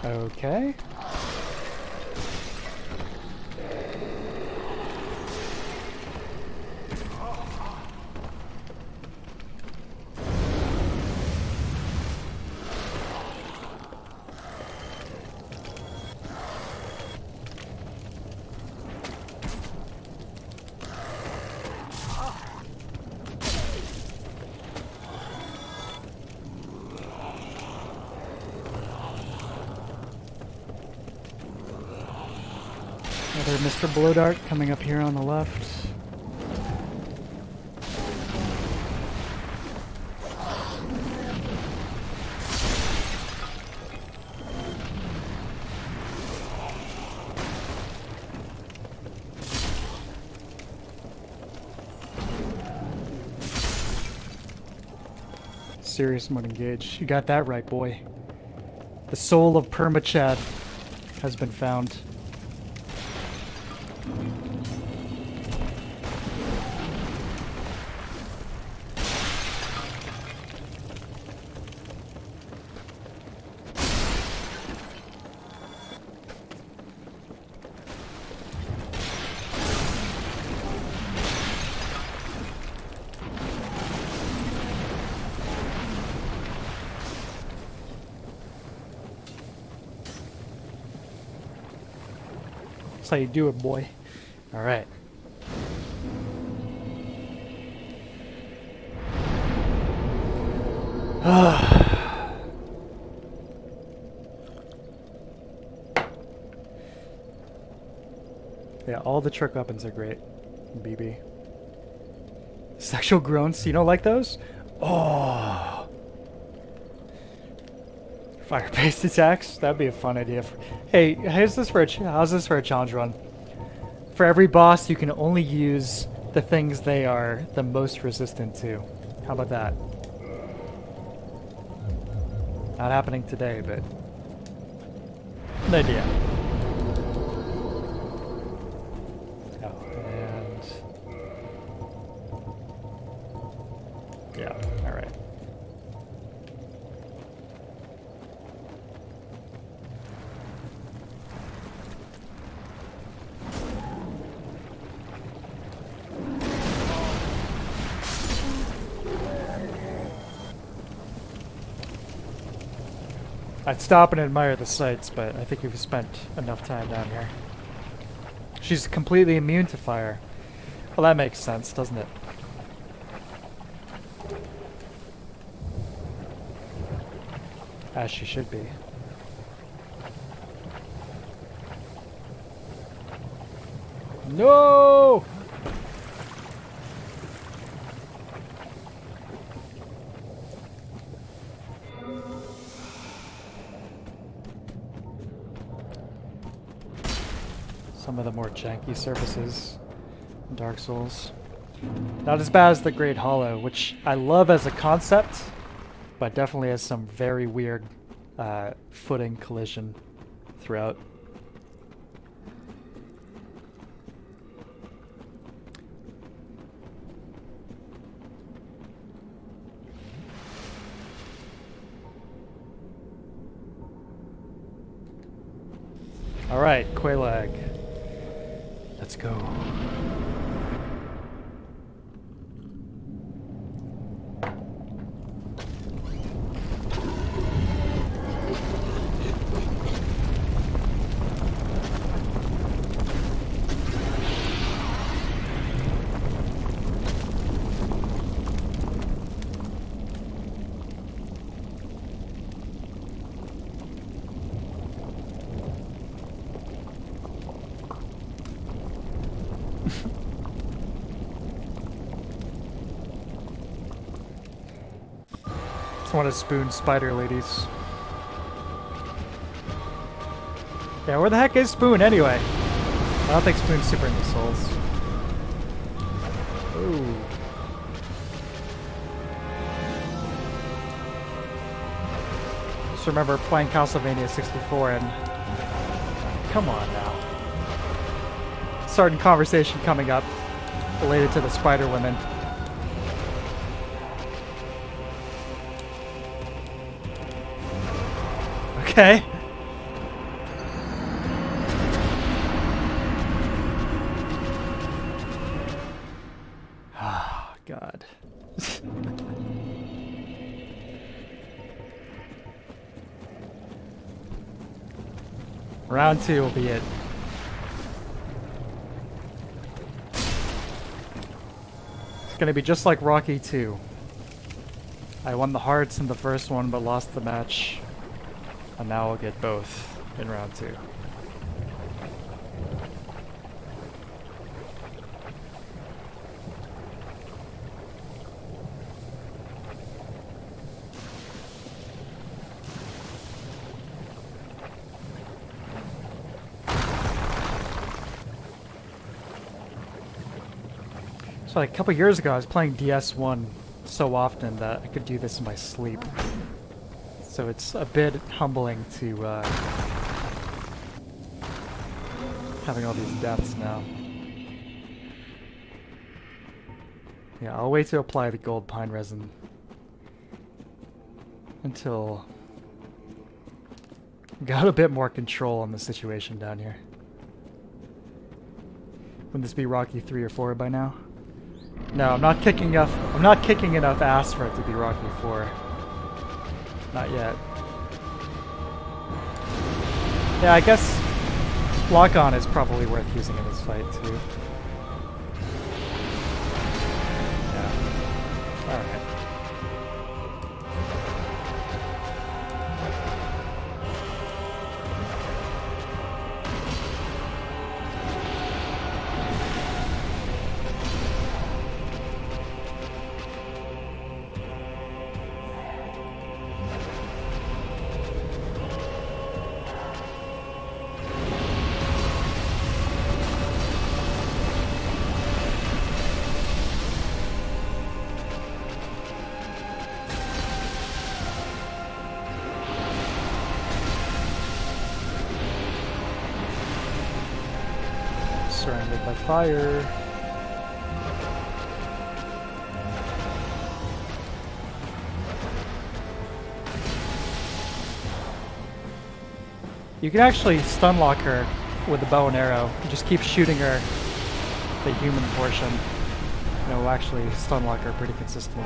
Okay. Another Mr. Blow Dart coming up here on the left. Serious mode engage. You got that right, boy. The soul of Permachad has been found. That's how you do it, boy. All right. Yeah, all the trick weapons are great. BB. Sexual groans, you don't like those? Oh. Fire-based attacks? That'd be a fun idea. Hey, how's this for a challenge run? For every boss, you can only use the things they are the most resistant to. How about that? Not happening today, but an idea. Oh, and yeah, all right. I'd stop and admire the sights, but I think we've spent enough time down here. She's completely immune to fire. Well, that makes sense, doesn't it? As she should be. No! Some of the more janky surfaces in Dark Souls. Not as bad as the Great Hollow, which I love as a concept, but definitely has some very weird footing collision throughout. All right, Quelaag. Let's go. Just want to spoon spider ladies. Yeah, where the heck is Spoon anyway? I don't think Spoon's super into souls. Ooh. Just remember playing Castlevania 64 and... Come on now. Certain conversation coming up related to the Spider Women. Okay. Oh, God. Round 2 will be it. It's gonna be just like Rocky 2. I won the hearts in the first one, but lost the match. And now I'll get both in round 2. So like a couple years ago I was playing DS1 so often that I could do this in my sleep. So it's a bit humbling to having all these deaths now. Yeah, I'll wait to apply the gold pine resin until I got a bit more control on the situation down here. Wouldn't this be Rocky 3 or 4 by now? No, I'm not kicking enough ass for it to be Rocky 4. Not yet. Yeah, I guess lock-on is probably worth using in this fight, too. Yeah. Alright. Surrounded by fire. You can actually stun lock her with the bow and arrow. You just keep shooting her, the human portion. And it will actually stun lock her pretty consistently.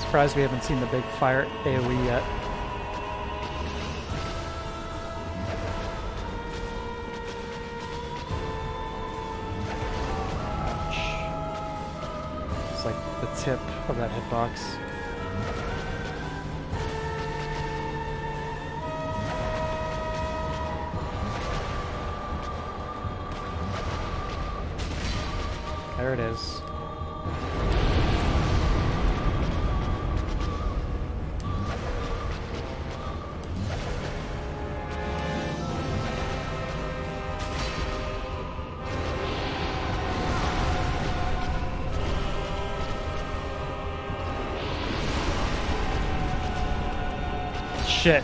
Surprised we haven't seen the big fire AoE yet. Ouch. It's like the tip of that hitbox. There it is. Shit.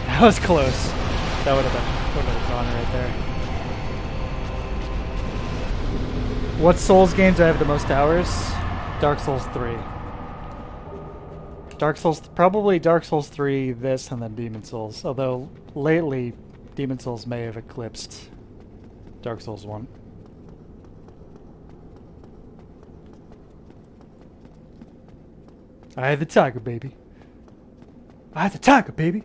That was close. That would have gone right there. What Souls games do I have the most hours? Dark Souls 3. Probably Dark Souls 3, this, and then Demon Souls. Although, lately, Demon Souls may have eclipsed Dark Souls 1. I had the tiger, baby. I had the tiger, baby.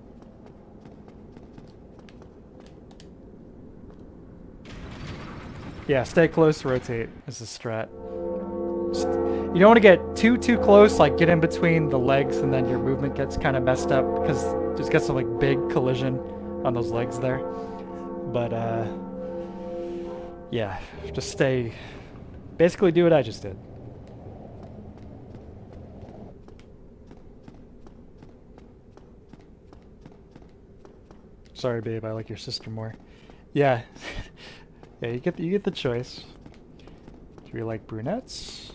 Yeah, stay close, rotate is the strat. You don't want to get too close, like get in between the legs, and then your movement gets kind of messed up because just gets some like big collision on those legs there. But yeah, just stay. Basically, do what I just did. Sorry, babe. I like your sister more. Yeah. Yeah, you get the choice. Do we like brunettes?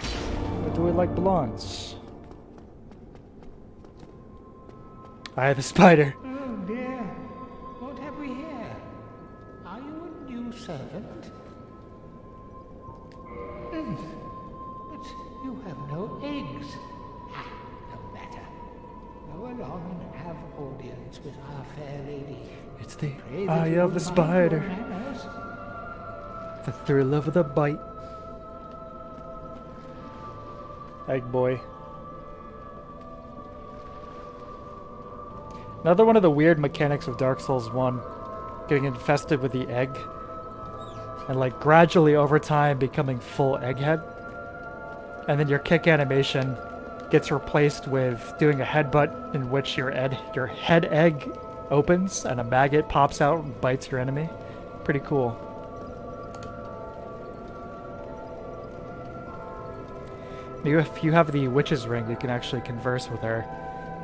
Or do we like blondes? I have the spider. Oh dear. What have we here? Are you a new servant? But you have no eggs. Ah, no matter. Go along and have audience with our fair lady. It's the eye of the spider. The thrill of the bite. Egg boy. Another one of the weird mechanics of Dark Souls 1. Getting infested with the egg. And like gradually over time becoming full egghead. And then your kick animation gets replaced with doing a headbutt in which your head egg opens and a maggot pops out and bites your enemy. Pretty cool. If you have the witch's ring, you can actually converse with her.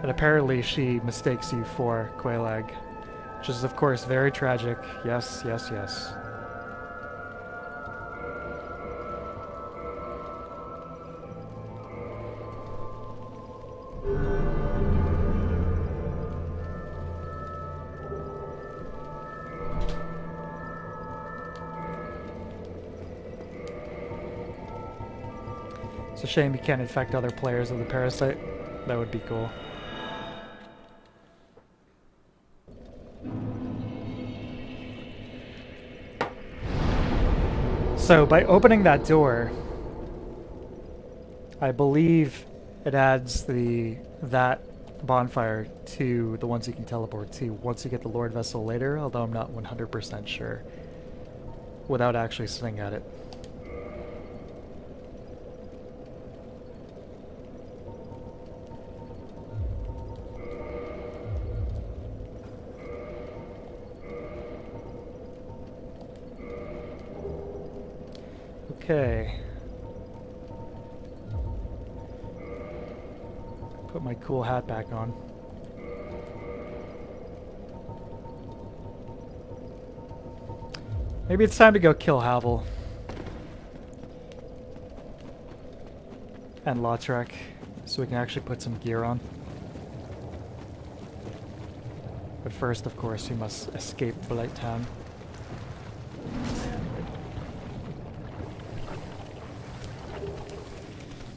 And apparently she mistakes you for Quelaag. Which is of course very tragic. Yes, yes, yes. It's a shame you can't infect other players with the parasite. That would be cool. So by opening that door, I believe it adds that bonfire to the ones you can teleport to once you get the Lord Vessel later, although I'm not 100% sure without actually sitting at it. Okay. Put my cool hat back on. Maybe it's time to go kill Havel. And Lautrec, so we can actually put some gear on. But first, of course, we must escape Blight Town.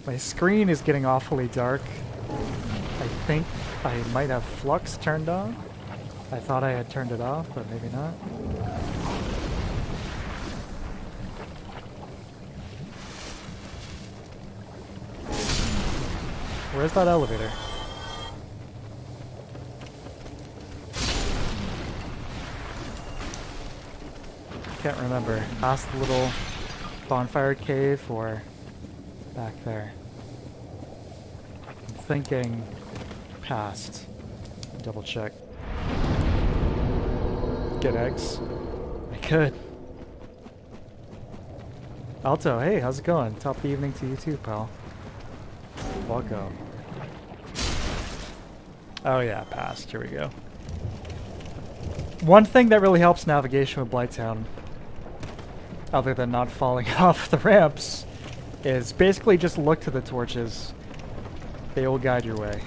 My screen is getting awfully dark. I think I might have Flux turned on. I thought I had turned it off, but maybe not. Where's that elevator? Can't remember. Past the little bonfire cave or back there? I'm thinking past. Double check. Get eggs. I could. Alto, hey, how's it going? Top of the evening to you too, pal. Welcome. Oh yeah, past. Here we go. One thing that really helps navigation with Blighttown, other than not falling off the ramps, is basically just look to the torches. They will guide your way.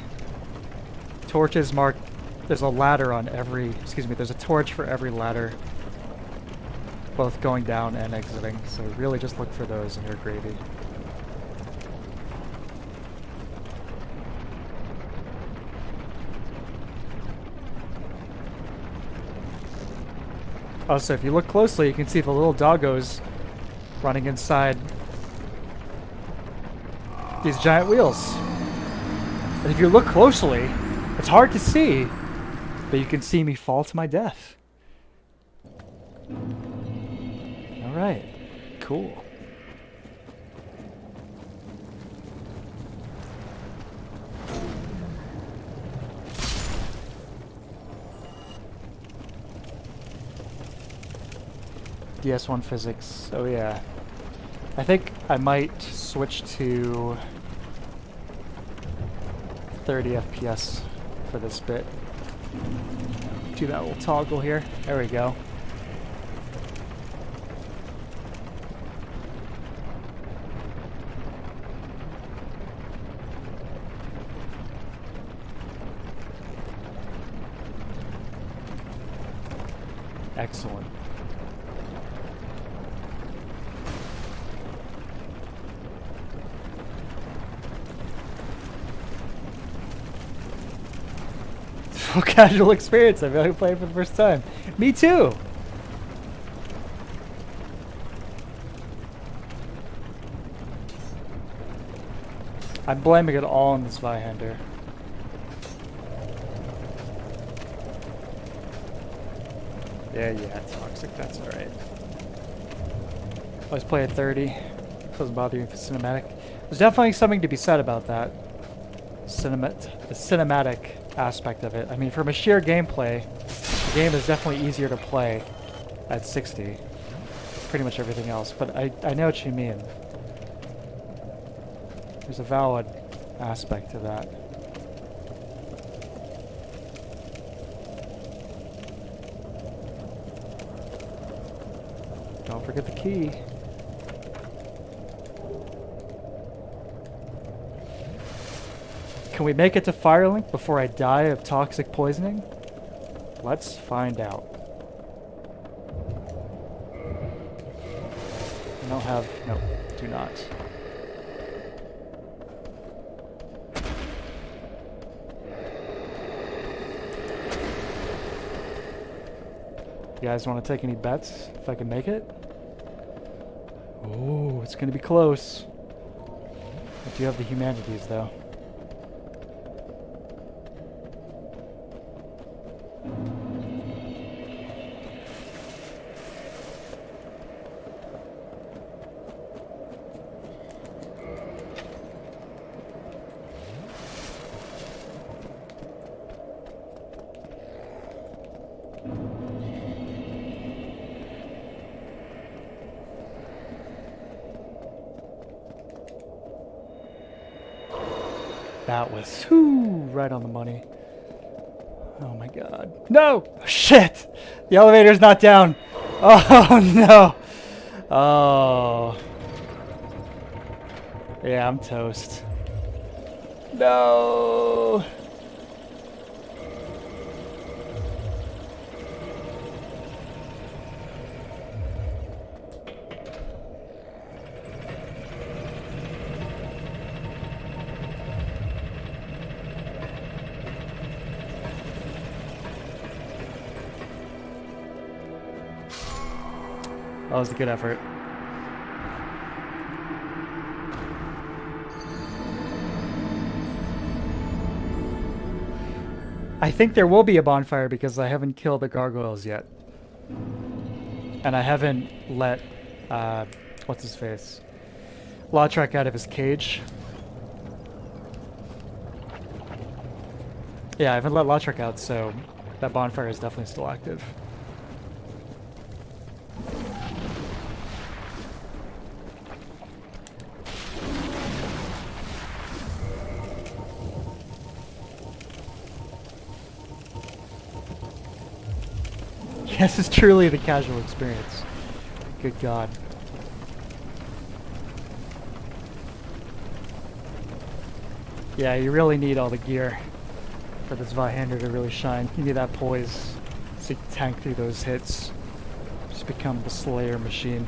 Torches mark. There's a ladder on every. Excuse me. There's a torch for every ladder, both going down and exiting. So really, just look for those in your gravy. Also, if you look closely, you can see the little doggos running inside these giant wheels. And if you look closely, it's hard to see, but you can see me fall to my death. Alright, cool. DS1 physics, oh yeah. I think I might switch to 30 FPS for this bit. Do that little toggle here. There we go. Excellent. Full casual experience. I feel like I'm playing for the first time. Me too. I'm blaming it all on this Zweihander. Yeah, toxic. That's alright. Always play at 30. Doesn't bother you if it's cinematic. There's definitely something to be said about that. The cinematic aspect of it. I mean, from a sheer gameplay, the game is definitely easier to play at 60. Pretty much everything else, but I know what you mean. There's a valid aspect to that. Don't forget the key. Can we make it to Firelink before I die of toxic poisoning? Let's find out. I don't have... No, do not. You guys want to take any bets if I can make it? Oh, it's going to be close. I do have the humanities, though. That was right on the money. Oh my god. No! Shit! The elevator's not down. Oh no! Oh. Yeah, I'm toast. No! That was a good effort. I think there will be a bonfire because I haven't killed the gargoyles yet. And I haven't let, what's his face? Lordran out of his cage. Yeah, I haven't let Lordran out, so that bonfire is definitely still active. This is truly the casual experience. Good God. Yeah, you really need all the gear for this Vihander to really shine. You need that poise so you can tank through those hits. Just become the Slayer machine.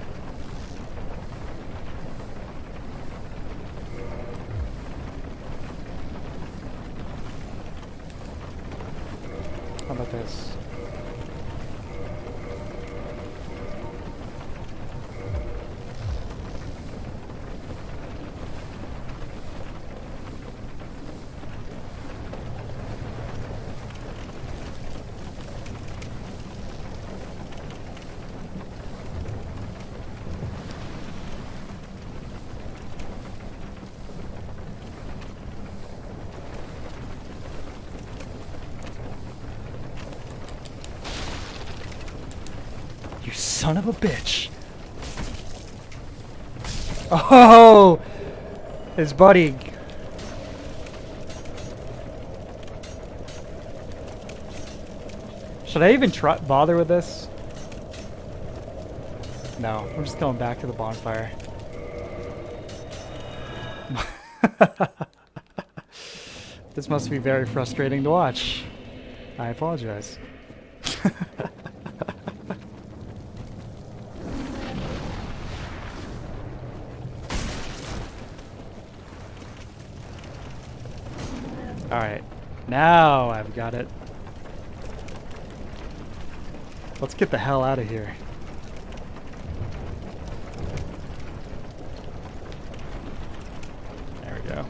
How about this? You son of a bitch. Oh! His buddy. Should I even bother with this? No, I'm just going back to the bonfire. This must be very frustrating to watch. I apologize. Alright, now I've got it. Let's get the hell out of here. There we go.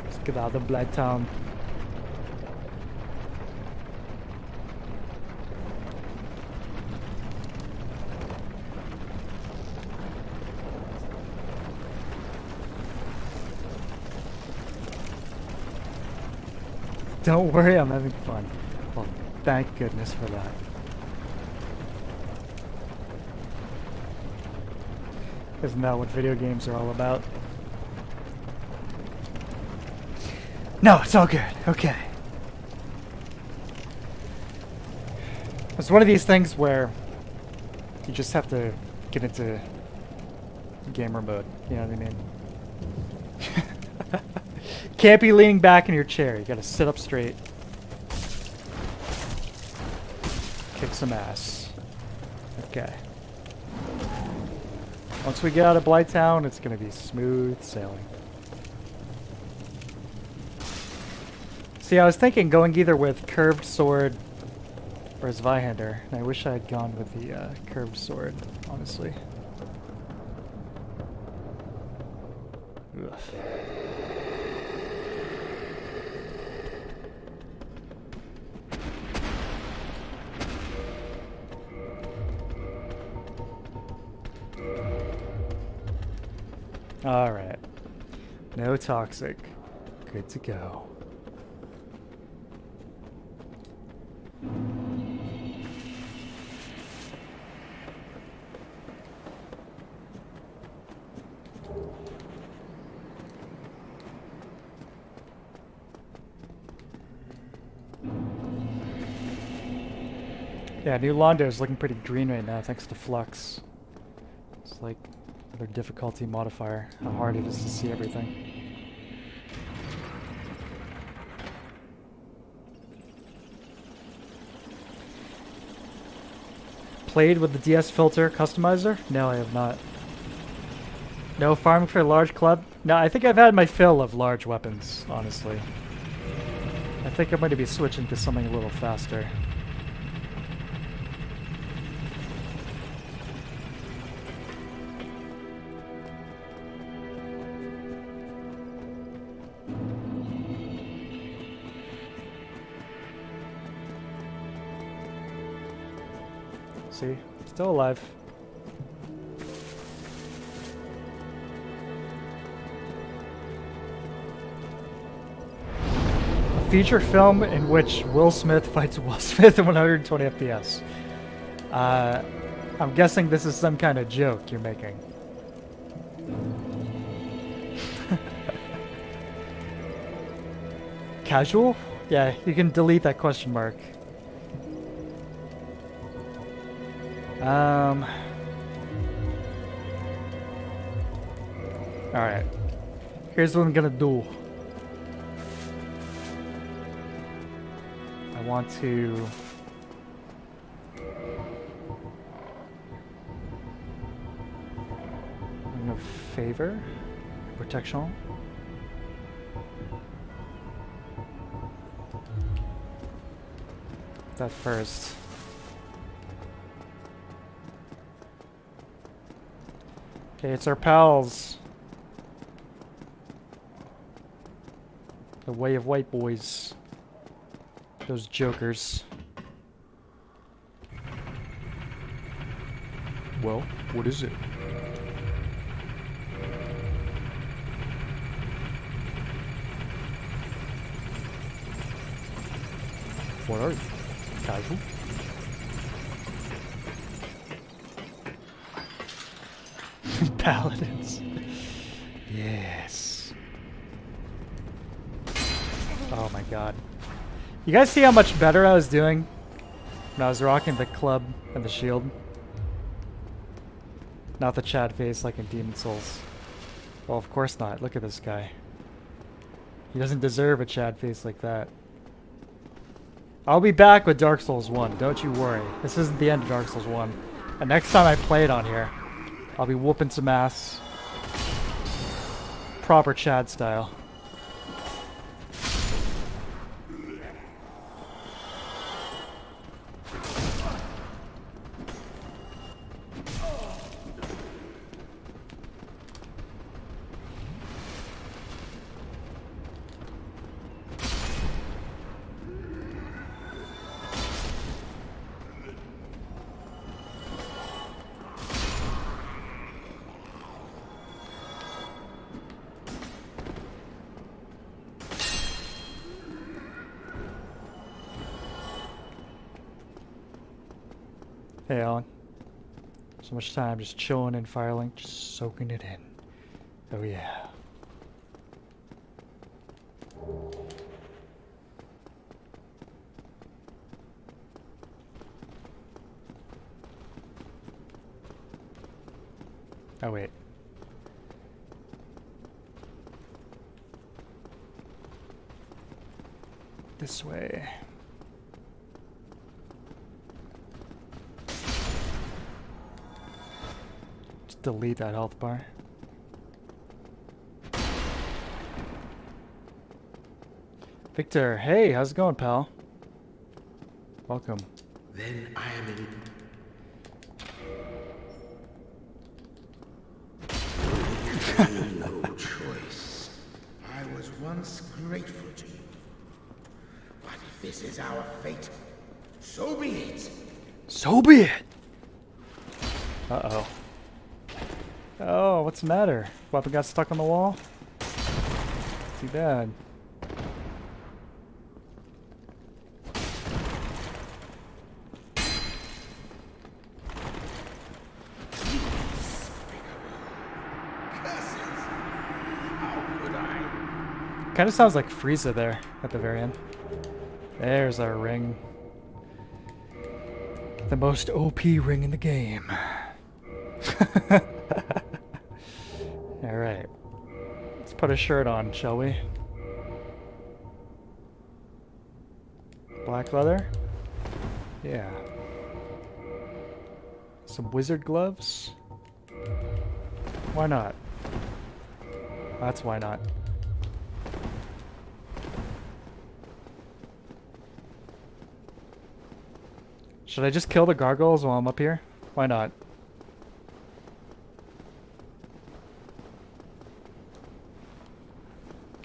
Let's get out of the Blood Town. Don't worry, I'm having fun. Well, thank goodness for that. Isn't that what video games are all about? No, it's all good. Okay. It's one of these things where you just have to get into gamer mode. You know what I mean? Can't be leaning back in your chair. You gotta sit up straight. Kick some ass. Okay. Once we get out of Blighttown, it's gonna be smooth sailing. See, I was thinking going either with curved sword or Zweihander, and I wish I had gone with the curved sword, honestly. Ugh. Alright. No toxic. Good to go. Yeah, New Londo is looking pretty green right now thanks to Flux. It's like another difficulty modifier, how hard it is to see everything. Played with the DS filter customizer? No, I have not. No farming for a large club? No, I think I've had my fill of large weapons, honestly. I think I'm going to be switching to something a little faster. See? Still alive. A feature film in which Will Smith fights Will Smith at 120 FPS. I'm guessing this is some kind of joke you're making. Casual? Yeah, you can delete that question mark. Alright. Here's what I'm gonna do. I want to... I'm gonna favor protection. That first. Okay, it's our pals. The way of white boys. Those jokers. Well, what is it? What are you? Casual? Paladins. Yes. Oh my god. You guys see how much better I was doing when I was rocking the club and the shield? Not the Chad face like in Demon Souls. Well, of course not. Look at this guy. He doesn't deserve a Chad face like that. I'll be back with Dark Souls 1, don't you worry. This isn't the end of Dark Souls 1. And next time I play it on here, I'll be whooping some ass. Proper Chad style. Hey, Alan. So much time just chilling in Firelink, just soaking it in. Oh yeah. Oh wait. This way. Delete that health bar. Victor, hey, how's it going, pal? Welcome. Then I am in no choice. I was once grateful to you. But if this is our fate, so be it. So be it! Uh-oh. Oh, what's the matter? Weapon got stuck on the wall? Too bad. Kind of sounds like Frieza there at the very end. There's our ring. The most OP ring in the game. Alright. Let's put a shirt on, shall we? Black leather? Yeah. Some wizard gloves? Why not? That's why not. Should I just kill the gargoyles while I'm up here? Why not?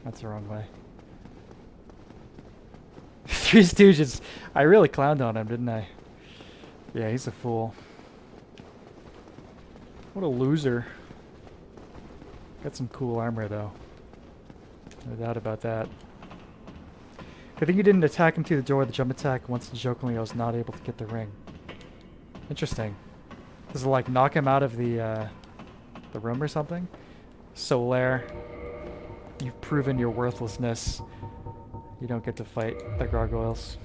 That's the wrong way. Three Stooges. I really clowned on him, didn't I? Yeah, he's a fool. What a loser. Got some cool armor, though. No doubt about that. I think you didn't attack him through the door with the jump attack once jokingly I was not able to get the ring. Interesting. Does it, like, knock him out of the room or something? Solaire, you've proven your worthlessness. You don't get to fight the gargoyles.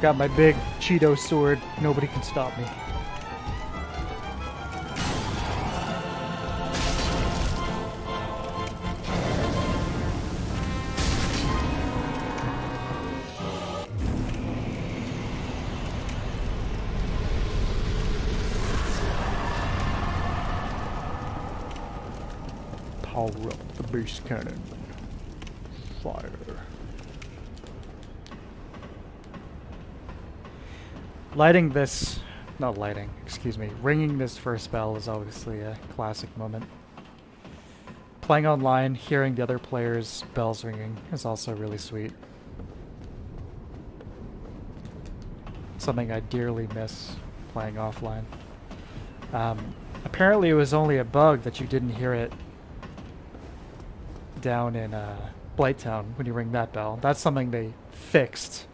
Got my big Cheeto sword. Nobody can stop me. Power up the beast cannon. Fire. Ringing this first bell is obviously a classic moment. Playing online, hearing the other players' bells ringing is also really sweet. Something I dearly miss playing offline. Apparently it was only a bug that you didn't hear it down in Blighttown when you ring that bell. That's something they fixed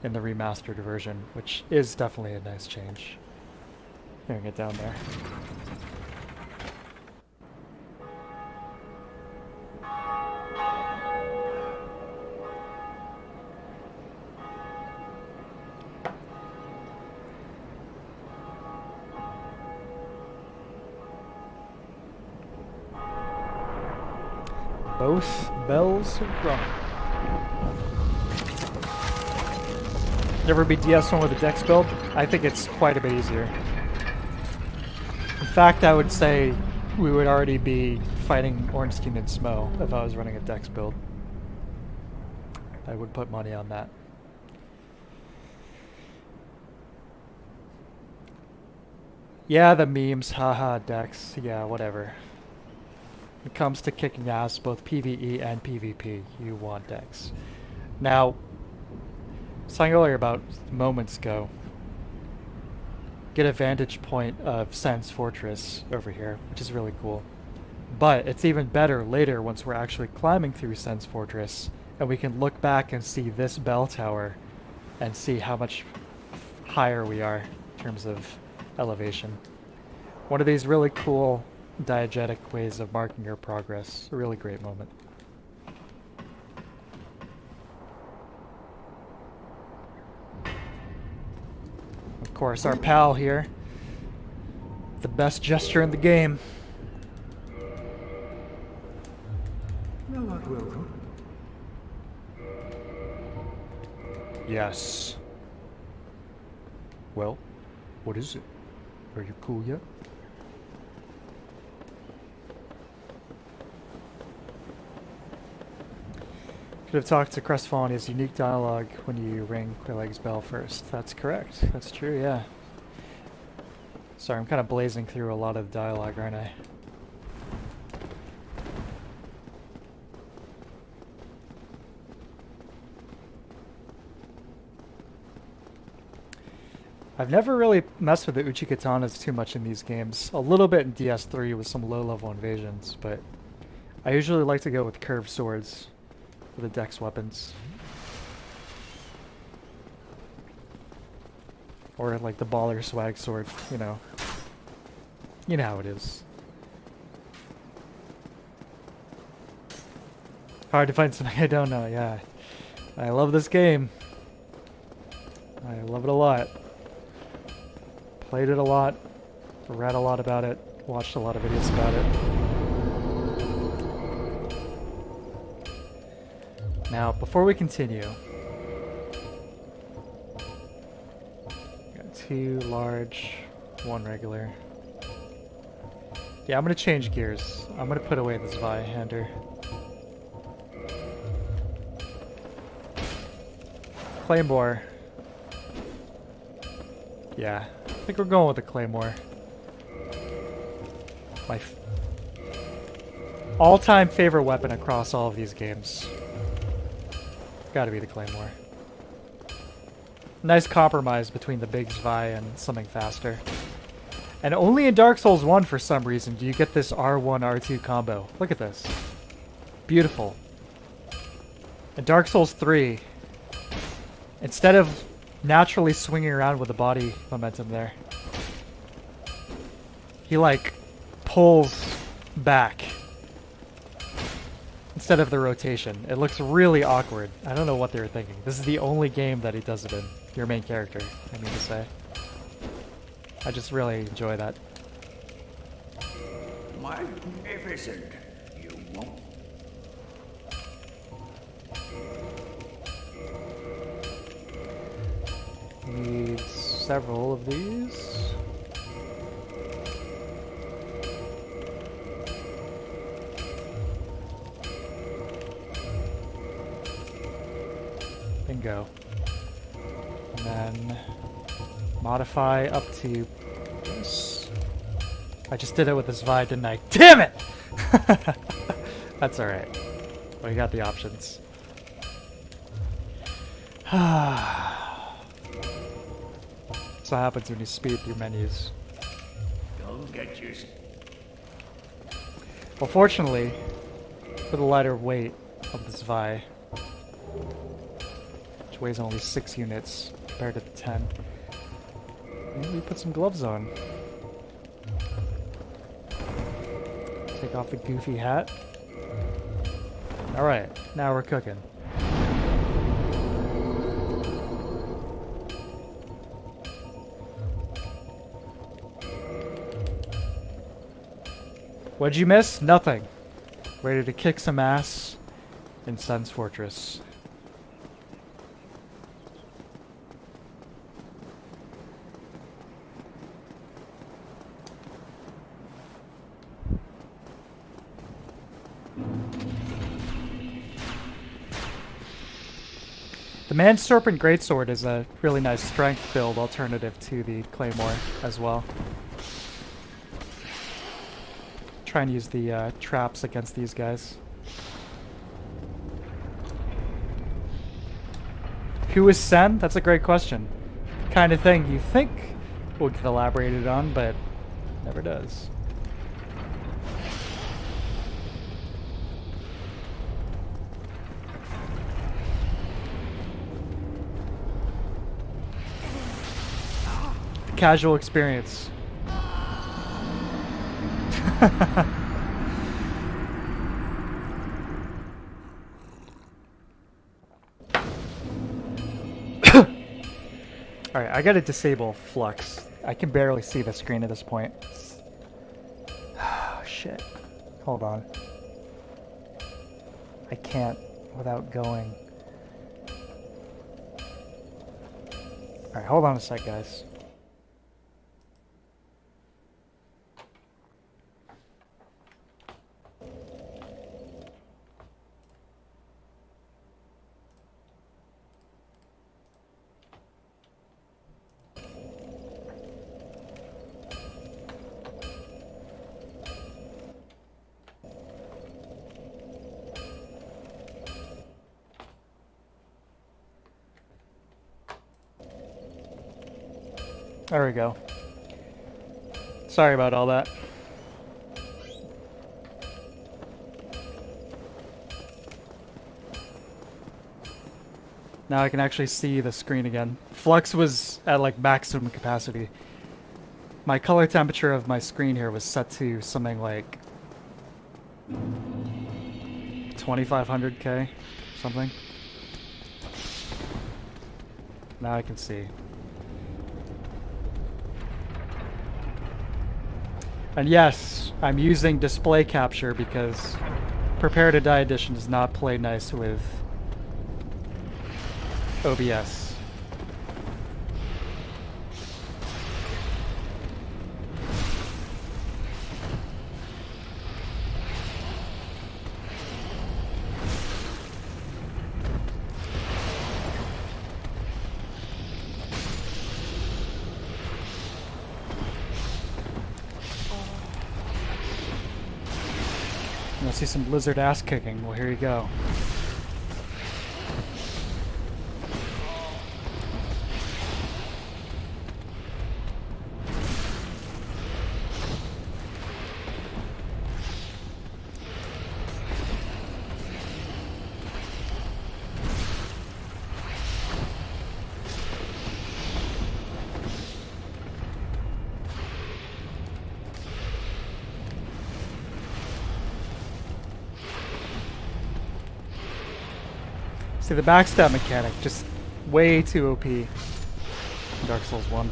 in the remastered version, which is definitely a nice change. Hearing it down there. Both bells have rung. You ever beat DS1 with a Dex build? I think it's quite a bit easier. In fact, I would say we would already be fighting Ornstein and Smo if I was running a Dex build. I would put money on that. Yeah, the memes, haha, Dex, yeah, whatever. When it comes to kicking ass, both PvE and PvP, you want Dex. Now, something earlier about moments ago, get a vantage point of Sen's Fortress over here, which is really cool. But it's even better later once we're actually climbing through Sen's Fortress and we can look back and see this bell tower and see how much higher we are in terms of elevation. One of these really cool diegetic ways of marking your progress. A really great moment. Of course, our pal here. The best gesture in the game. Thou art welcome. Yes. Well, what is it? Are you cool yet? Could have talked to Crestfallen. His unique dialogue when you ring Quilleg's bell first. That's correct. That's true, yeah. Sorry, I'm kind of blazing through a lot of dialogue, aren't I? I've never really messed with the Uchikatanas too much in these games. A little bit in DS3 with some low-level invasions, but I usually like to go with curved swords for the dex weapons. Or like the baller swag sword, you know. You know how it is. Hard to find something I don't know, yeah. I love this game. I love it a lot. Played it a lot. Read a lot about it. Watched a lot of videos about it. Now, before we continue, got 2 large, 1 regular. Yeah, I'm gonna change gears. I'm gonna put away this Vi-hander. Claymore. Yeah, I think we're going with the Claymore. My all-time favorite weapon across all of these games. Gotta be the Claymore. Nice compromise between the big Vi and something faster. And only in Dark Souls 1, for some reason, do you get this R1, R2 combo. Look at this. Beautiful. In Dark Souls 3, instead of naturally swinging around with the body momentum there, he, like, pulls back instead of the rotation. It looks really awkward. I don't know what they were thinking. This is the only game that he does it in. Your main character, I mean to say. I just really enjoy that. Magnificent, you won't. Need several of these. Bingo. And then modify up to this. I just did it with this Vi, didn't I? Damn it! That's alright. We got the options. So what happens when you speed through menus. Don't get you. Well, fortunately, for the lighter weight of this Vi, which weighs only 6 units compared to the 10, maybe we put some gloves on. Take off the goofy hat. Alright, now we're cooking. What'd you miss? Nothing. Ready to kick some ass in Sun's Fortress. The Man Serpent Greatsword is a really nice strength build alternative to the Claymore as well. Try and use the traps against these guys. Who is Sen? That's a great question. Kind of thing you think would get elaborated on, but never does. The casual experience. Alright, I gotta disable flux. I can barely see the screen at this point. Oh, shit. Hold on. I can't without going. Alright, hold on a sec, guys. There we go. Sorry about all that. Now I can actually see the screen again. Flux was at like maximum capacity. My color temperature of my screen here was set to something like 2500K, something. Now I can see. And yes, I'm using display capture because Prepare to Die Edition does not play nice with OBS. You want to see some Blizzard ass kicking? Well, here you go. See, the backstab mechanic, just way too OP in Dark Souls 1.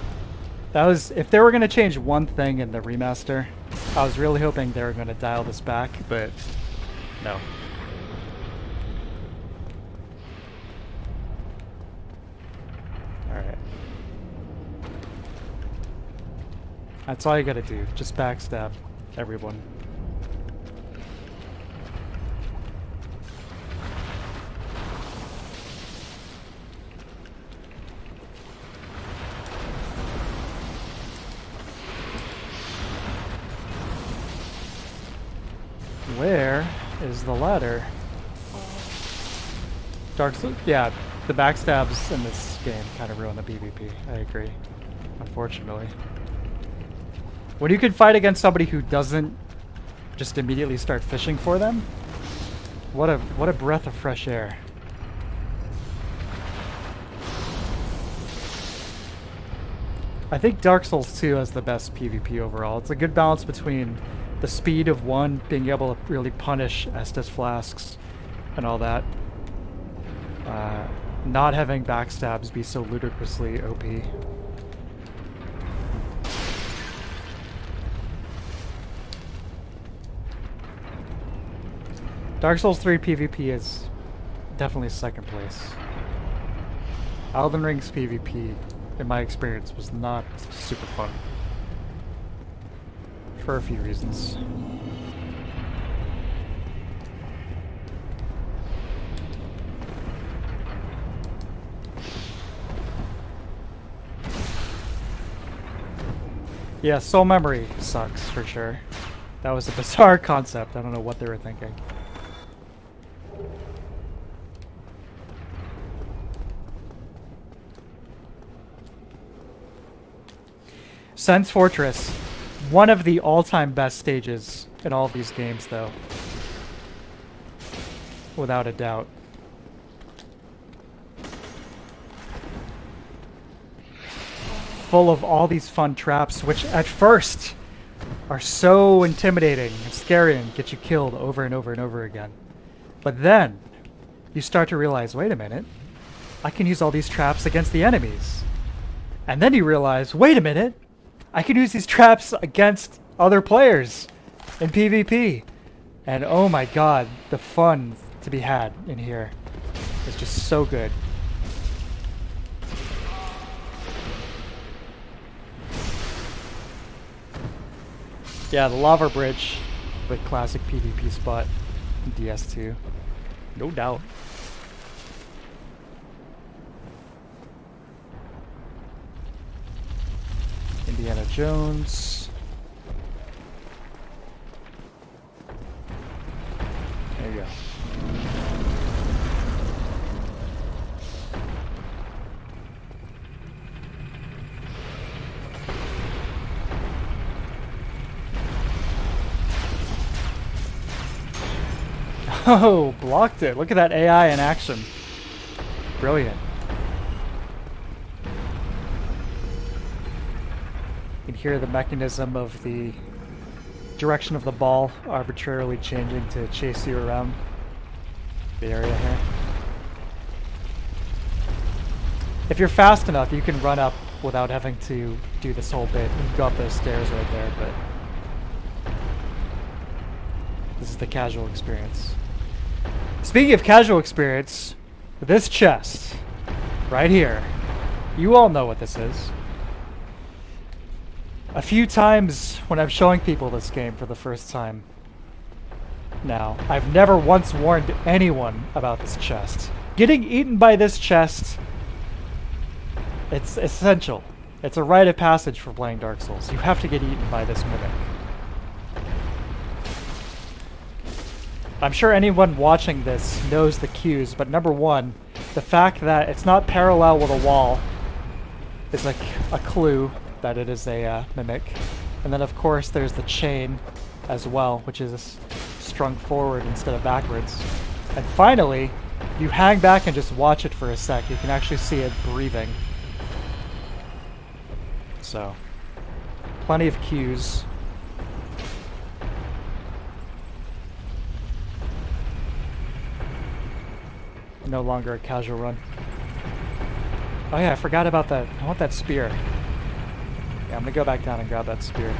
That was, if they were going to change one thing in the remaster, I was really hoping they were going to dial this back, but no. Alright. That's all you gotta do, just backstab everyone. Where is the ladder? Dark Souls? Yeah, the backstabs in this game kind of ruin the PvP. I agree. Unfortunately. When you can fight against somebody who doesn't just immediately start fishing for them, what a breath of fresh air. I think Dark Souls 2 has the best PvP overall. It's a good balance between the speed of one, being able to really punish Estus flasks and all that. Not having backstabs be so ludicrously OP. Dark Souls 3 PvP is definitely second place. Elden Ring's PvP, in my experience, was not super fun. For a few reasons. Yeah, soul memory sucks for sure. That was a bizarre concept. I don't know what they were thinking. Sense Fortress. One of the all-time best stages in all of these games, though. Without a doubt. Full of all these fun traps, which at first are so intimidating and scary and get you killed over and over and over again. But then, you start to realize, wait a minute, I can use all these traps against the enemies. And then you realize, wait a minute, I can use these traps against other players in PvP. And oh my god, the fun to be had in here is just so good. Yeah, the lava bridge, the classic PvP spot in DS2. No doubt. Indiana Jones. There you go. Oh, blocked it. Look at that AI in action. Brilliant. You can hear the mechanism of the direction of the ball arbitrarily changing to chase you around the area here. If you're fast enough, you can run up without having to do this whole bit. You can go up those stairs right there, but this is the casual experience. Speaking of casual experience, this chest right here. You all know what this is. A few times when I'm showing people this game for the first time now, I've never once warned anyone about this chest. Getting eaten by this chest, it's essential. It's a rite of passage for playing Dark Souls. You have to get eaten by this mimic. I'm sure anyone watching this knows the cues, but number one, the fact that it's not parallel with a wall is like a clue that it is a mimic. And then of course there's the chain as well, which is strung forward instead of backwards. And finally, you hang back and just watch it for a sec. You can actually see it breathing. So, plenty of cues. No longer a casual run. Oh yeah, I forgot about that. I want that spear. Yeah, I'm gonna go back down and grab that spear.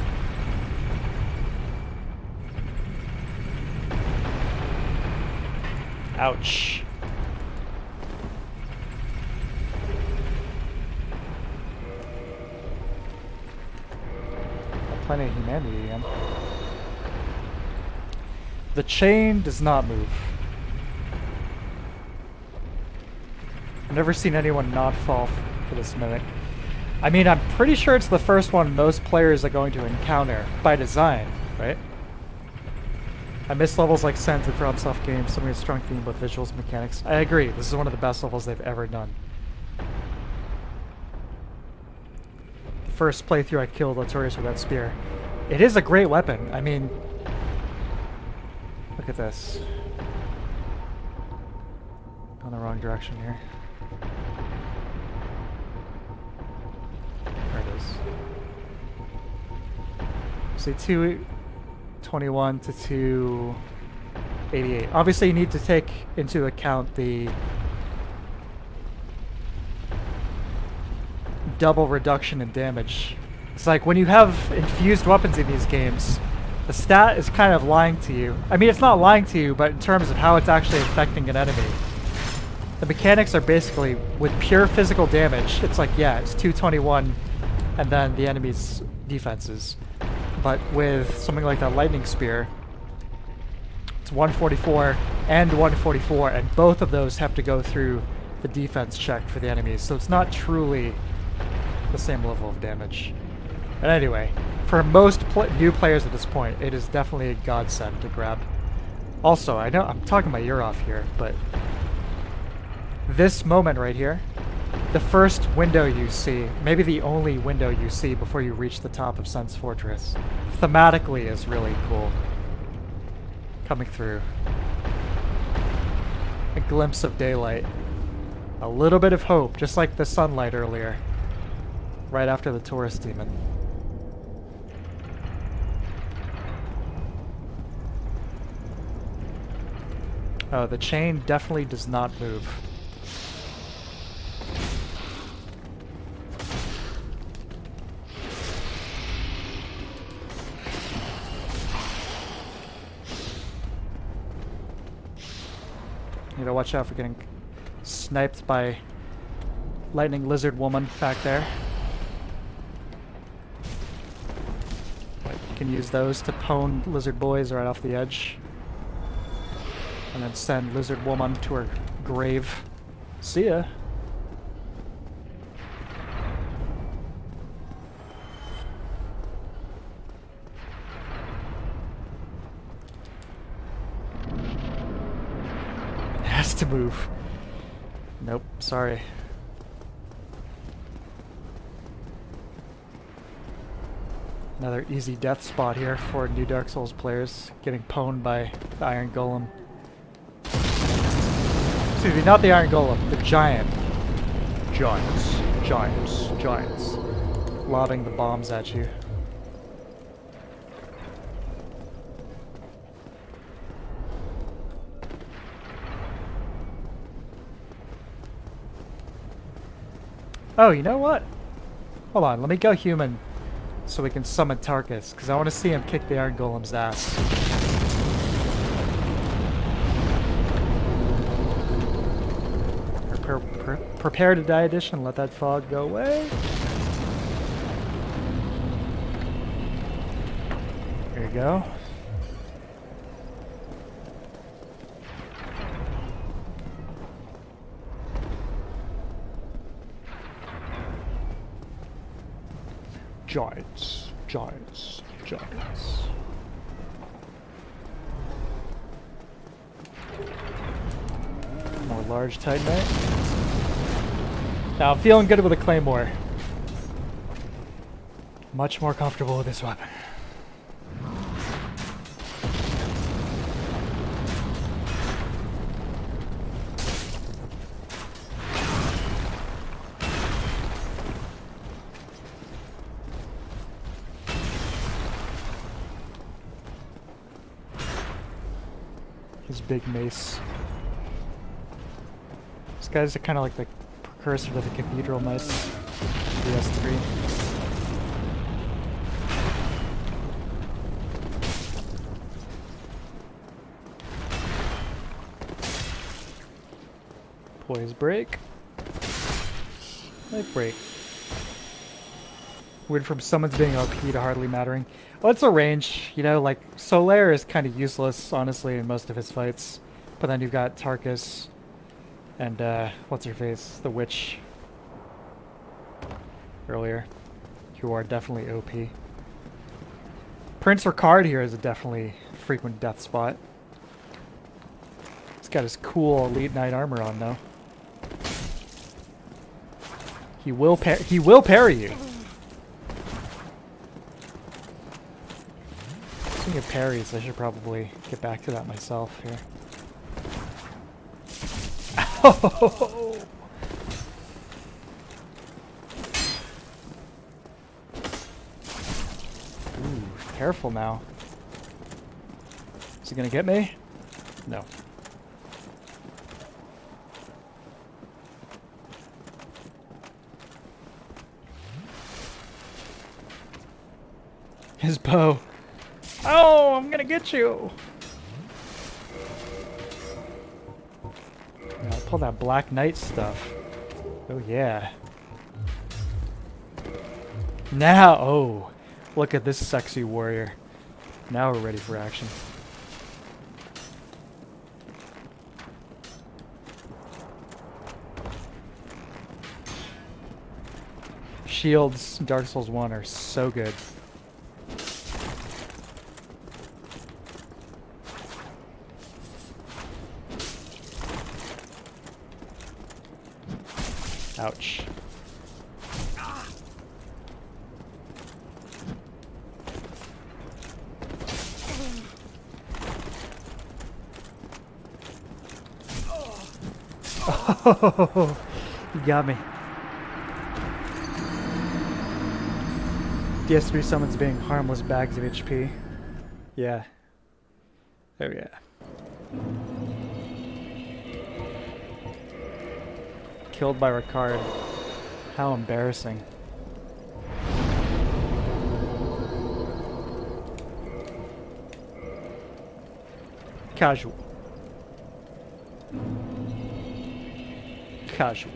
Ouch. Plenty of humanity again. The chain does not move. I've never seen anyone not fall for this mimic. I mean, I'm pretty sure it's the first one most players are going to encounter by design, right? I miss levels like Sense and FromSoft games, some of a strong theme with visuals and mechanics. I agree, this is one of the best levels they've ever done. The first playthrough I killed Latorius with that spear. It is a great weapon. I mean, look at this. Going the wrong direction here. There it is. See, 221 to 288. Obviously, you need to take into account the double reduction in damage. It's like when you have infused weapons in these games, the stat is kind of lying to you. I mean, it's not lying to you, but in terms of how it's actually affecting an enemy. The mechanics are basically, with pure physical damage, it's like, yeah, it's 221 and then the enemy's defenses. But with something like that lightning spear, it's 144 and 144, and both of those have to go through the defense check for the enemies, so it's not truly the same level of damage. And anyway, for most new players at this point, it is definitely a godsend to grab. Also, I know I'm talking my ear off here, but this moment right here, the first window you see, maybe the only window you see before you reach the top of Sen's Fortress, thematically is really cool. Coming through. A glimpse of daylight. A little bit of hope, just like the sunlight earlier. Right after the tourist demon. Oh, the chain definitely does not move. You gotta watch out for getting sniped by lightning lizard woman back there. But you can use those to pwn lizard boys right off the edge. And then send lizard woman to her grave. See ya. It has to move. Nope, sorry. Another easy death spot here for new Dark Souls players, getting pwned by the Iron Golem. Excuse me, not the Iron Golem, the giant. Giants. Lobbing the bombs at you. Oh, you know what? Hold on, let me go human so we can summon Tarkus, because I want to see him kick the Iron Golem's ass. Prepare to Die edition. Let that fog go away. There you go. Giants, giants, giants. More large Titanite. Now I'm feeling good with a Claymore. Much more comfortable with this weapon. His big mace. These guys are kind of like the precursor to the Cathedral Knights, DS3. Poise break. Light break. Went from someone's being OP to hardly mattering. Well, it's a range, you know, like, Solaire is kind of useless, honestly, in most of his fights. But then you've got Tarkus and, what's-her-face, the Witch, earlier, who are definitely OP. Prince Ricard here is a definitely frequent death spot. He's got his cool Elite Knight armor on, though. He will parry you. Speaking of parries, I should probably get back to that myself here. Oh! Ooh, careful now. Is he gonna get me? No. His bow. Oh, I'm gonna get you. Yeah, I'll pull that Black Knight stuff. Oh yeah. Now, oh, look at this sexy warrior. Now we're ready for action. Shields, Dark Souls 1 are so good. Ouch. Oh, you got me. DS3 summons being harmless bags of HP. Yeah. Oh yeah. Killed by Ricard. How embarrassing. Casual. Casual.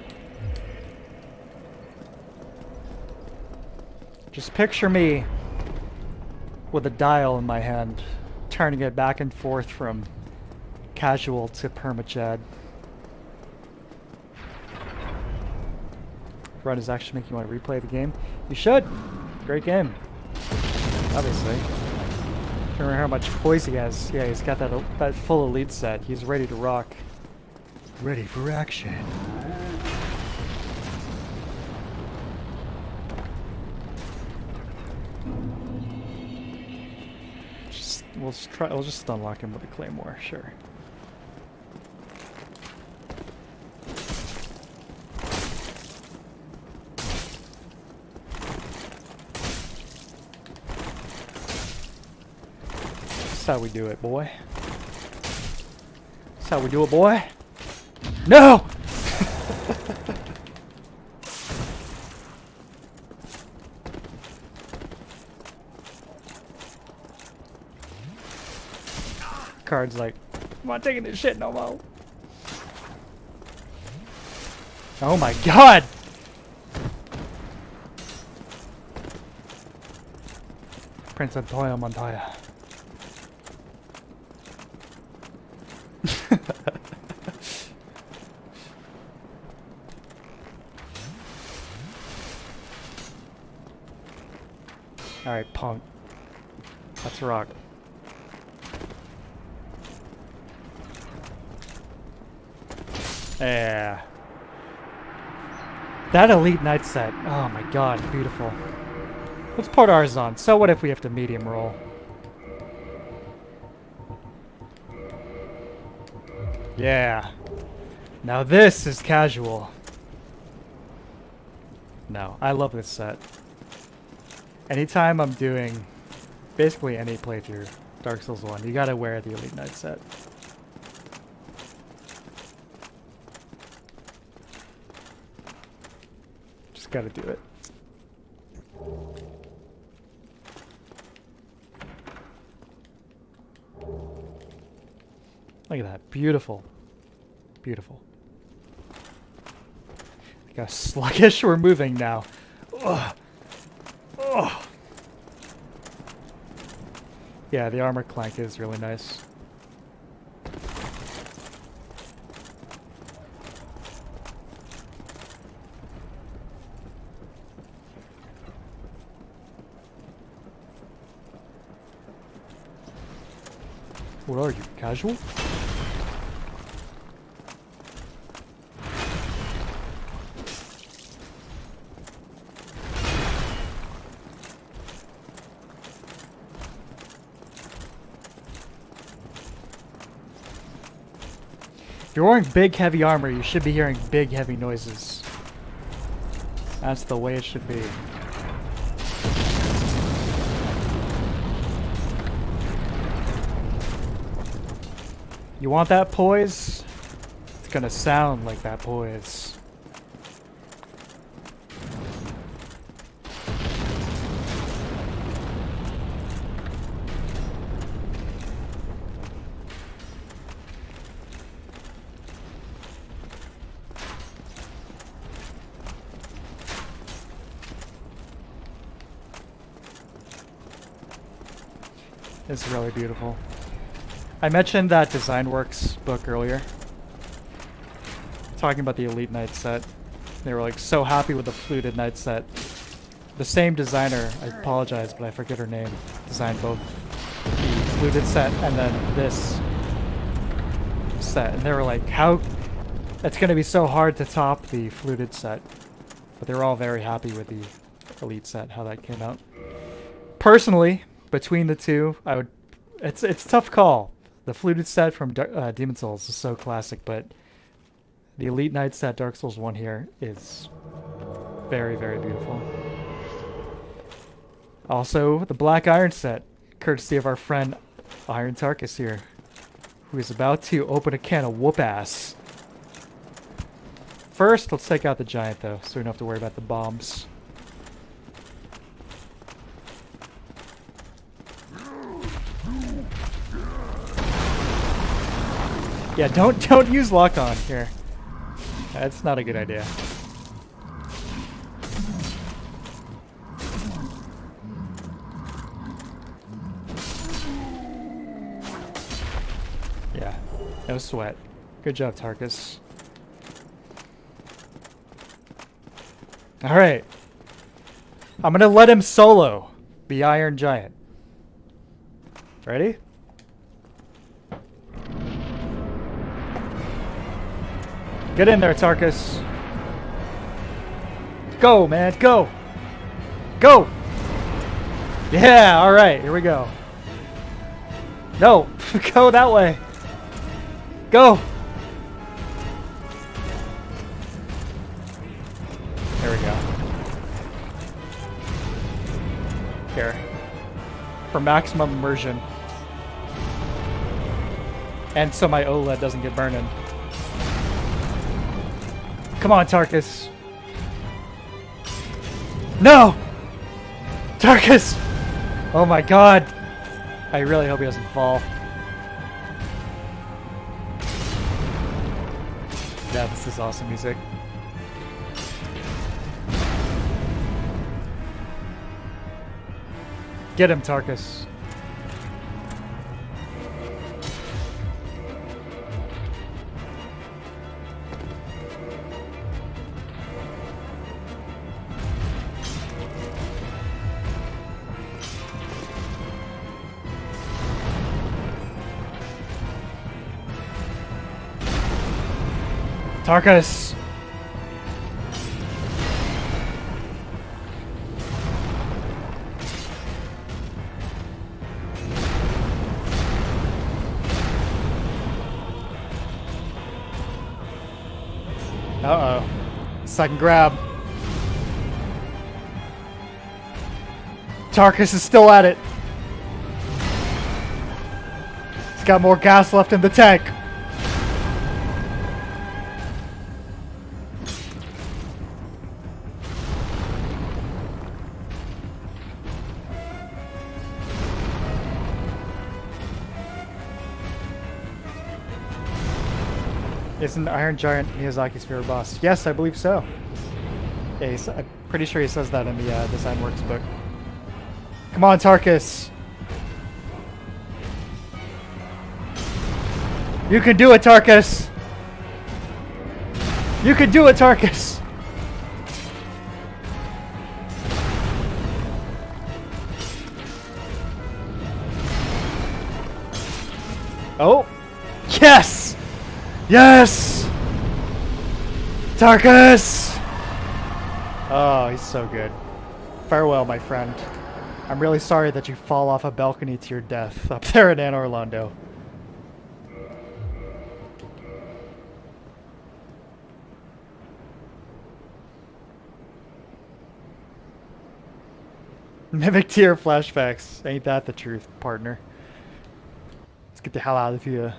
Just picture me with a dial in my hand, turning it back and forth from casual to permachad. Run is actually making you want to replay the game. You should. Great game. Obviously. Remember how much poise he has. Yeah, he's got that full elite set. He's ready to rock. Ready for action. We'll just unlock him with a claymore, sure. That's how we do it, boy. That's how we do it, boy. No! Card's like, I'm not taking this shit no more. Oh my god! Prince Antoya Montoya. Alright, punk. Let's rock. Yeah. That Elite Knight set. Oh my god, beautiful. Let's put ours on. So what if we have to medium roll? Yeah. Now this is casual. No, I love this set. Anytime I'm doing basically any playthrough, Dark Souls 1, you gotta wear the Elite Knight set. Just gotta do it. Look at that. Beautiful. Beautiful. Look how sluggish we're moving now. Ugh. Ugh. Yeah, the armor clank is really nice. What are you, casual? If you're wearing big, heavy armor, you should be hearing big, heavy noises. That's the way it should be. You want that poise? It's gonna sound like that poise. It's really beautiful. I mentioned that DesignWorks book earlier, talking about the Elite Knight set. They were like so happy with the fluted Knight set. The same designer, I apologize, but I forget her name, designed both the fluted set and then this set. And they were like, how, it's going to be so hard to top the fluted set. But they were all very happy with the Elite set, how that came out. Personally, between the two, I would, it's a tough call. The fluted set from Demon Souls is so classic, but the Elite Knight set, Dark Souls 1 here, is very, very beautiful. Also, the Black Iron set, courtesy of our friend Iron Tarkus here, who is about to open a can of whoop-ass. First, let's take out the giant, though, so we don't have to worry about the bombs. Yeah, don't use lock on here. That's not a good idea. Yeah, no sweat. Good job, Tarkus. All right, I'm gonna let him solo the Iron Giant. Ready? Get in there, Tarkus. Go, man, go! Go! Yeah, alright, here we go. No, go that way. Go! There we go. Here. For maximum immersion. And so my OLED doesn't get burning. Come on, Tarkus. No! Tarkus! Oh my god. I really hope he doesn't fall. Yeah, this is awesome music. Get him, Tarkus. Tarkus! Uh-oh. Second grab. Tarkus is still at it. He's got more gas left in the tank. Isn't Iron Giant Miyazaki's favorite boss? Yes, I believe so. Yeah, I'm pretty sure he says that in the Design Works book. Come on, Tarkus! You can do it, Tarkus! You can do it, Tarkus! Oh! Yes! Yes! Tarkus! Oh, he's so good. Farewell, my friend. I'm really sorry that you fall off a balcony to your death up there in Anor Londo. Mimic tier flashbacks. Ain't that the truth, partner? Let's get the hell out of here.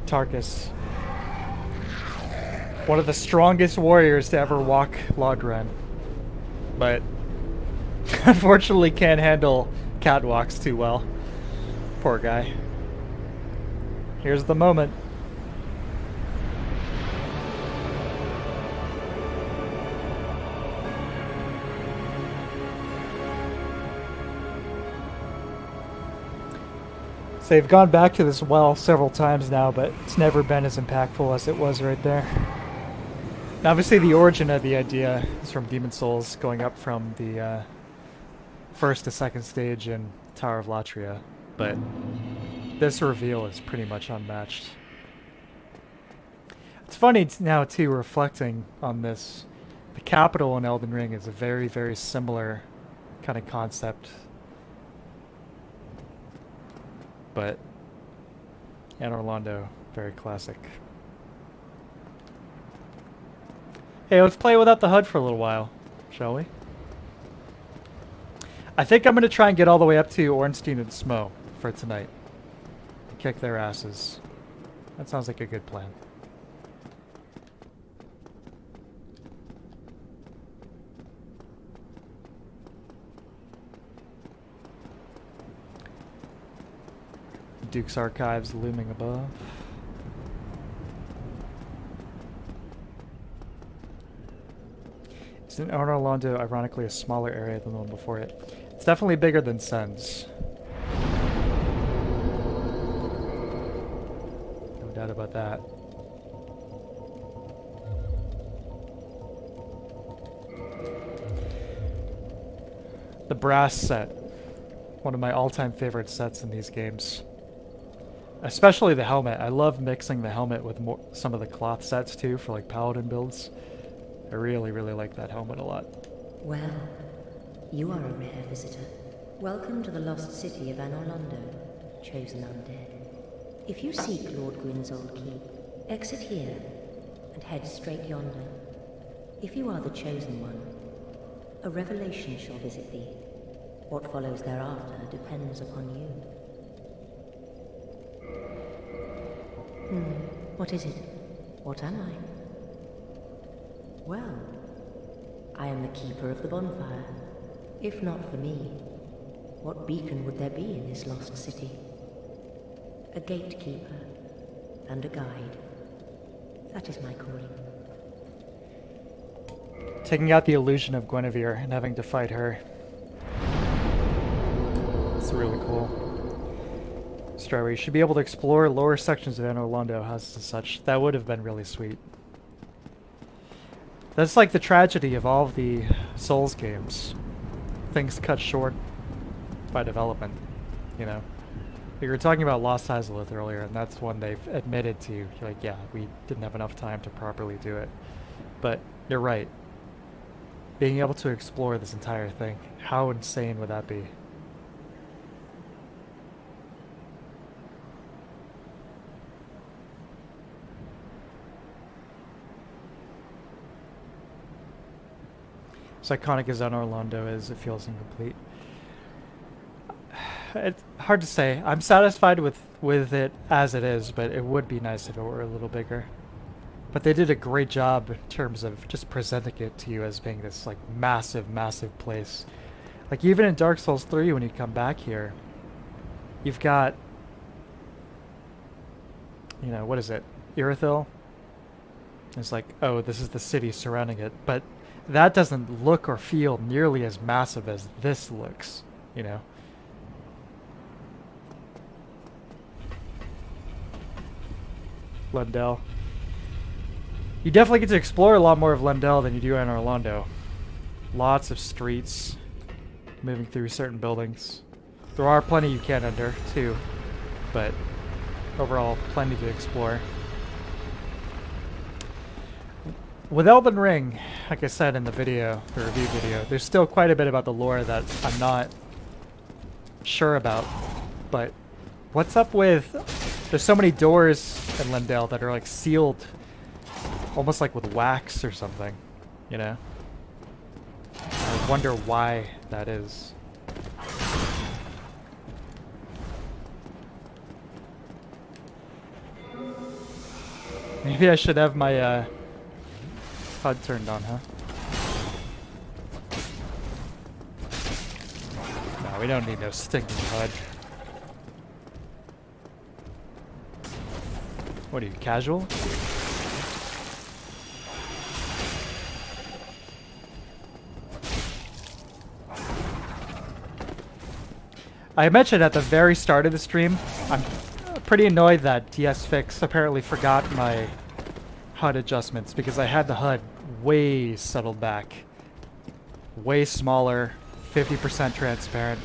Tarkus. One of the strongest warriors to ever walk Lordran. But unfortunately can't handle catwalks too well. Poor guy. Here's the moment. So they've gone back to this well several times now, but it's never been as impactful as it was right there. Now, obviously the origin of the idea is from Demon Souls, going up from the first to second stage in Tower of Latria, but this reveal is pretty much unmatched. It's funny now, too, reflecting on this. The capital in Elden Ring is a very, very similar kind of concept. But Anor Londo, very classic. Hey, let's play without the HUD for a little while, shall we? I think I'm going to try and get all the way up to Ornstein and Smo for tonight. Kick their asses. That sounds like a good plan. Duke's Archives looming above. Isn't Anor Londo ironically a smaller area than the one before it? It's definitely bigger than Sen's. No doubt about that. The brass set. One of my all-time favorite sets in these games. Especially the helmet. I love mixing the helmet with some of the cloth sets too for like paladin builds. I really, really like that helmet a lot. Well, you are a rare visitor. Welcome to the lost city of Anor Londo, chosen undead. If you seek Lord Gwyn's old keep, exit here and head straight yonder. If you are the chosen one, a revelation shall visit thee. What follows thereafter depends upon you. What is it? What am I? Well, I am the keeper of the bonfire. If not for me, what beacon would there be in this lost city? a gatekeeper, and a guide. That is my calling. Taking out the illusion of Guinevere and having to fight her. It's really cool. Strawberry, you should be able to explore lower sections of Anor Londo houses and such. That would have been really sweet. That's like the tragedy of all of the Souls games. Things cut short by development, you know. We were talking about Lost Izalith earlier, and that's one they've admitted to. Like, yeah, we didn't have enough time to properly do it. But you're right. Being able to explore this entire thing, how insane would that be? As iconic as Anor Londo is, it feels incomplete. It's hard to say. I'm satisfied with it as it is, but it would be nice if it were a little bigger. But they did a great job in terms of just presenting it to you as being this like massive, massive place. Like even in Dark Souls 3, when you come back here, you've got, you know, what is it? Irithyll? It's like, oh, this is the city surrounding it. But that doesn't look or feel nearly as massive as this looks, you know? Lendel. You definitely get to explore a lot more of Lendel than you do in Orlando. Lots of streets, moving through certain buildings. There are plenty you can't enter, too, but overall, plenty to explore. With Elden Ring, like I said in the video, the review video, there's still quite a bit about the lore that I'm not sure about, but what's up with... There's so many doors in Lendel that are like sealed, almost like with wax or something, you know? I wonder why that is. Maybe I should have my HUD turned on, huh? No, we don't need no stinking HUD. What are you, casual? I mentioned at the very start of the stream, I'm pretty annoyed that DSFix apparently forgot my HUD adjustments because I had the HUD way settled back. Way smaller, 50% transparent.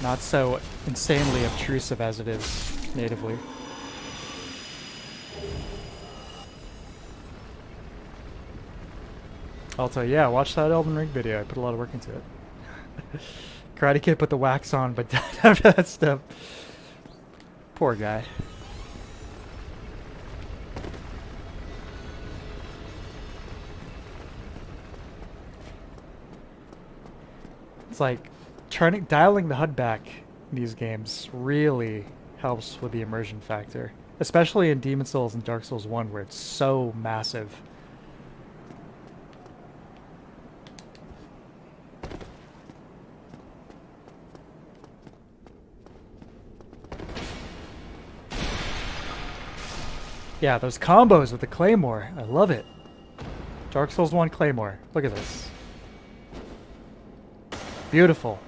Not so insanely obtrusive as it is natively. Also, yeah, watch that Elden Ring video. I put a lot of work into it. Karate Kid put the wax on, but died after that stuff. Poor guy. It's like dialing the HUD back in these games really helps with the immersion factor, especially in Demon Souls and Dark Souls 1 where it's so massive. Yeah, those combos with the Claymore, I love it. Dark Souls 1 Claymore, look at this. Beautiful.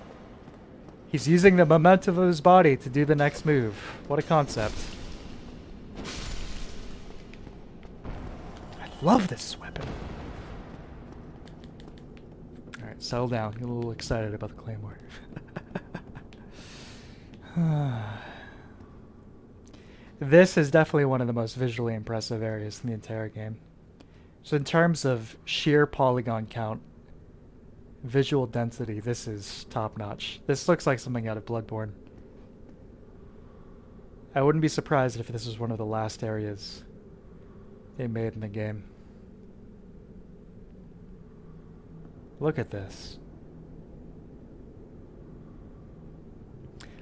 He's using the momentum of his body to do the next move. What a concept. I love this weapon. Alright, settle down. Get a little excited about the Claymore. This is definitely one of the most visually impressive areas in the entire game. So in terms of sheer polygon count, visual density, this is top-notch. This looks like something out of Bloodborne. I wouldn't be surprised if this was one of the last areas they made in the game. Look at this.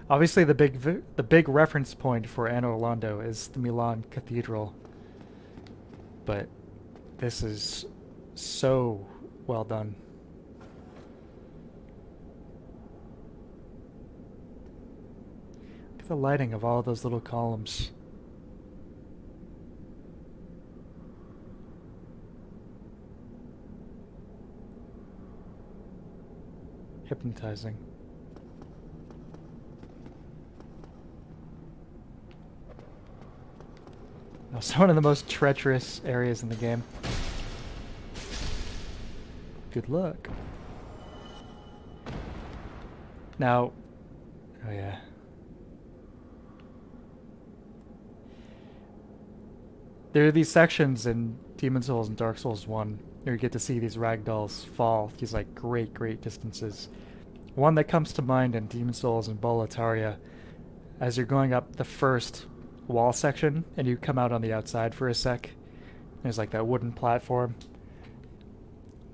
Obviously, the big reference point for Anor Londo is the Milan Cathedral, but this is so well done. Look at the lighting of all those little columns. Hypnotizing. Now, it's one of the most treacherous areas in the game. Good luck. Now, oh yeah. There are these sections in Demon's Souls and Dark Souls 1 where you get to see these ragdolls fall these like great distances. One that comes to mind in Demon's Souls and Boletaria, as you're going up the first wall section and you come out on the outside for a sec. There's like that wooden platform.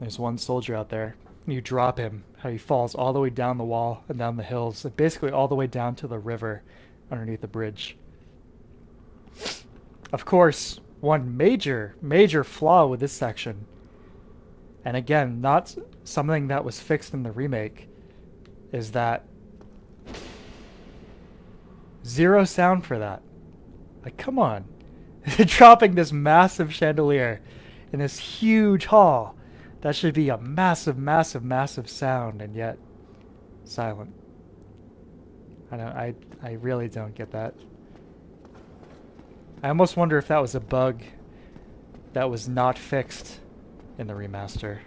There's one soldier out there. And you drop him, how he falls all the way down the wall and down the hills, and basically all the way down to the river underneath the bridge. Of course, one major flaw with this section, and again, not something that was fixed in the remake, is that zero sound for that. Like, come on. Dropping this massive chandelier in this huge hall. That should be a massive sound, and yet silent. I really don't get that. I almost wonder if that was a bug that was not fixed in the remaster.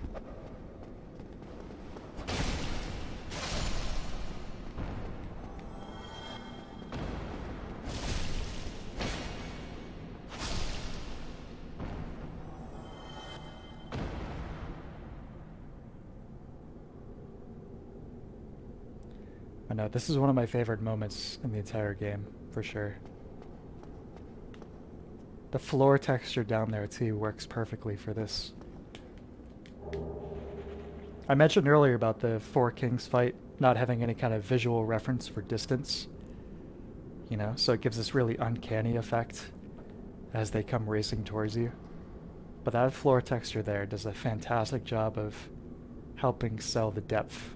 I know, this is one of my favorite moments in the entire game, for sure. The floor texture down there, too, works perfectly for this. I mentioned earlier about the Four Kings fight not having any kind of visual reference for distance. You know, so it gives this really uncanny effect as they come racing towards you. But that floor texture there does a fantastic job of helping sell the depth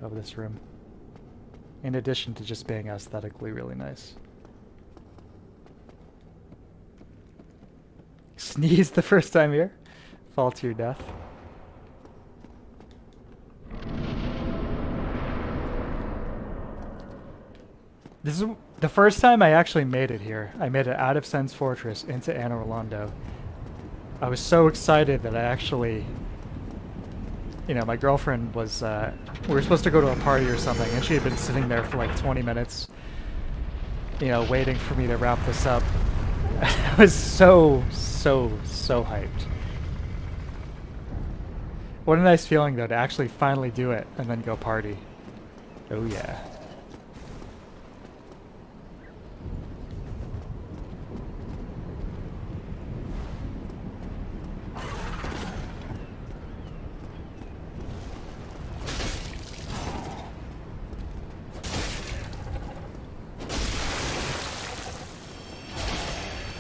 of this room, in addition to just being aesthetically really nice. Sneeze the first time here, fall to your death. This is the first time I actually made it here. I made it out of Sen's Fortress into Anor Londo. I was so excited that I actually, you know, my girlfriend was, we were supposed to go to a party or something, and she had been sitting there for like 20 minutes, you know, waiting for me to wrap this up. I was so hyped. What a nice feeling, though, to actually finally do it and then go party. Oh, yeah.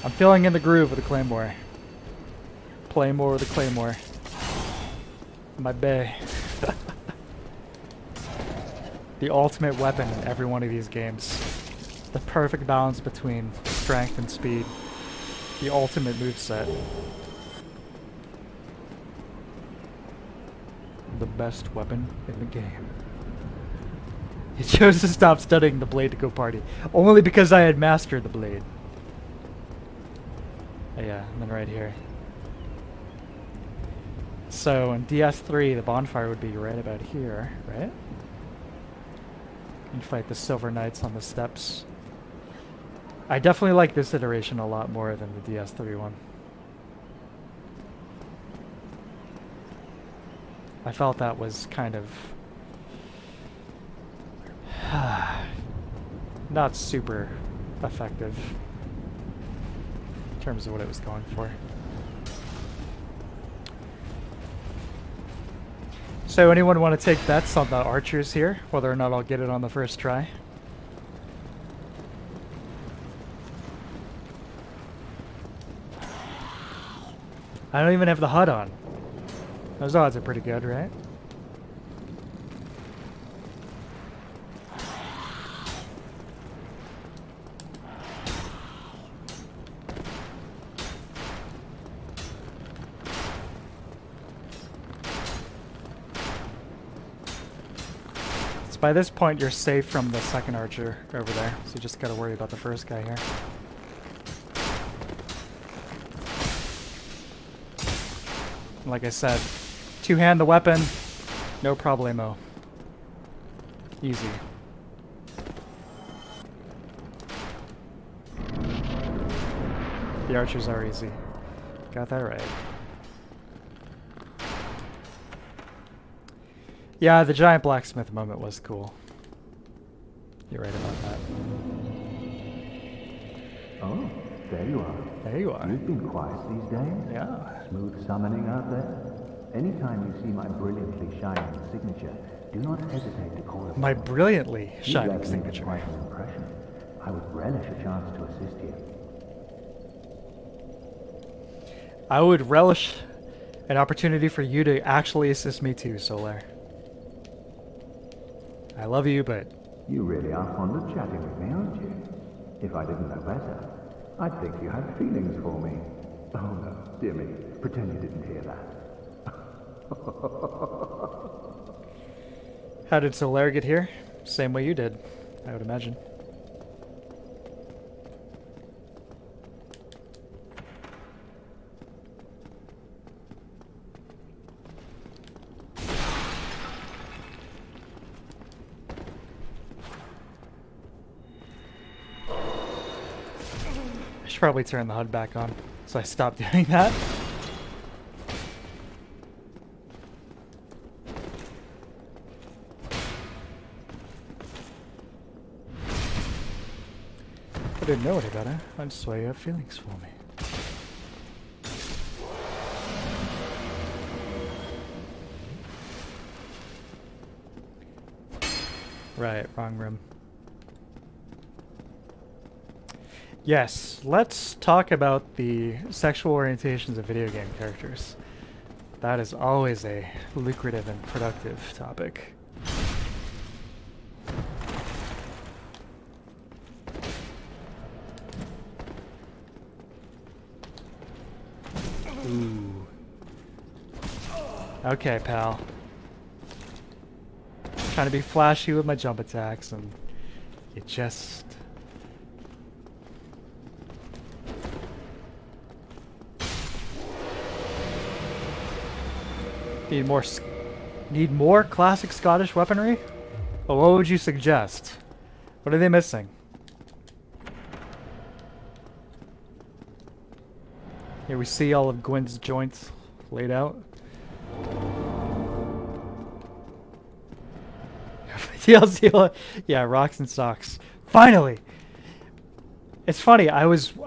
I'm feeling in the groove with the Claymore. Play more with the Claymore. My bae. The ultimate weapon in every one of these games. The perfect balance between strength and speed. The ultimate moveset. The best weapon in the game. He chose to stop studying the blade to go party. Only because I had mastered the blade. Yeah, and then right here. So in DS3, the bonfire would be right about here, right? And fight the Silver Knights on the steps. I definitely like this iteration a lot more than the DS3 one. I felt that was kind of not super effective in terms of what it was going for. So anyone want to take bets on the archers here, whether or not I'll get it on the first try? I don't even have the HUD on. Those odds are pretty good, right? So by this point, you're safe from the second archer over there. So you just gotta worry about the first guy here. Like I said, two-hand the weapon, no problemo. Easy. The archers are easy. Got that right. Yeah, the giant blacksmith moment was cool. You're right about that. Oh, there you are. There you are. You've been quiet these days. Yeah. Smooth summoning out there. Anytime you see my brilliantly shining signature, do not hesitate to call it. My brilliantly shining left me signature. quite an impression. I would relish a chance to assist you. I would relish an opportunity for you to actually assist me too, Solar. I love you, but... You really are fond of chatting with me, aren't you? If I didn't know better, I'd think you had feelings for me. Oh no, dear me, pretend you didn't hear that. How did Solar get here? Same way you did, I would imagine. I should probably turn the HUD back on, so I stopped doing that. I didn't know any better. I just saw you have feelings for me. Right, wrong room. Yes, let's talk about the sexual orientations of video game characters. That is always a lucrative and productive topic. Ooh. Okay, pal. Trying to be flashy with my jump attacks, and you just... Need more classic Scottish weaponry? Well, what would you suggest? What are they missing? Here we see all of Gwyn's joints laid out. DLC, yeah, rocks and socks. Finally! It's funny, I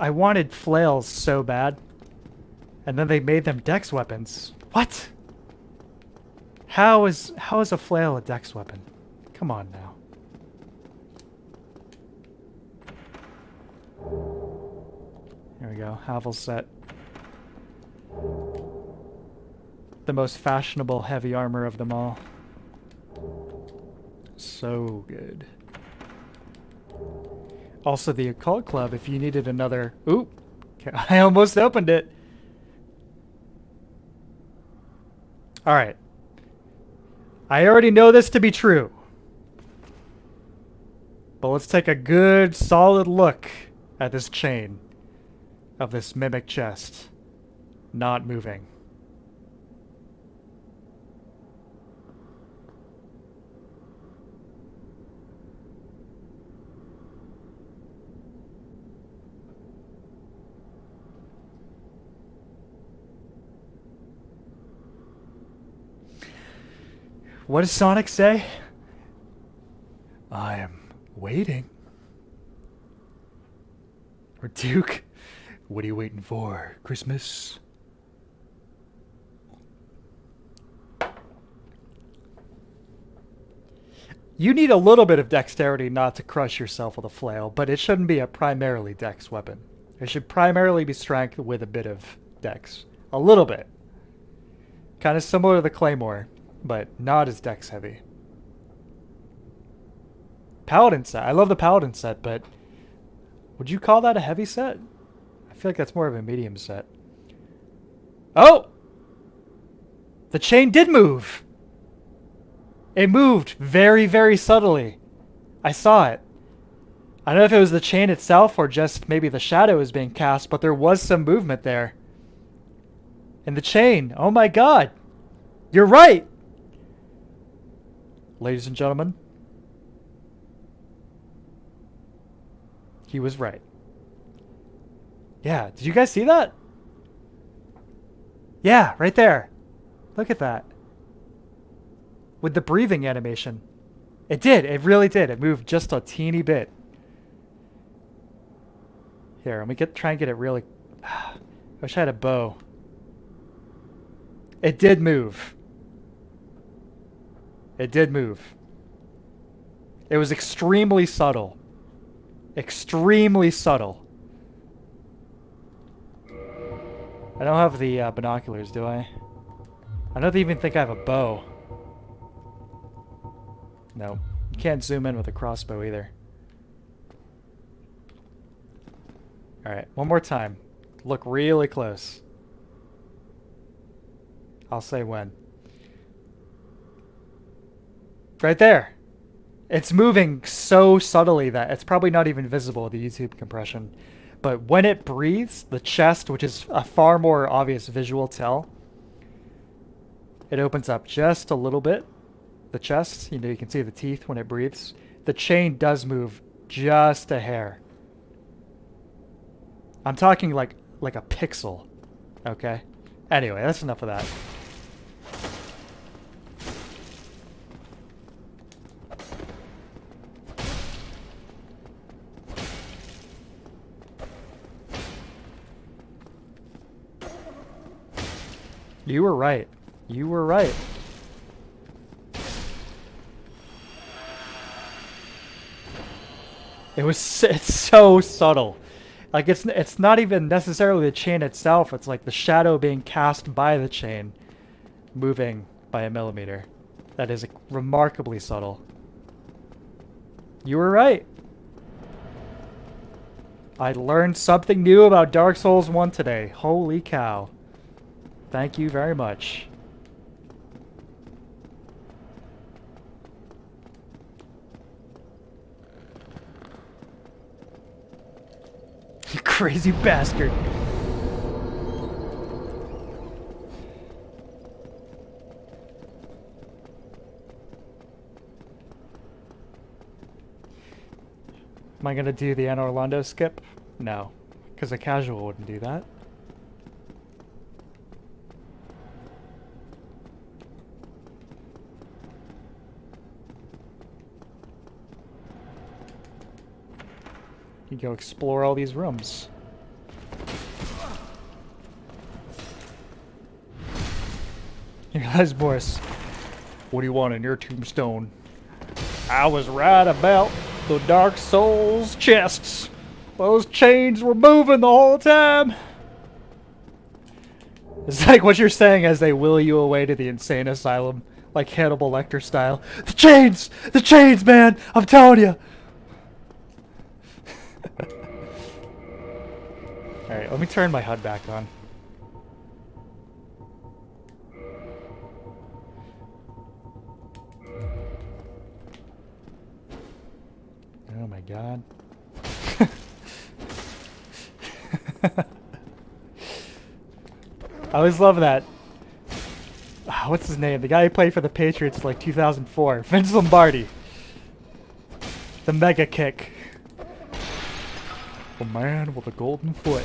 wanted flails so bad, and then they made them dex weapons. What? How is a flail a dex weapon? Come on now. Here we go, Havel set. The most fashionable heavy armor of them all. So good. Also the Occult Club, if you needed another... Oop! I almost opened it! Alright. I already know this to be true. But let's take a good, solid look at this chain of this mimic chest. Not moving. What does Sonic say? I am waiting. Or Duke, what are you waiting for? Christmas? You need a little bit of dexterity not to crush yourself with a flail, but it shouldn't be a primarily dex weapon. It should primarily be strength with a bit of dex. A little bit. Kind of similar to the Claymore, but not as dex heavy. Paladin set. I love the Paladin set, but would you call that a heavy set? I feel like that's more of a medium set. Oh! The chain did move! It moved very, very subtly. I saw it. I don't know if it was the chain itself or just maybe the shadow was being cast, but there was some movement there. And the chain, oh my god. You're right! Ladies and gentlemen, he was right. Yeah, did you guys see that? Yeah, right there. Look at that. With the breathing animation. It did, it really did. It moved just a teeny bit. Here, let me try and get it really... I wish I had a bow. It did move. It did move. It was extremely subtle. Extremely subtle. I don't have the binoculars, do I? I don't even think I have a bow. No. You can't zoom in with a crossbow either. Alright, one more time. Look really close. I'll say when. Right there. It's moving so subtly that it's probably not even visible with the YouTube compression. But when it breathes, the chest, which is a far more obvious visual tell, it opens up just a little bit. The chest, you know, you can see the teeth when it breathes. The chain does move just a hair. I'm talking like a pixel. Okay? Anyway, that's enough of that. You were right. You were right. It's so subtle. Like it's not even necessarily the chain itself, it's like the shadow being cast by the chain moving by a millimeter. That is remarkably subtle. You were right. I learned something new about Dark Souls 1 today. Holy cow. Thank you very much. You crazy bastard. Am I gonna do the Anne Orlando skip? No, because a casual wouldn't do that. You go explore all these rooms. You guys, Boris, what do you want in your tombstone? I was right about the Dark Souls chests. Those chains were moving the whole time. It's like what you're saying as they wheel you away to the insane asylum, like Hannibal Lecter style. The chains! The chains, man! I'm telling you! Alright, let me turn my HUD back on. Oh my god. I always love that. What's his name? The guy who played for the Patriots like 2004. Vince Lombardi. The mega kick. A man with a golden foot.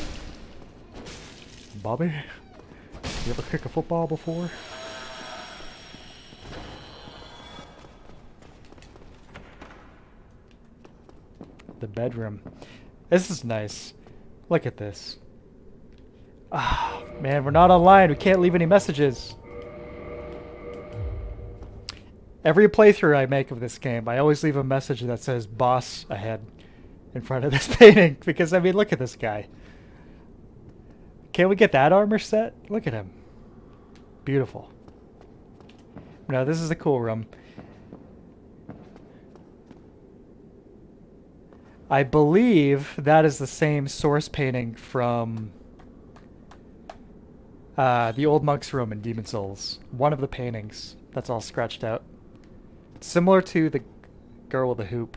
Bobby, you ever kick a football before? The bedroom. This is nice. Look at this. Ah, man, we're not online. We can't leave any messages. Every playthrough I make of this game, I always leave a message that says boss ahead in front of this painting. Because, I mean, look at this guy. Can't we get that armor set? Look at him. Beautiful. No, this is a cool room. I believe that is the same source painting from the old monk's room in Demon Souls. One of the paintings. That's all scratched out. similar to the girl with the hoop,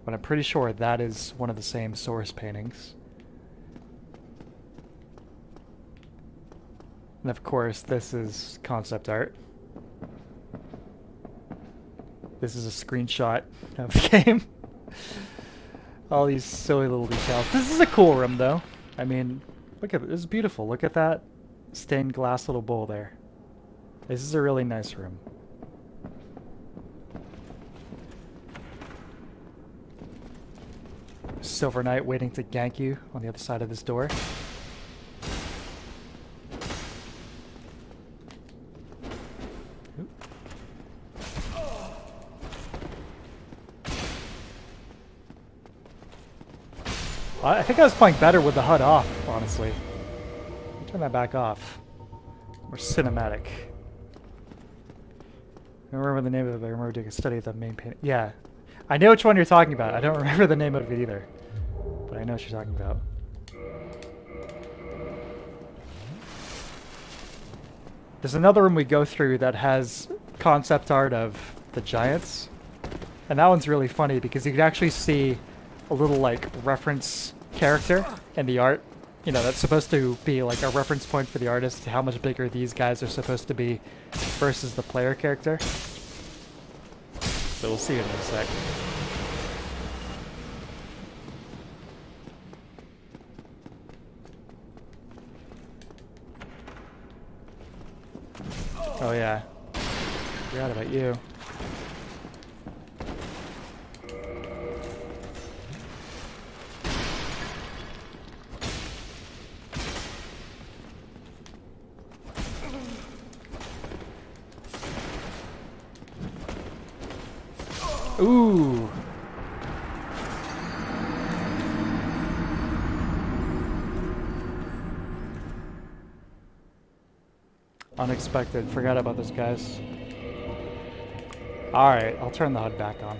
but I'm pretty sure that is one of the same source paintings. And of course, this is concept art. This is a screenshot of the game. All these silly little details. This is a cool room, though. I mean, look at it. This is beautiful. Look at that stained glass little bowl there. This is a really nice room. Silver Knight waiting to gank you on the other side of this door. Oop. I think I was playing better with the HUD off, honestly. Turn that back off. More cinematic. I don't remember the name of it, I remember doing a study of the main painting. Yeah. I know which one you're talking about. I don't remember the name of it either. But I know what you're talking about. There's another room we go through that has concept art of the giants. And that one's really funny because you can actually see a little like reference character in the art. You know, that's supposed to be like a reference point for the artist to how much bigger these guys are supposed to be versus the player character. So we'll see it in a sec. Oh yeah. Forgot about you. Ooh. Unexpected. Forgot about those guys. Alright, I'll turn the HUD back on.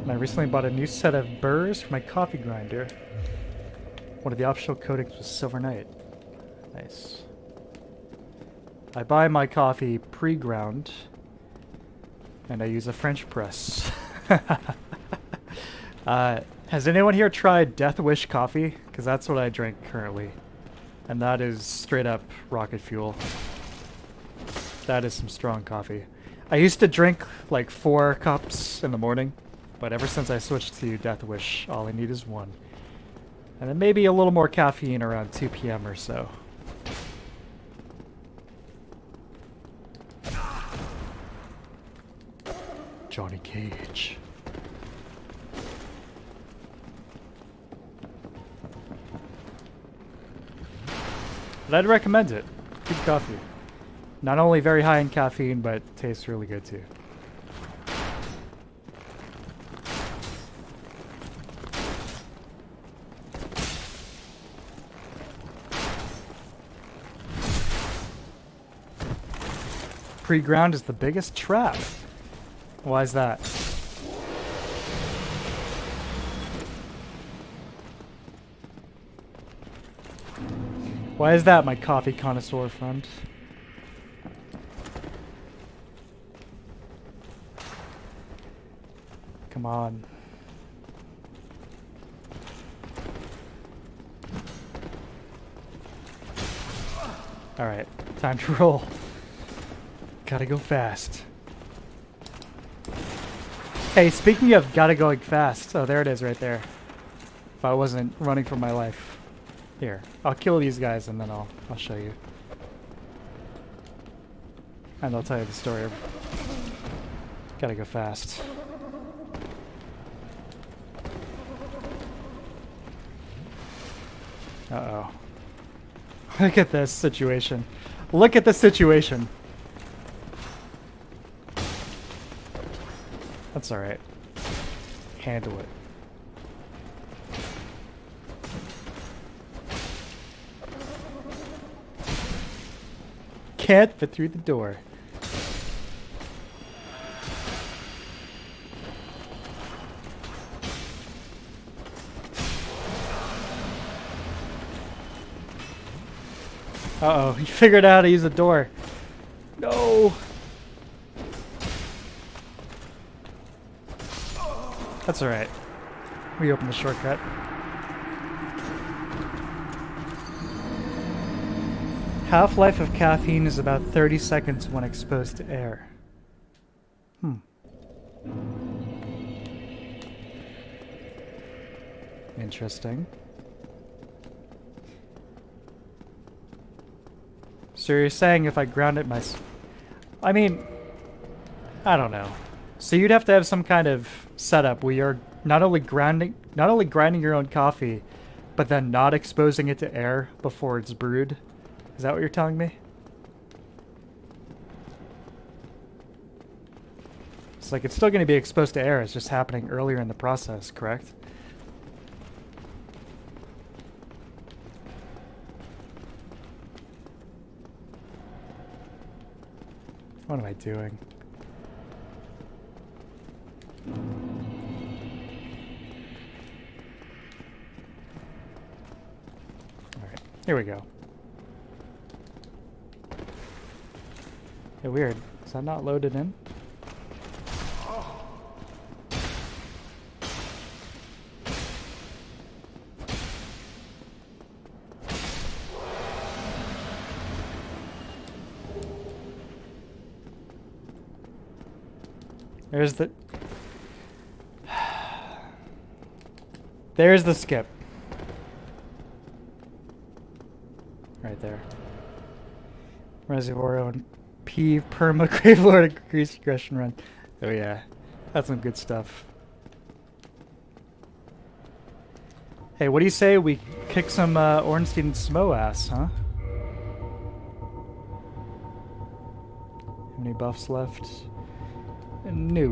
I recently bought a new set of burrs for my coffee grinder. One of the optional coatings was Silver Knight. Nice. I buy my coffee pre-ground, and I use a French press. Has anyone here tried Death Wish coffee? Because that's what I drink currently. And that is straight up rocket fuel. That is some strong coffee. I used to drink like 4 cups in the morning. But ever since I switched to Death Wish, all I need is 1. And then maybe a little more caffeine around 2 p.m. or so. Johnny Cage. But I'd recommend it. Good coffee. Not only very high in caffeine, but tastes really good too. Pre-ground is the biggest trap. Why is that? Why is that, my coffee connoisseur friend? Come on. Alright, time to roll. Gotta go fast. Hey, speaking of gotta going fast, oh, there it is right there. If I wasn't running for my life. Here, I'll kill these guys and then I'll show you. And I'll tell you the story of gotta go fast. Uh-oh. Look at this situation. Look at the situation. That's alright. Handle it. Can't fit through the door. Uh-oh, he figured out how to use the door. No! That's alright. We opened the shortcut. Half-life of caffeine is about 30 seconds when exposed to air. Interesting. So you're saying if I ground it I mean, I don't know. So you'd have to have some kind of setup where you're not only grinding your own coffee, but then not exposing it to air before it's brewed. Is that what you're telling me? It's like it's still going to be exposed to air. It's just happening earlier in the process, correct? What am I doing? Alright, here we go. Hey, weird. Is that not loaded in? There's the... There's the skip. Right there. Reservoir and P perma Grave Lord increased aggression run. Oh yeah. That's some good stuff. Hey, what do you say we kick some Ornstein Smo ass, huh? How many buffs left? No.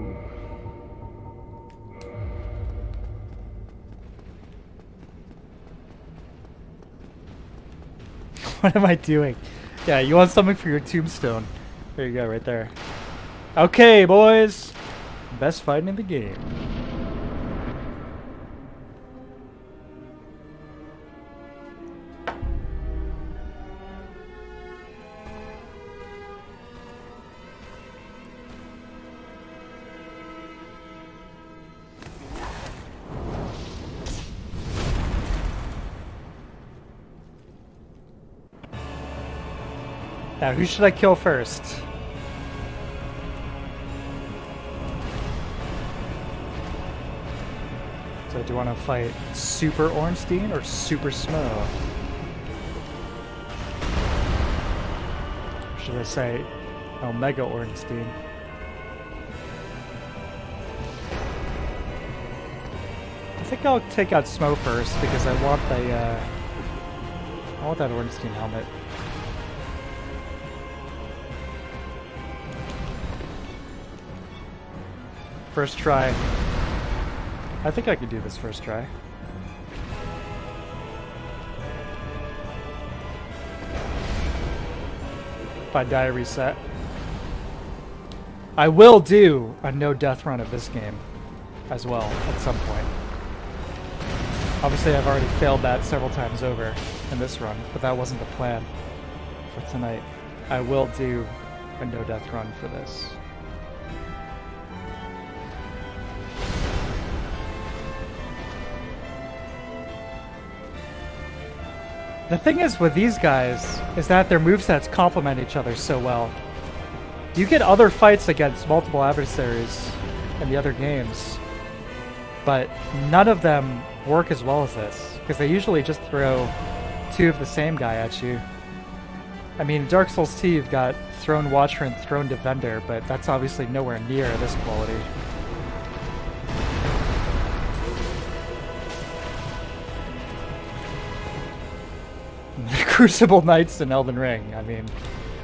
What am I doing? Yeah, you want something for your tombstone. There you go, right there. Okay, boys. Best fight in the game. Now, who should I kill first? So, do you want to fight Super Ornstein or Super Smo? Or should I say Omega Ornstein? I think I'll take out Smo first because I want the I want that Ornstein helmet. First try. I think I could do this first try. If I die, reset. I will do a no death run of this game as well at some point. Obviously, I've already failed that several times over in this run, but that wasn't the plan for tonight. I will do a no death run for this. The thing is with these guys is that their movesets complement each other so well. You get other fights against multiple adversaries in the other games, but none of them work as well as this, because they usually just throw two of the same guy at you. I mean, Dark Souls 2, you've got Throne Watcher and Throne Defender, but that's obviously nowhere near this quality. Crucible Knights and Elden Ring. I mean,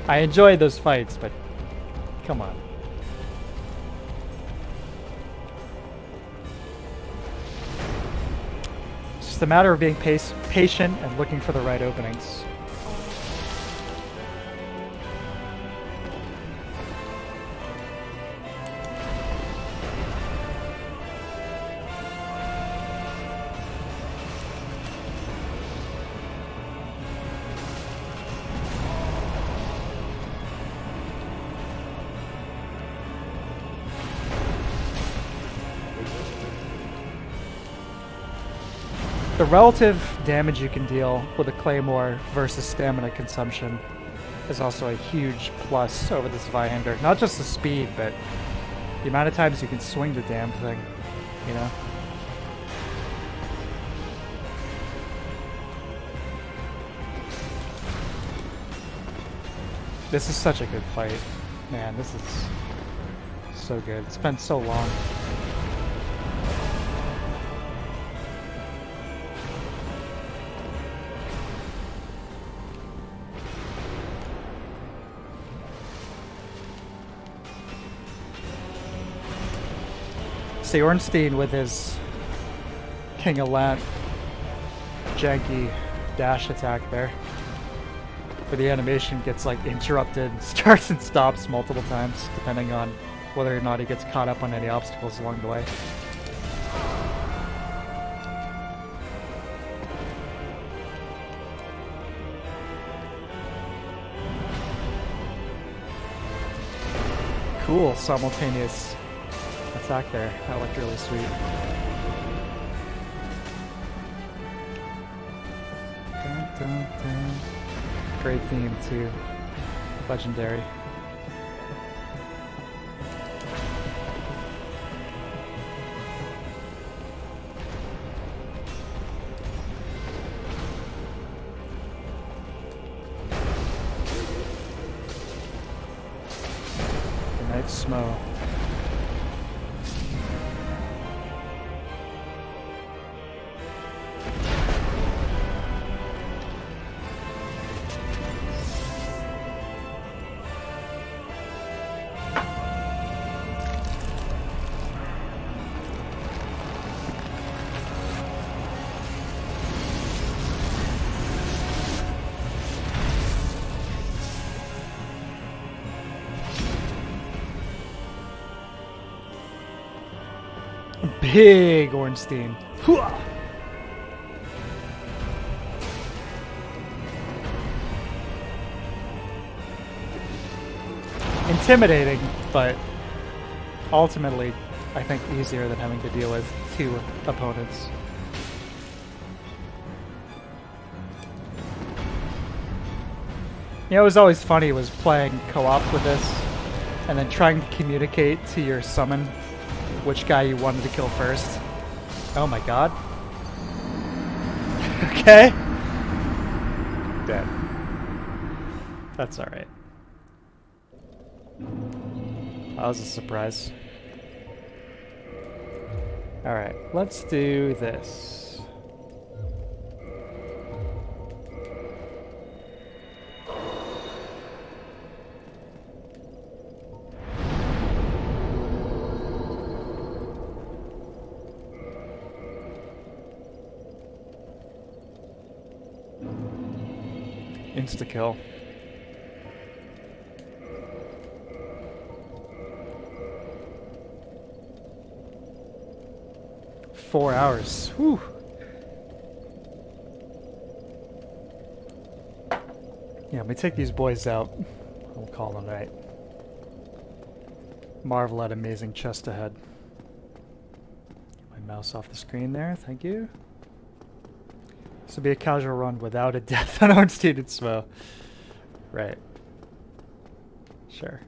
I enjoy those fights, but come on. It's just a matter of being patient and looking for the right openings. the relative damage you can deal with a claymore versus stamina consumption is also a huge plus over this Vihander. Not just the speed, but the amount of times you can swing the damn thing, you know? This is such a good fight. Man, this is so good. It's been so long. See, Ornstein with his King of Lant janky dash attack there, where the animation gets like interrupted, starts and stops multiple times, depending on whether or not he gets caught up on any obstacles along the way. Cool simultaneous attack there. That looked really sweet. Dun, dun, dun. Great theme too. Legendary. Good night, Smo. Big Ornstein. Hooah! Intimidating, but ultimately, I think easier than having to deal with two opponents. You know, it was always funny was playing co-op with this, and then trying to communicate to your summon which guy you wanted to kill first. Oh my god. Okay. Dead. That's alright. That was a surprise. Alright, let's do this. Insta-kill. Four hours. Whew. Yeah, let me take these boys out. We'll call them night. Marvel at amazing chest ahead. Get my mouse off the screen there, thank you. This would be a casual run without a death on Ornstein and Smo. Right. Sure.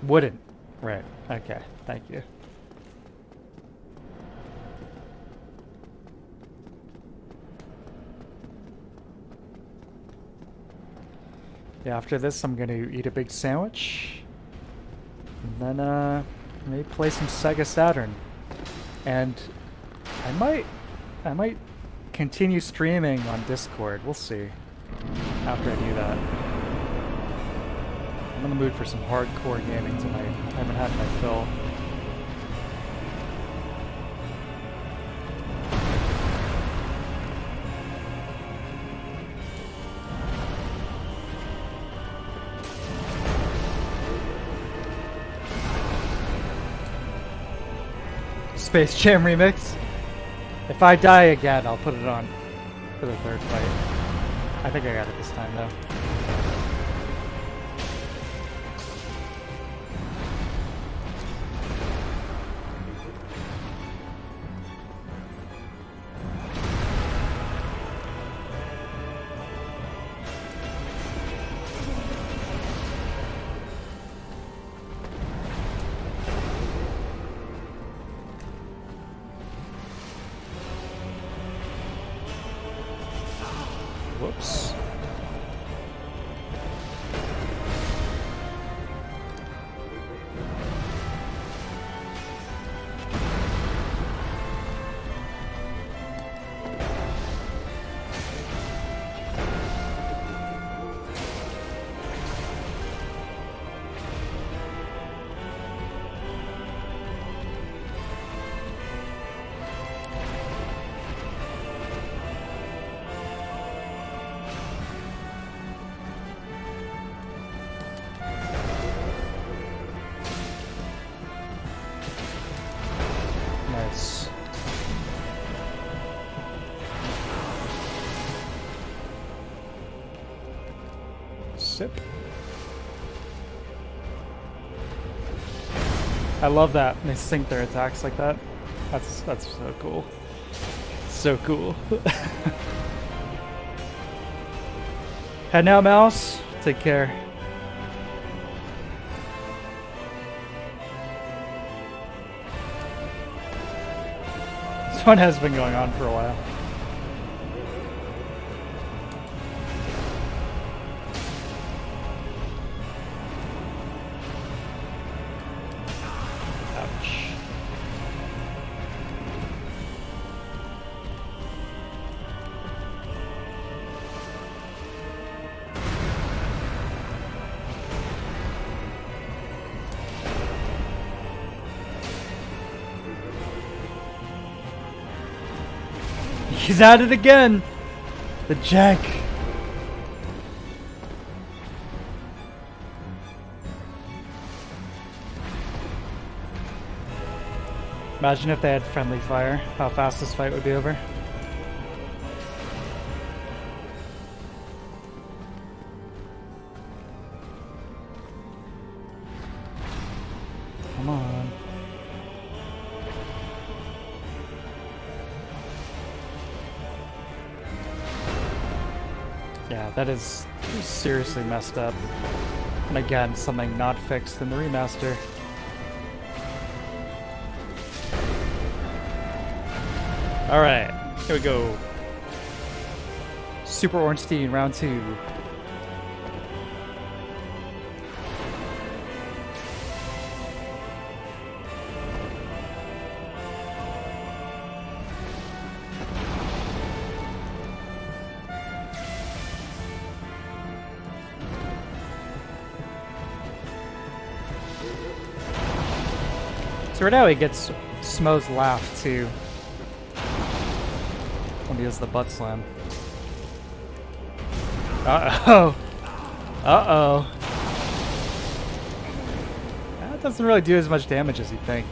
Wouldn't. Right. Okay. Thank you. Yeah, after this I'm gonna eat a big sandwich. And then maybe play some Sega Saturn. And I might continue streaming on Discord. We'll see. After I do that. I'm in the mood for some hardcore gaming tonight. I haven't had my fill. Space Jam remix. If I die again, I'll put it on for the third fight. I think I got it this time though. Whoops. Nice. Sip. I love that. They sync their attacks like that. That's so cool. So cool. Head now, mouse. Take care. This one has been going on for a while. Ouch. He's at it again! The jank! Imagine if they had friendly fire, how fast this fight would be over. Come on. Yeah, that is seriously messed up. And again, something not fixed in the remaster. Alright, here we go. Super Ornstein, round 2. So right now he gets Smo's laugh too. When he does the butt slam. Uh-oh. Uh-oh. That doesn't really do as much damage as you'd think.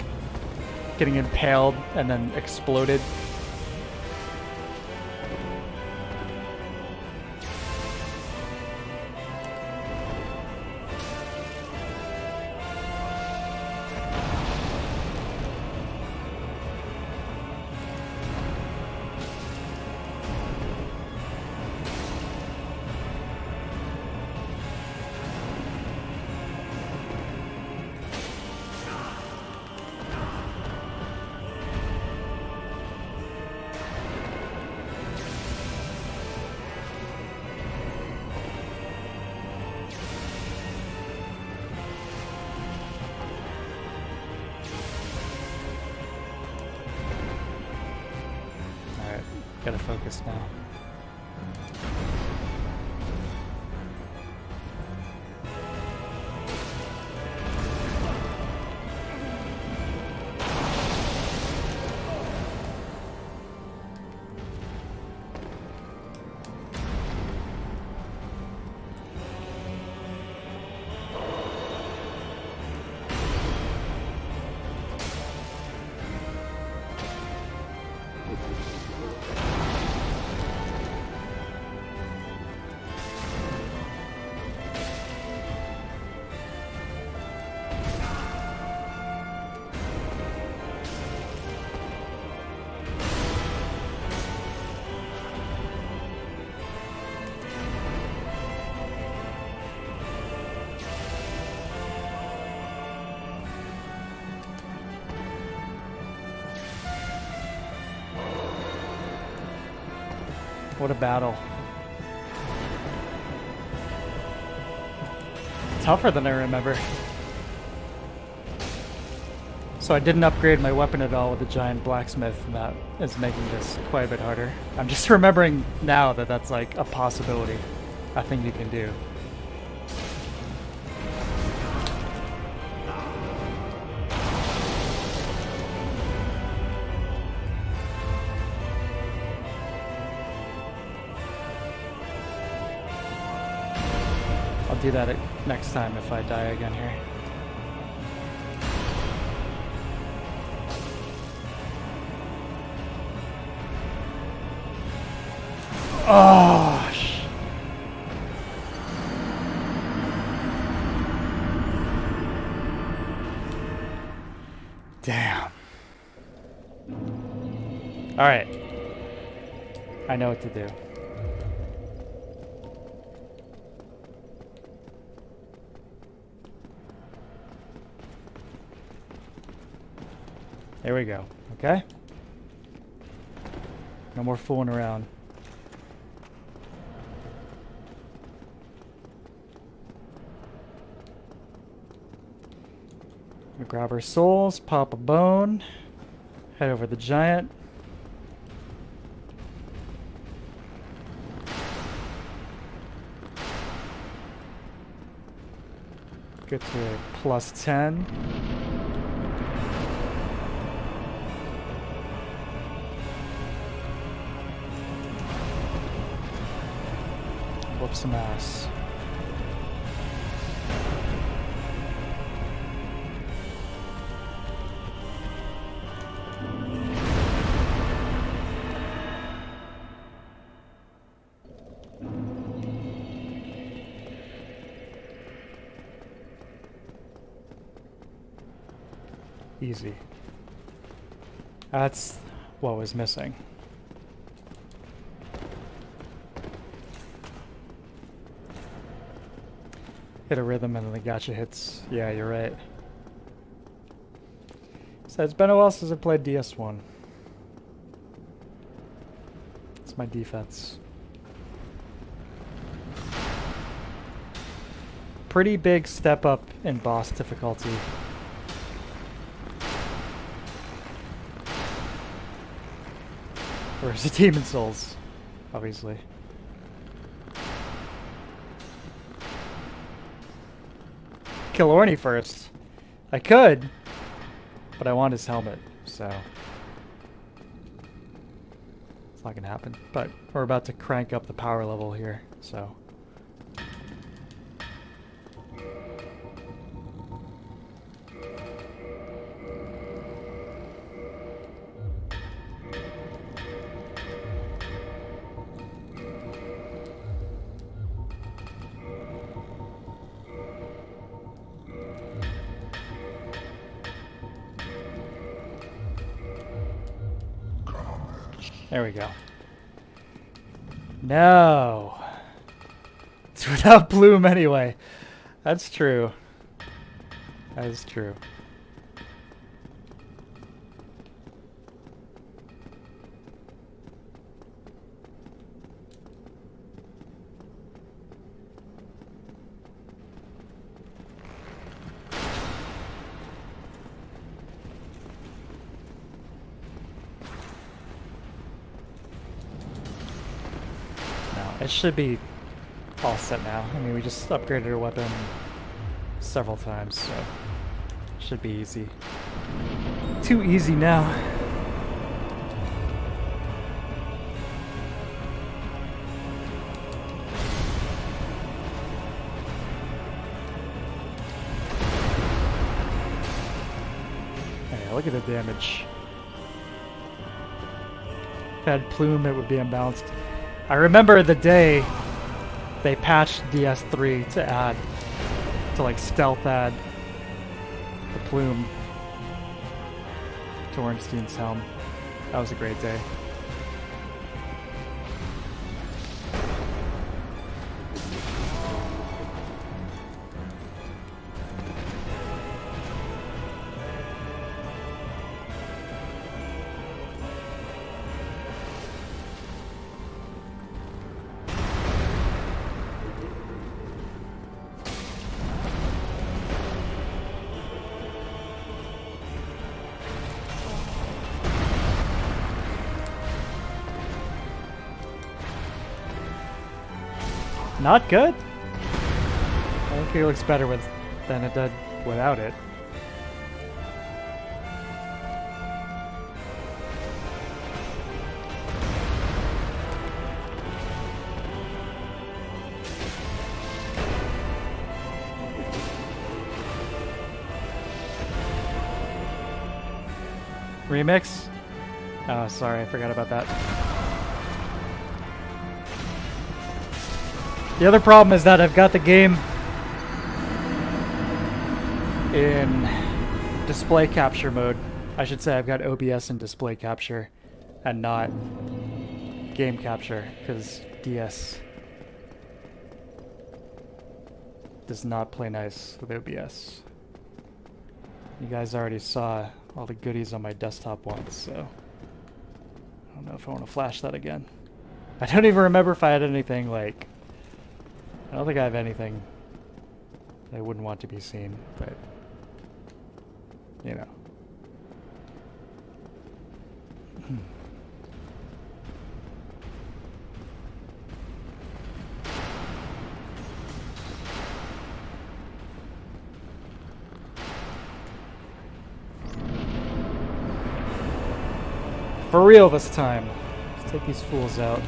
Getting impaled and then exploded. Gotta focus now. What a battle. tougher than I remember. So I didn't upgrade my weapon at all with the giant blacksmith, and that is making this quite a bit harder. I'm just remembering now that that's like a possibility, a thing you can do. I'll do that next time if I die again here. Oh, damn. All right. I know what to do. There we go. Okay? No more fooling around. We grab our souls, pop a bone, head over the giant. Get to +10. Whoop some ass. Easy. That's what was missing. Hit a rhythm and then the gotcha hits. Yeah, you're right. So it's been a while since I played DS1. It's my defense. Pretty big step up in boss difficulty. Versus Demon Souls, obviously. Kill Orny first. I could, but I want his helmet, so it's not gonna happen. But we're about to crank up the power level here, so. There we go. No. It's without Bloom anyway. That's true. That is true. It should be all set now. I mean, we just upgraded our weapon several times, so it should be easy. Too easy now. Hey, look at the damage. If I had Plume, it would be unbalanced. I remember the day they patched DS3 to add, to like stealth add the Plume to Ornstein's helm. That was a great day. Not good? I think it looks better than it did without it. Remix? Oh, sorry, I forgot about that. The other problem is that I've got the game in display capture mode. I should say I've got OBS and display capture and not game capture, because DS does not play nice with OBS. You guys already saw all the goodies on my desktop once, so I don't know if I want to flash that again. I don't even remember if I had anything like... I don't think I have anything that I wouldn't want to be seen, but... you know. For real this time. Let's take these fools out.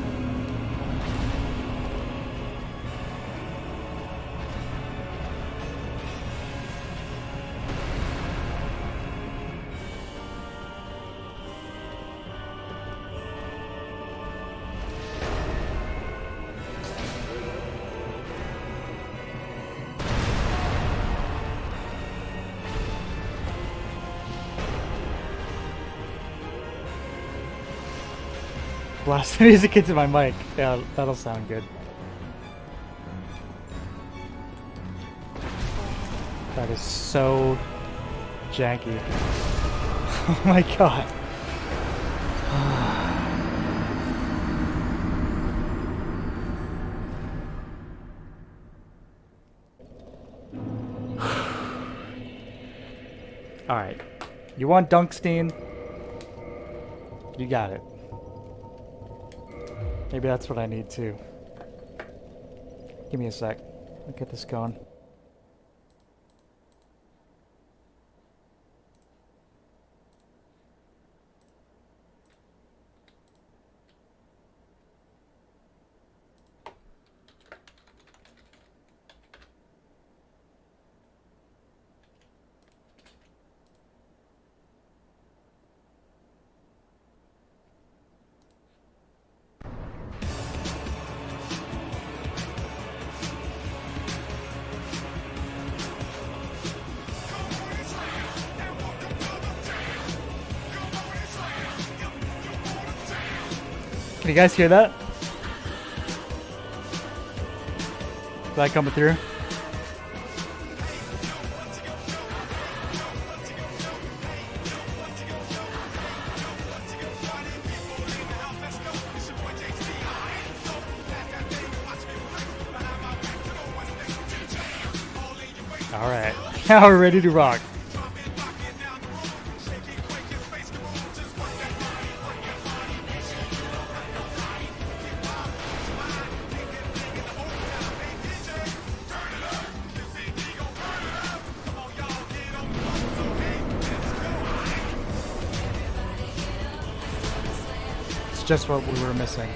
Blast the music into my mic. Yeah, that'll sound good. That is so janky. Oh my god. Alright. You want Dunkstein? You got it. Maybe that's what I need too. Give me a sec. I'll get this going. Can you guys hear that? Is that coming through? All right, now we're ready to rock. Just what we were missing.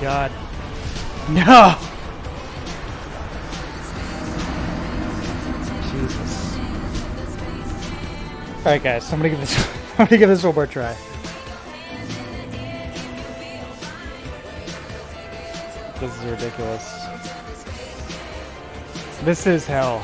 god. No! Jesus. Alright guys, I'm gonna give this I'm gonna give this one more try. This is ridiculous. This is hell.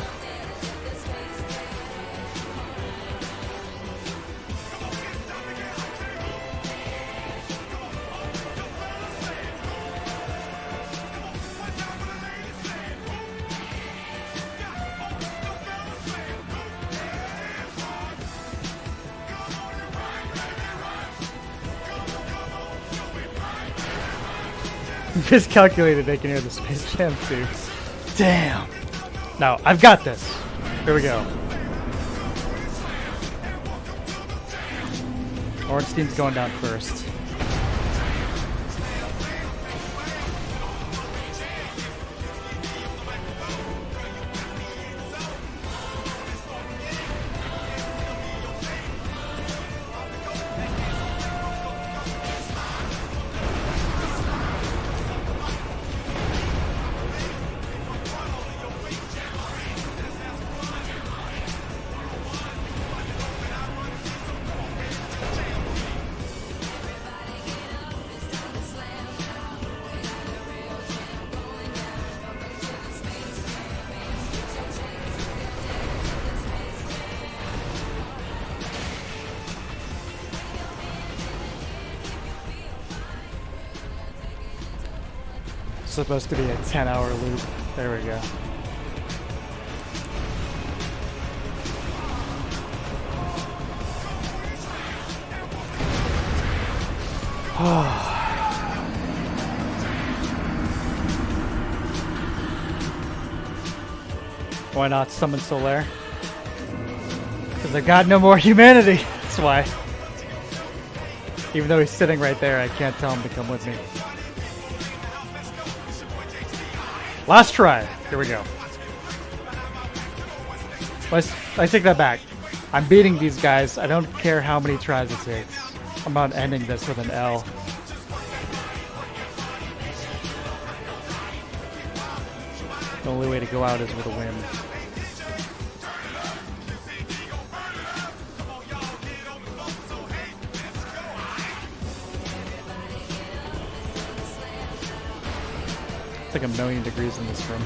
Miscalculated, they can hear the Space Jam too. Damn. No, I've got this. Here we go. Ornstein's going down first. Supposed to be a 10-hour loop. There we go. Why not summon Solaire? Because I got no more humanity. That's why. Even though he's sitting right there, I can't tell him to come with me. Last try. Here we go. I take that back. I'm beating these guys. I don't care how many tries it takes. I'm not ending this with an L. The only way to go out is with a win. It's like 1,000,000 degrees in this room.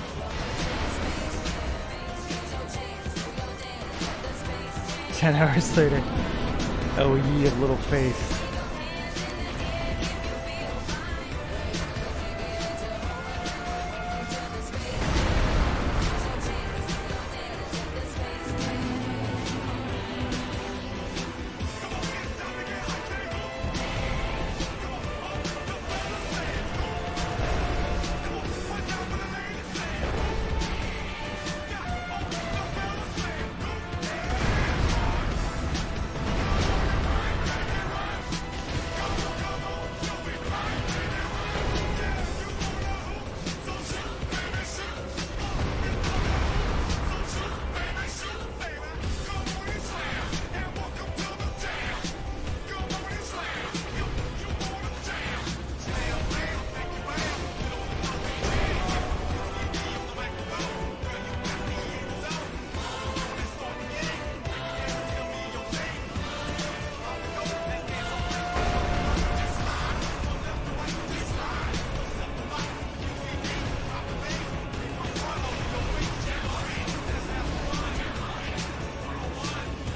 "10 hours later. Oh, ye of little faith."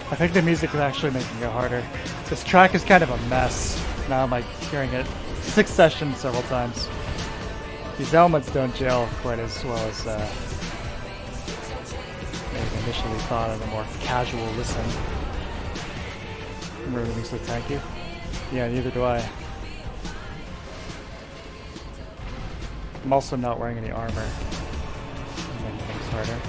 I think the music is actually making it harder. This track is kind of a mess. Now I'm like hearing it 6 sessions several times. These elements don't gel quite as well as maybe initially thought on a more casual listen. Remember everything so tanky? Yeah, neither do I. I'm also not wearing any armor. Making things harder.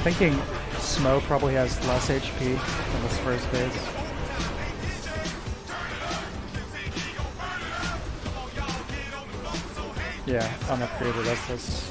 Thinking Smo probably has less HP in this first phase. Yeah, unupgraded Estus.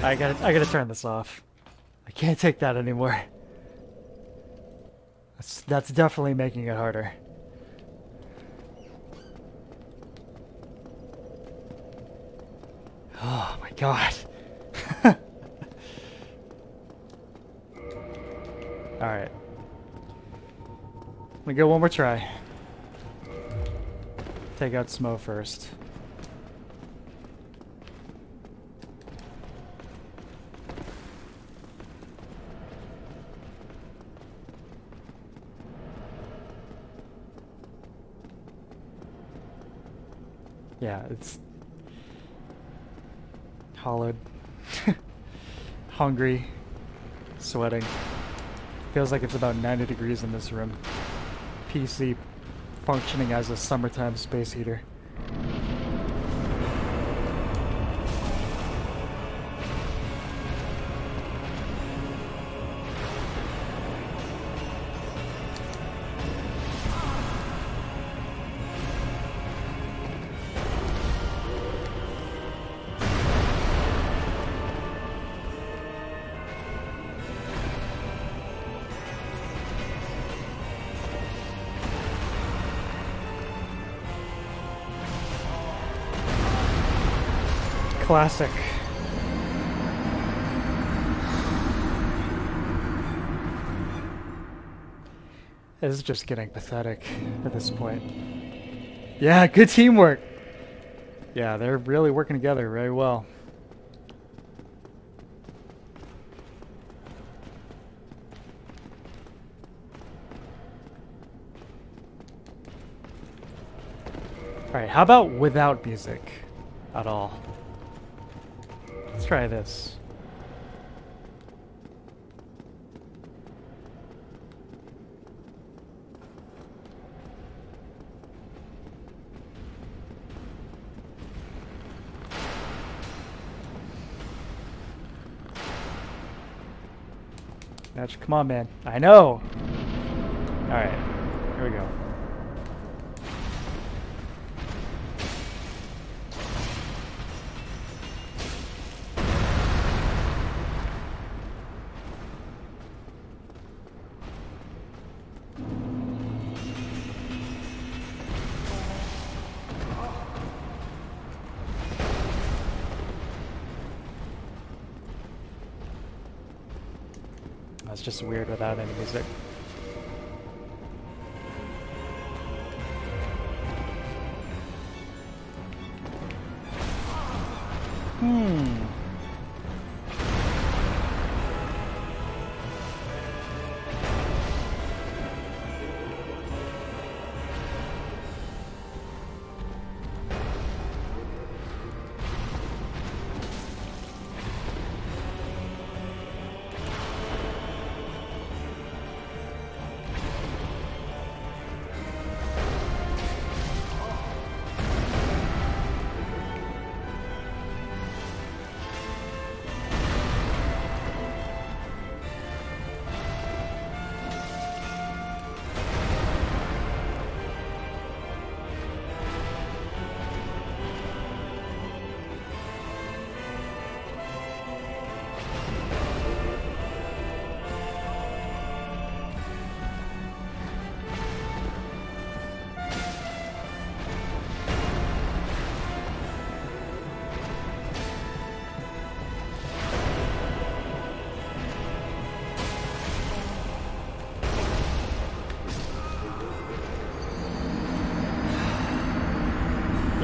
I gotta turn this off. I can't take that anymore. That's definitely making it harder. Oh my god. Alright. Let me go one more try. Take out Smo first. Yeah, it's hollowed, hungry, sweating. Feels like it's about 90 degrees in this room. PC functioning as a summertime space heater. Classic. This is just getting pathetic at this point. Yeah, good teamwork. Yeah, they're really working together very well. Alright, how about without music at all? Let's try this. Natch, come on, man. I know! Alright, here we go. It's just weird without any music.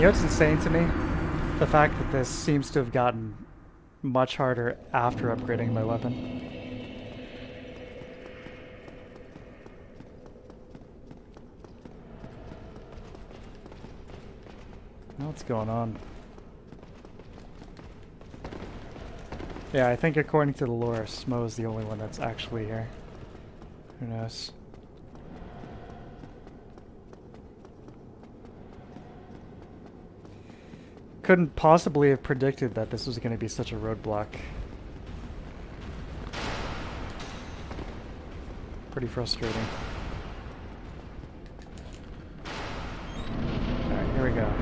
know what's insane to me? The fact that this seems to have gotten much harder after upgrading my weapon. What's going on? Yeah, I think according to the lore, Smo is the only one that's actually here. Who knows? Couldn't possibly have predicted that this was going to be such a roadblock. Pretty frustrating. Alright, here we go.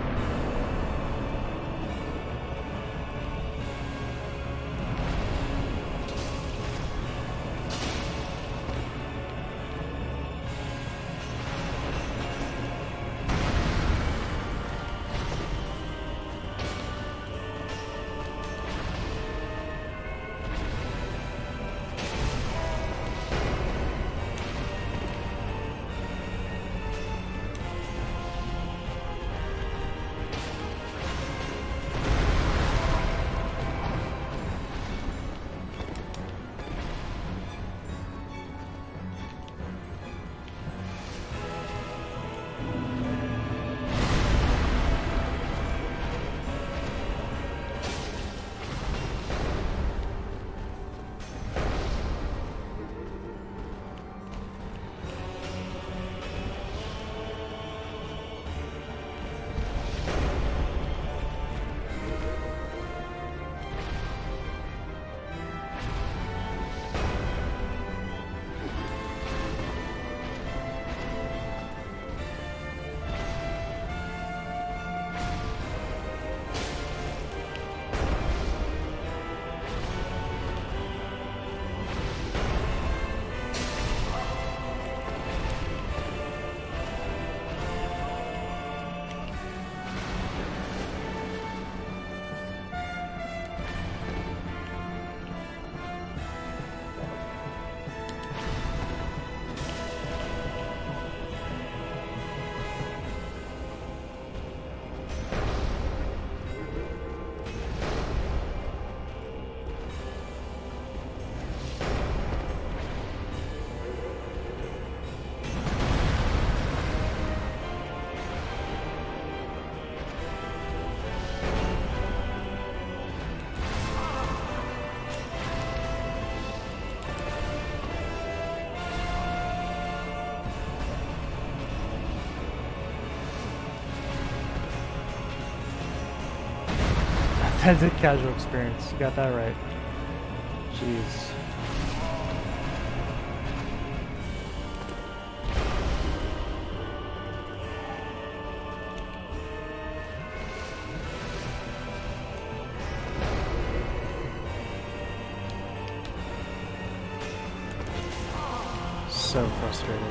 Authentic casual experience. You got that right. Jeez. So frustrated.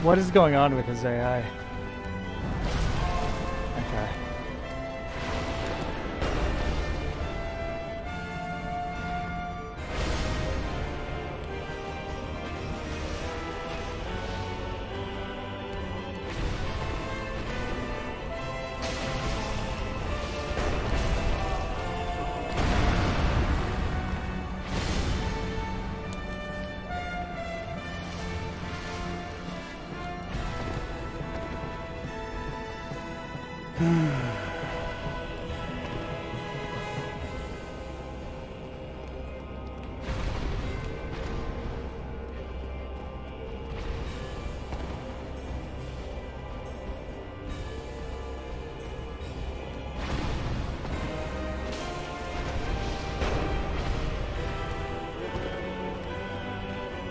What is going on with his AI? Okay.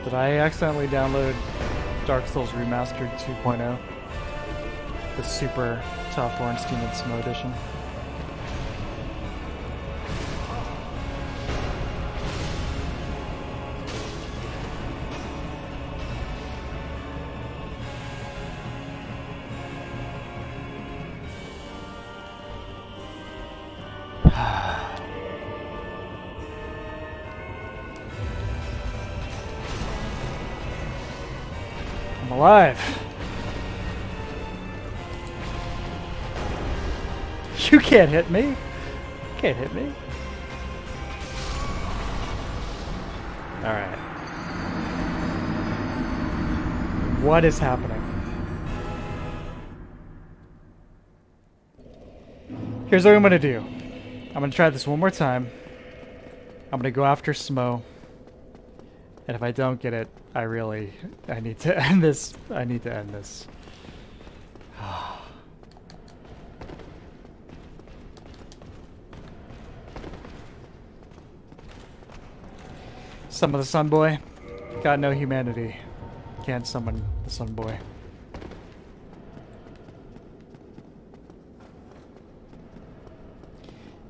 Did I accidentally download Dark Souls Remastered 2.0. The super tough Ornstein and Snow edition. I'm alive. You can't hit me. Can't hit me. All right. What is happening? Here's what I'm gonna do. I'm gonna try this one more time. I'm gonna go after Smo. And if I don't get it, I need to end this. I need to end this. Summon the Sun Boy. Got no humanity. Can't summon the Sun Boy.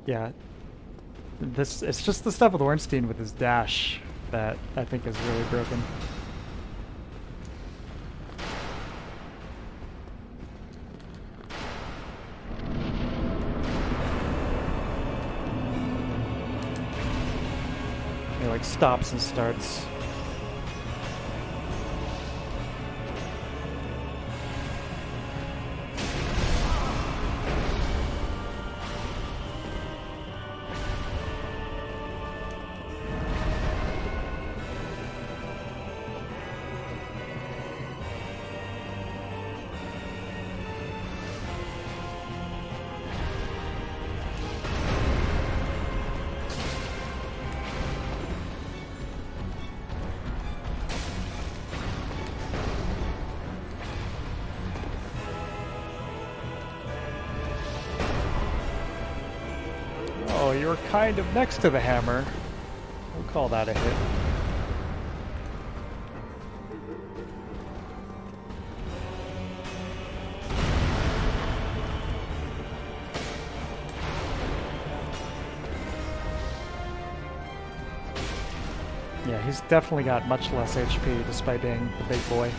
Yeah. It's just the stuff with Ornstein with his dash that I think is really broken. He like stops and starts. Oh, you're kind of next to the hammer. We'll call that a hit. Yeah, he's definitely got much less HP despite being the big boy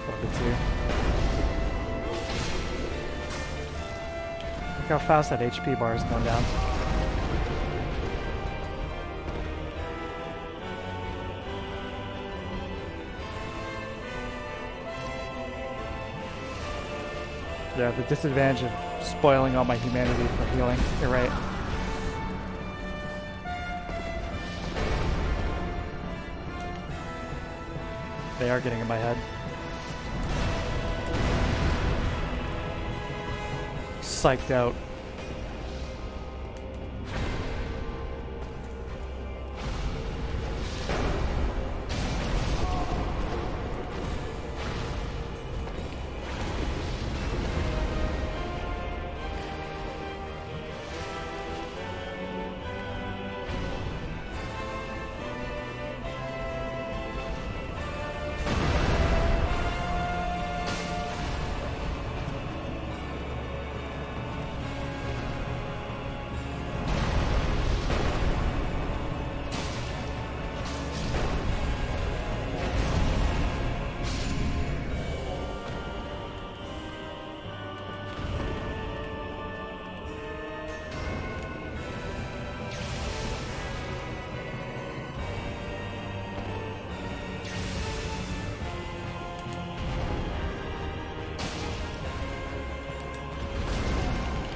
of the two. Look how fast that HP bar is going down. Yeah, the disadvantage of spoiling all my humanity for healing. You're right. They are getting in my head. Psyched out.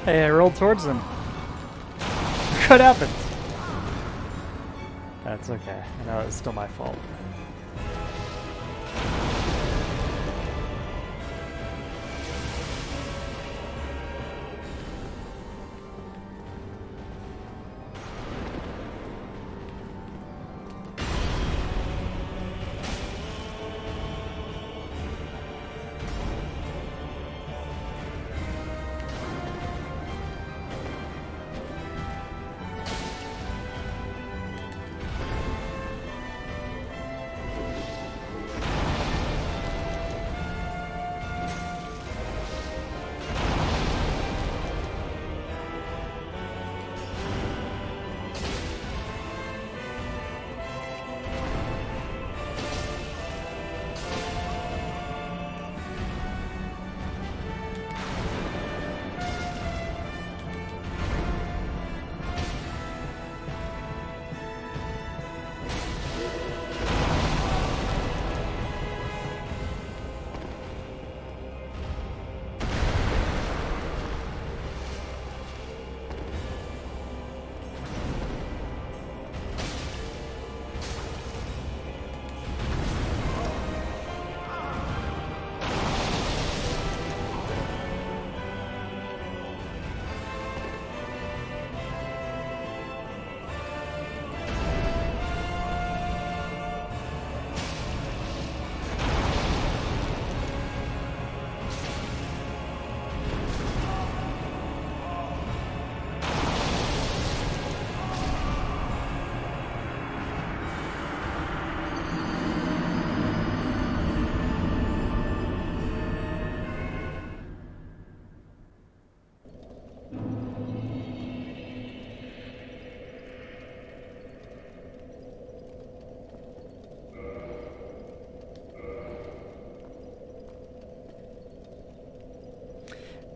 Hey, I rolled towards him. What happened? That's okay. I know it's still my fault.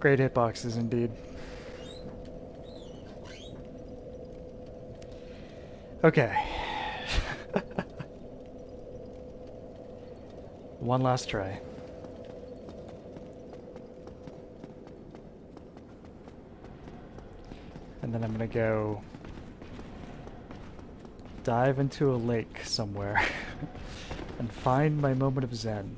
Great hitboxes indeed. Okay. One last try. And then I'm gonna go dive into a lake somewhere and find my moment of zen.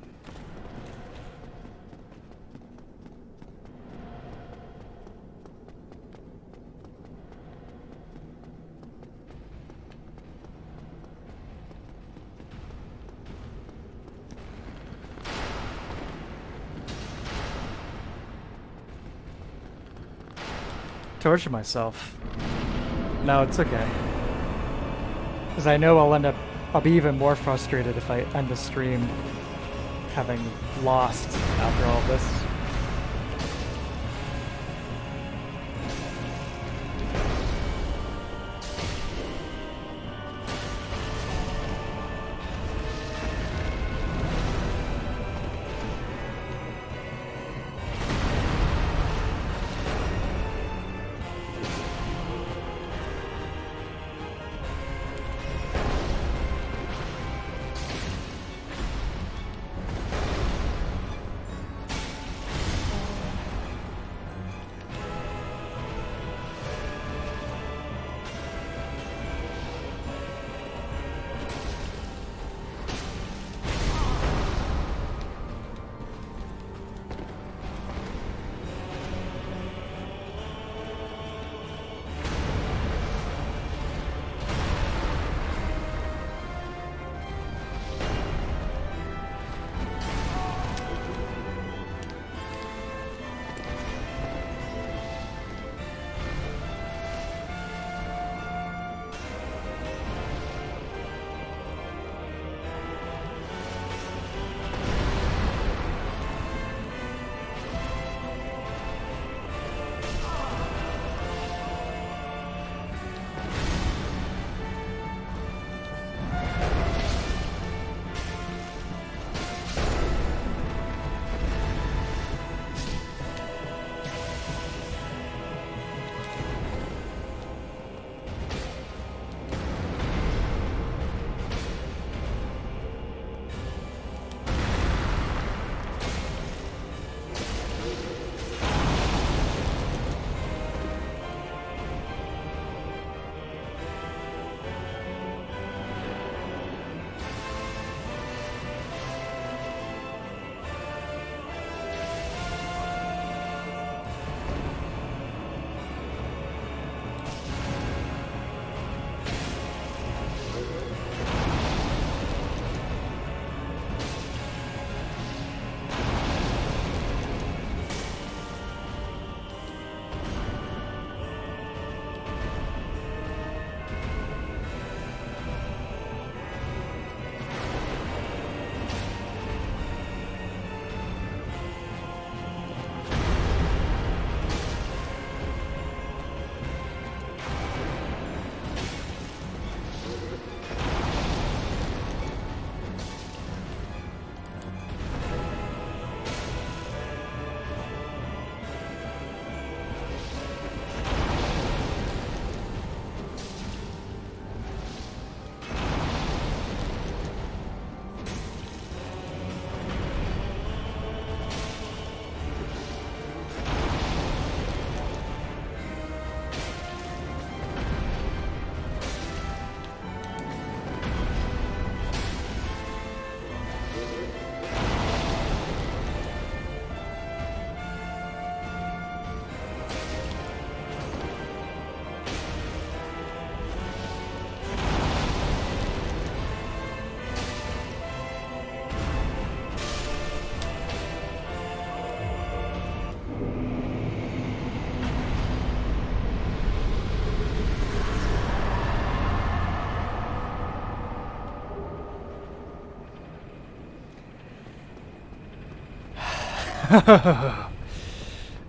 Torture myself. No, it's okay. Because I know I'll be even more frustrated if I end the stream having lost after all this.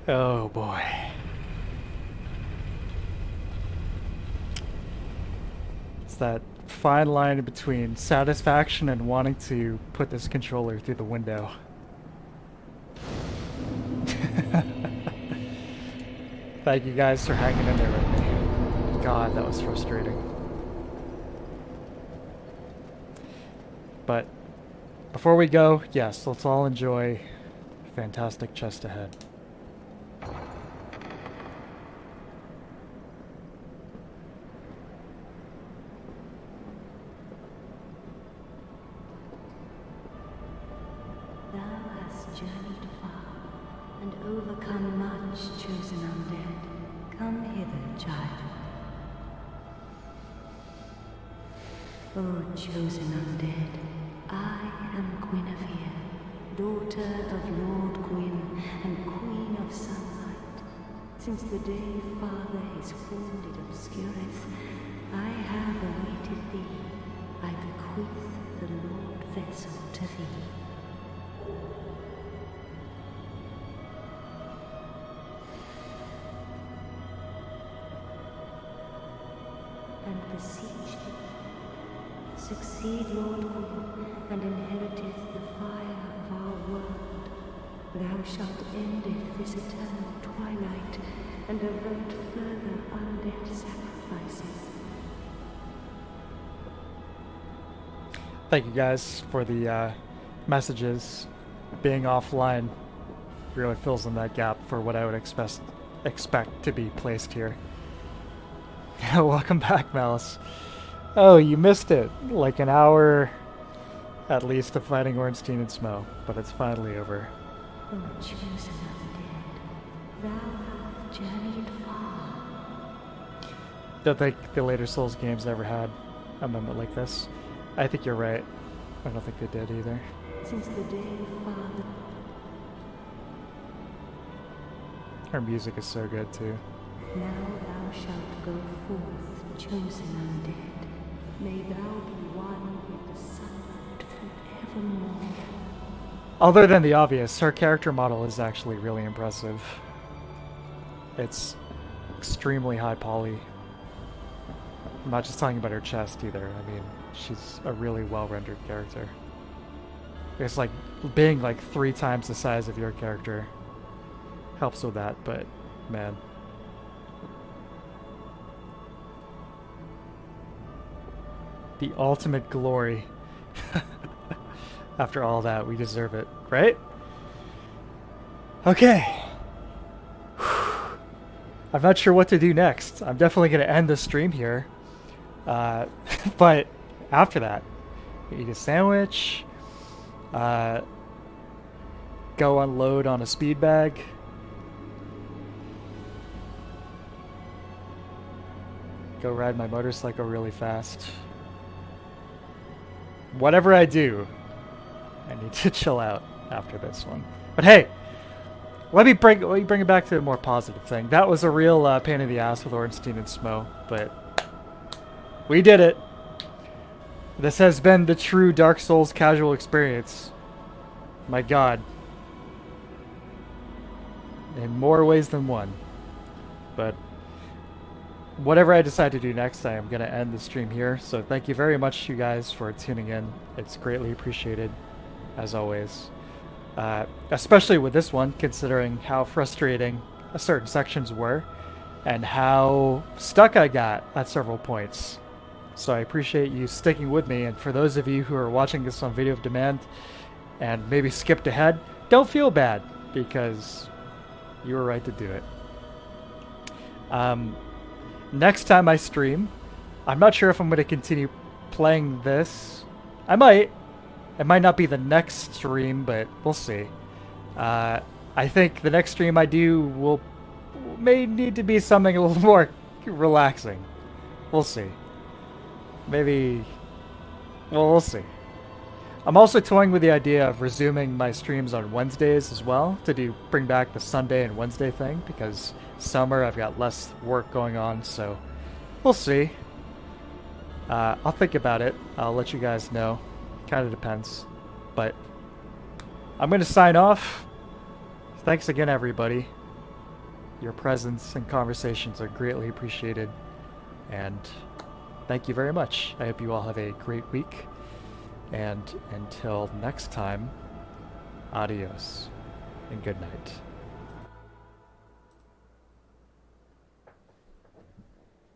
Oh boy. It's that fine line between satisfaction and wanting to put this controller through the window. Thank you guys for hanging in there with me. God, that was frustrating. But before we go, yes, let's all enjoy a fantastic chest ahead. Thou hast journeyed far and overcome much, chosen undead. Come hither, child. O chosen undead, I am Guinevere, daughter of Lord Gwyn and Queen of Sunlight. Since the day Father his wounded obscureth, I have awaited thee. I bequeath the Lord vessel to thee. And beseech thee, succeed Lord Gwyn, and inheriteth the fire of our world. Thou shalt endeth this eternal twilight, and avert further undead sacrifices. Thank you guys for the messages. Being offline really fills in that gap for what I would expect to be placed here. Welcome back, Malice. Oh, you missed it. Like an hour at least of fighting Ornstein and Smo, but it's finally over. O chosen undead, thou hast journeyed far. Don't think the later Souls games ever had a moment like this. I think you're right. I don't think they did either. Since the day Father... Her music is so good too. Now thou shalt go forth, chosen undead. May thou be one with the sunlight forevermore. Other than the obvious, her character model is actually really impressive. It's extremely high poly. I'm not just talking about her chest either. I mean, she's a really well-rendered character. It's like being like 3 times the size of your character helps with that, but man. The ultimate glory. After all that, we deserve it, right? Okay. I'm not sure what to do next. I'm definitely going to end the stream here. But after that, eat a sandwich, go unload on a speed bag, go ride my motorcycle really fast. Whatever I do, I need to chill out after this one. But hey, let me bring it back to a more positive thing. That was a real pain in the ass with Ornstein and Smo, but we did it. This has been the true Dark Souls casual experience. My God. In more ways than one. But whatever I decide to do next, I am going to end the stream here. So thank you very much, you guys, for tuning in. It's greatly appreciated, as always. Especially with this one, considering how frustrating certain sections were and how stuck I got at several points. So I appreciate you sticking with me, and for those of you who are watching this on video of demand and maybe skipped ahead, don't feel bad, because you were right to do it. Next time I stream, I'm not sure if I'm going to continue playing this. I might. It might not be the next stream, but we'll see. I think the next stream I do may need to be something a little more relaxing. We'll see. Maybe... well, we'll see. I'm also toying with the idea of resuming my streams on Wednesdays as well, to bring back the Sunday and Wednesday thing, because summer I've got less work going on, so we'll see. I'll think about it. I'll let you guys know. Kind of depends. But I'm going to sign off. Thanks again, everybody. Your presence and conversations are greatly appreciated. And thank you very much. I hope you all have a great week. And until next time, adios and good night.